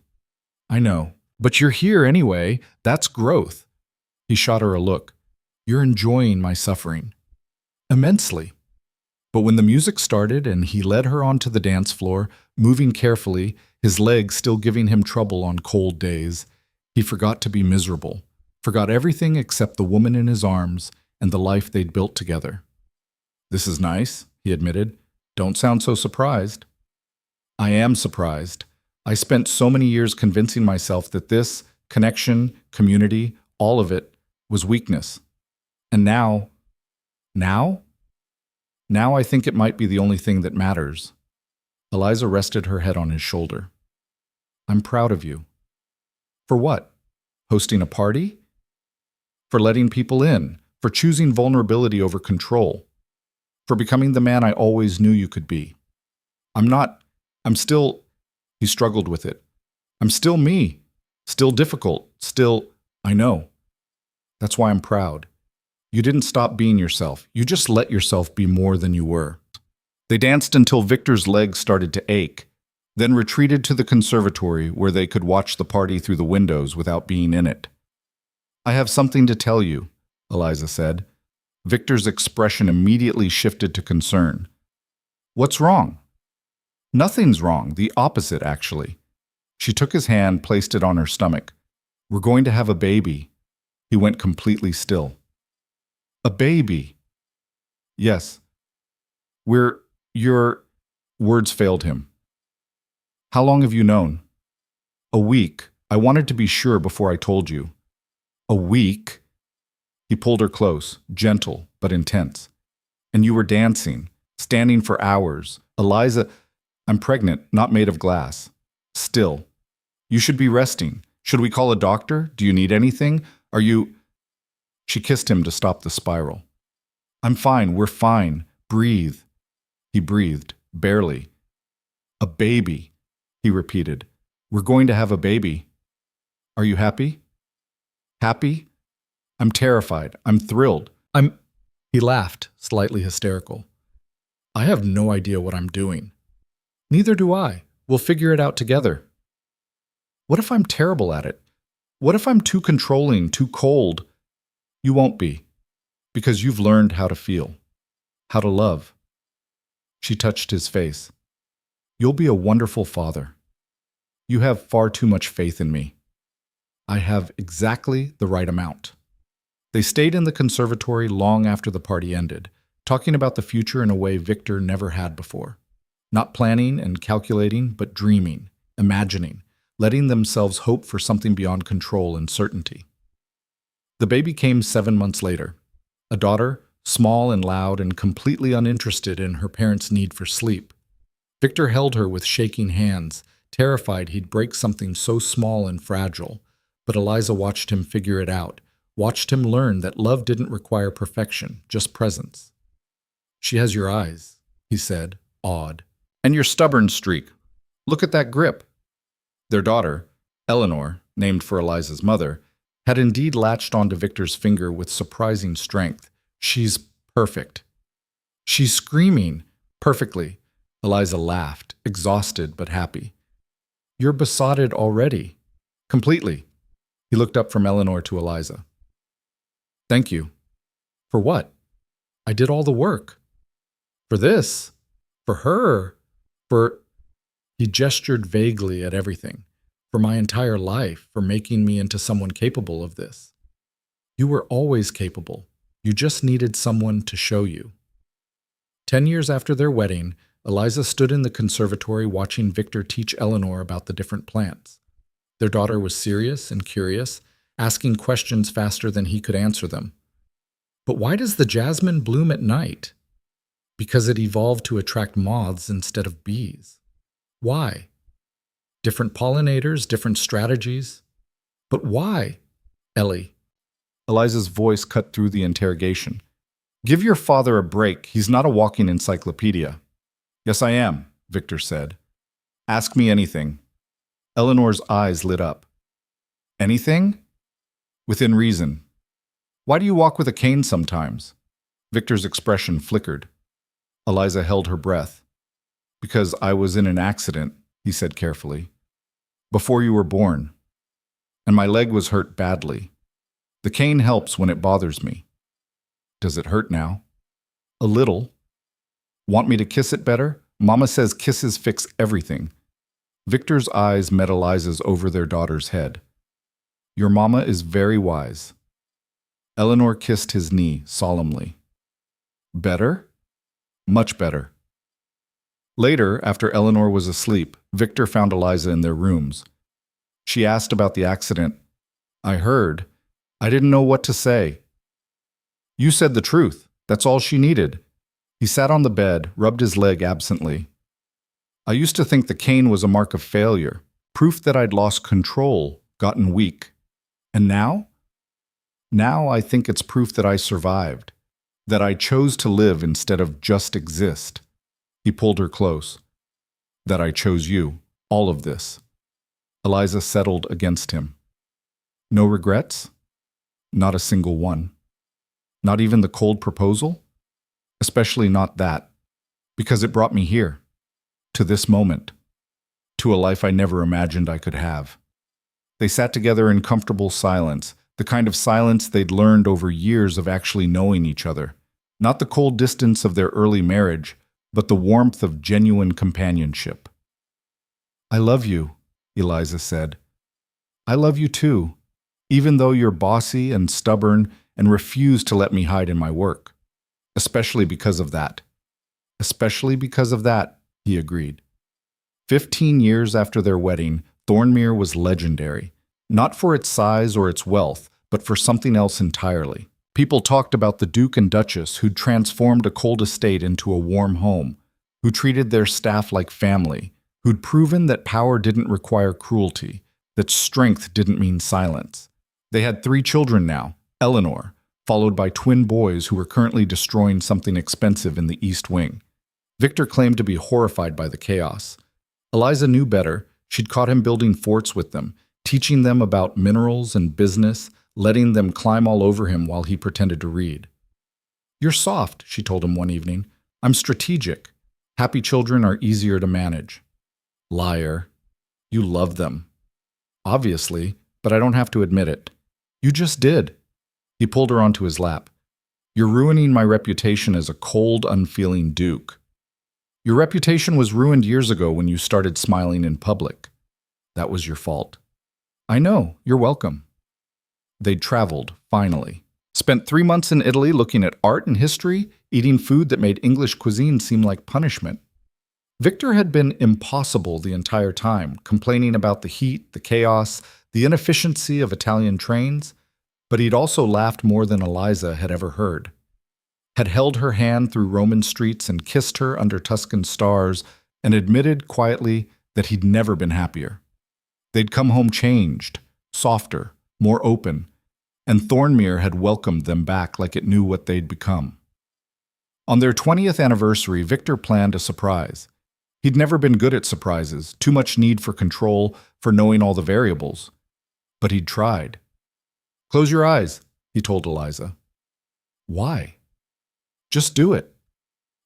I know, but you're here anyway. That's growth. He shot her a look. You're enjoying my suffering. Immensely. But when the music started and he led her onto the dance floor, moving carefully, his legs still giving him trouble on cold days, he forgot to be miserable, forgot everything except the woman in his arms and the life they'd built together. This is nice, he admitted. Don't sound so surprised. I am surprised. I spent so many years convincing myself that this, connection, community, all of it, was weakness. And now I think it might be the only thing that matters. Eliza rested her head on his shoulder. I'm proud of you. For what? Hosting a party? For letting people in, for choosing vulnerability over control, for becoming the man I always knew you could be. I'm still… He struggled with it. I'm still me. Still difficult. Still, I know. That's why I'm proud. You didn't stop being yourself. You just let yourself be more than you were. They danced until Victor's legs started to ache, then retreated to the conservatory where they could watch the party through the windows without being in it. I have something to tell you, Eliza said. Victor's expression immediately shifted to concern. What's wrong? Nothing's wrong, the opposite, actually. She took his hand, placed it on her stomach. We're going to have a baby. He went completely still. A baby? Yes. Your words failed him. How long have you known? A week. I wanted to be sure before I told you. A week? He pulled her close, gentle but intense. And you were dancing, standing for hours. Eliza, I'm pregnant, not made of glass. Still. You should be resting. Should we call a doctor? Do you need anything? Are you... She kissed him to stop the spiral. I'm fine, we're fine. Breathe. He breathed, barely. A baby, he repeated. We're going to have a baby. Are you happy? Happy? I'm terrified. I'm thrilled. He laughed, slightly hysterical. I have no idea what I'm doing. Neither do I. We'll figure it out together. What if I'm terrible at it? What if I'm too controlling, too cold? You won't be, because you've learned how to feel, how to love. She touched his face. You'll be a wonderful father. You have far too much faith in me. I have exactly the right amount. They stayed in the conservatory long after the party ended, talking about the future in a way Victor never had before. Not planning and calculating, but dreaming, imagining, letting themselves hope for something beyond control and certainty. The baby came 7 months later. A daughter, small and loud and completely uninterested in her parents' need for sleep. Victor held her with shaking hands, terrified he'd break something so small and fragile, but Eliza watched him figure it out, watched him learn that love didn't require perfection, just presence. She has your eyes, he said, awed. And your stubborn streak. Look at that grip. Their daughter, Eleanor, named for Eliza's mother, had indeed latched onto Victor's finger with surprising strength. She's perfect. She's screaming. Perfectly. Eliza laughed, exhausted but happy. You're besotted already. Completely. He looked up from Eleanor to Eliza. Thank you. For what? I did all the work. For this. For her. For... He gestured vaguely at everything. For my entire life, for making me into someone capable of this. You were always capable. You just needed someone to show you. 10 years after their wedding, Eliza stood in the conservatory watching Victor teach Eleanor about the different plants. Their daughter was serious and curious, asking questions faster than he could answer them. But why does the jasmine bloom at night? Because it evolved to attract moths instead of bees. Why? Different pollinators, different strategies. But why, Ellie? Eliza's voice cut through the interrogation. Give your father a break. He's not a walking encyclopedia. Yes, I am, Victor said. Ask me anything. Eleanor's eyes lit up. Anything? Within reason. Why do you walk with a cane sometimes? Victor's expression flickered. Eliza held her breath. Because I was in an accident, he said carefully. Before you were born. And my leg was hurt badly. The cane helps when it bothers me. Does it hurt now? A little. Want me to kiss it better? Mama says kisses fix everything. Victor's eyes met Eliza's over their daughter's head. Your mama is very wise. Eleanor kissed his knee solemnly. Better? Much better. Later, after Eleanor was asleep, Victor found Eliza in their rooms. She asked about the accident. I heard. I didn't know what to say. You said the truth. That's all she needed. He sat on the bed, rubbed his leg absently. I used to think the cane was a mark of failure, proof that I'd lost control, gotten weak. And now? Now I think it's proof that I survived, that I chose to live instead of just exist. He pulled her close. That I chose you. All of this. Eliza settled against him. No regrets? Not a single one. Not even the cold proposal? Especially not that. Because it brought me here. To this moment. To a life I never imagined I could have. They sat together in comfortable silence, the kind of silence they'd learned over years of actually knowing each other. Not the cold distance of their early marriage, but the warmth of genuine companionship. I love you, Eliza said. I love you too, even though you're bossy and stubborn and refuse to let me hide in my work. Especially because of that. Especially because of that, he agreed. 15 years after their wedding, Thornmere was legendary, not for its size or its wealth, but for something else entirely. People talked about the Duke and Duchess who'd transformed a cold estate into a warm home, who treated their staff like family, who'd proven that power didn't require cruelty, that strength didn't mean silence. They had 3 children now, Eleanor, followed by twin boys who were currently destroying something expensive in the East Wing. Victor claimed to be horrified by the chaos. Eliza knew better. She'd caught him building forts with them, teaching them about minerals and business, letting them climb all over him while he pretended to read. You're soft, she told him one evening. I'm strategic. Happy children are easier to manage. Liar. You love them. Obviously, but I don't have to admit it. You just did. He pulled her onto his lap. You're ruining my reputation as a cold, unfeeling duke. Your reputation was ruined years ago when you started smiling in public. That was your fault. I know, you're welcome. They'd traveled, finally. Spent 3 months in Italy looking at art and history, eating food that made English cuisine seem like punishment. Victor had been impossible the entire time, complaining about the heat, the chaos, the inefficiency of Italian trains, but he'd also laughed more than Eliza had ever heard. Had held her hand through Roman streets and kissed her under Tuscan stars, and admitted quietly that he'd never been happier. They'd come home changed, softer, more open, and Thornmere had welcomed them back like it knew what they'd become. On their 20th anniversary, Victor planned a surprise. He'd never been good at surprises, too much need for control, for knowing all the variables. But he'd tried. Close your eyes, he told Eliza. Why? Just do it.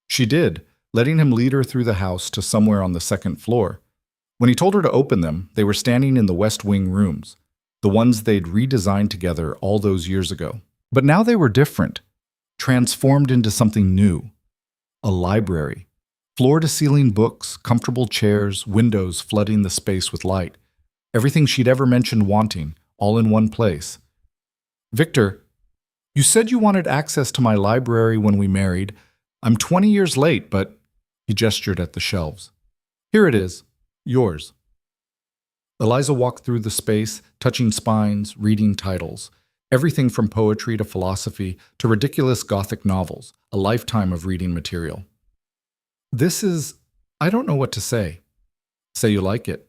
She did, letting him lead her through the house to somewhere on the 2nd floor. When he told her to open them, they were standing in the West Wing rooms, the ones they'd redesigned together all those years ago. But now they were different, transformed into something new. A library. Floor-to-ceiling books, comfortable chairs, windows flooding the space with light. Everything she'd ever mentioned wanting, all in one place. Victor, you said you wanted access to my library when we married. I'm 20 years late, but... He gestured at the shelves. Here it is. Yours. Eliza walked through the space, touching spines, reading titles. Everything from poetry to philosophy to ridiculous Gothic novels, a lifetime of reading material. This is... I don't know what to say. Say you like it.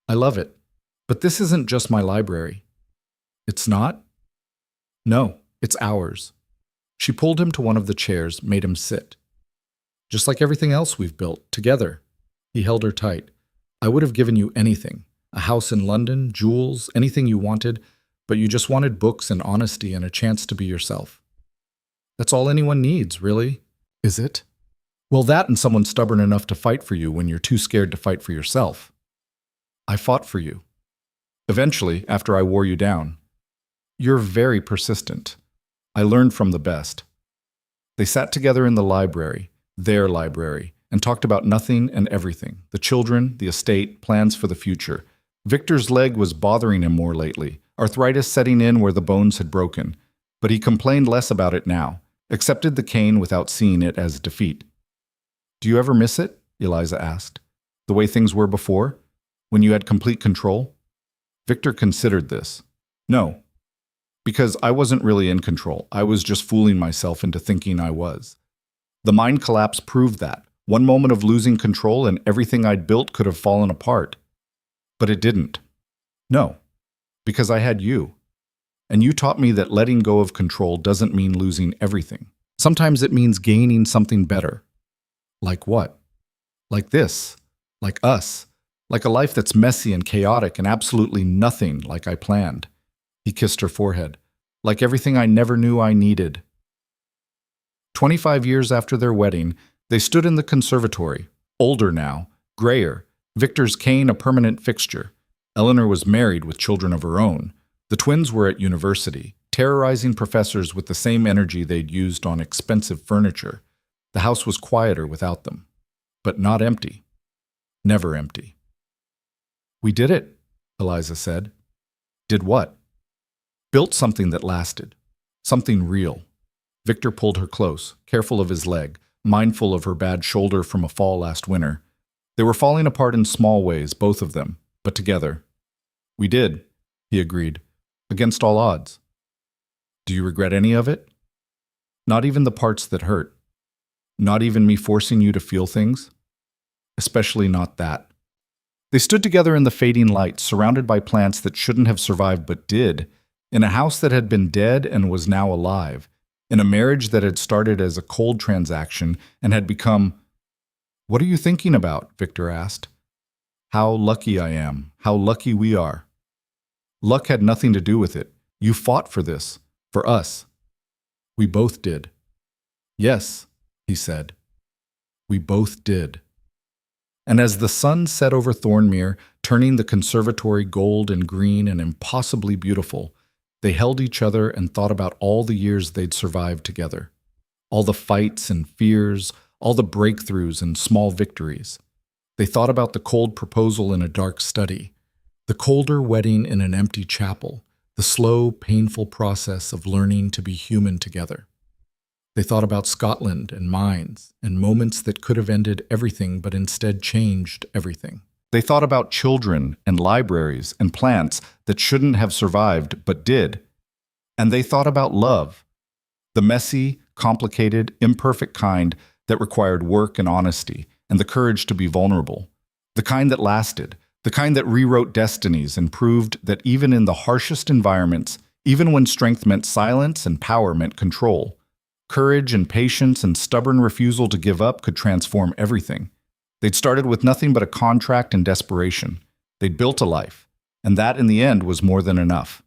I love it. But this isn't just my library. It's not? No, it's ours. She pulled him to one of the chairs, made him sit. Just like everything else we've built, together. He held her tight. I would have given you anything. A house in London, jewels, anything you wanted, but you just wanted books and honesty and a chance to be yourself. That's all anyone needs, really. Is it? Well, that and someone stubborn enough to fight for you when you're too scared to fight for yourself. I fought for you. Eventually, after I wore you down. You're very persistent. I learned from the best. They sat together in the library, their library, and talked about nothing and everything, the children, the estate, plans for the future. Victor's leg was bothering him more lately, arthritis setting in where the bones had broken, but he complained less about it now, accepted the cane without seeing it as defeat. Do you ever miss it? Eliza asked. The way things were before? When you had complete control? Victor considered this. No. Because I wasn't really in control. I was just fooling myself into thinking I was. The mind collapse proved that. One moment of losing control and everything I'd built could have fallen apart. But it didn't. No. Because I had you. And you taught me that letting go of control doesn't mean losing everything. Sometimes it means gaining something better. Like what? Like this. Like us. Like a life that's messy and chaotic and absolutely nothing like I planned. He kissed her forehead. Like everything I never knew I needed. 25 years after their wedding, they stood in the conservatory, older now, grayer, Victor's cane a permanent fixture. Eleanor was married with children of her own. The twins were at university, terrorizing professors with the same energy they'd used on expensive furniture. The house was quieter without them. But not empty. Never empty. "We did it," Eliza said. "Did what?" "Built something that lasted. Something real." Victor pulled her close, careful of his leg, mindful of her bad shoulder from a fall last winter. They were falling apart in small ways, both of them, but together. "We did," he agreed, "against all odds." "Do you regret any of it?" "Not even the parts that hurt. Not even me forcing you to feel things. Especially not that." They stood together in the fading light, surrounded by plants that shouldn't have survived but did, in a house that had been dead and was now alive, in a marriage that had started as a cold transaction and had become— "What are you thinking about?" Victor asked. "How lucky I am. How lucky we are." "Luck had nothing to do with it. You fought for this. For us." "We both did." "Yes," he said. "We both did." And as the sun set over Thornmere, turning the conservatory gold and green and impossibly beautiful, they held each other and thought about all the years they'd survived together. All the fights and fears, all the breakthroughs and small victories. They thought about the cold proposal in a dark study, the colder wedding in an empty chapel, the slow, painful process of learning to be human together. They thought about Scotland and mines and moments that could have ended everything but instead changed everything. They thought about children and libraries and plants that shouldn't have survived but did. And they thought about love, the messy, complicated, imperfect kind that required work and honesty and the courage to be vulnerable, the kind that lasted, the kind that rewrote destinies and proved that even in the harshest environments, even when strength meant silence and power meant control, courage and patience and stubborn refusal to give up could transform everything. They'd started with nothing but a contract and desperation. They'd built a life, and that in the end was more than enough.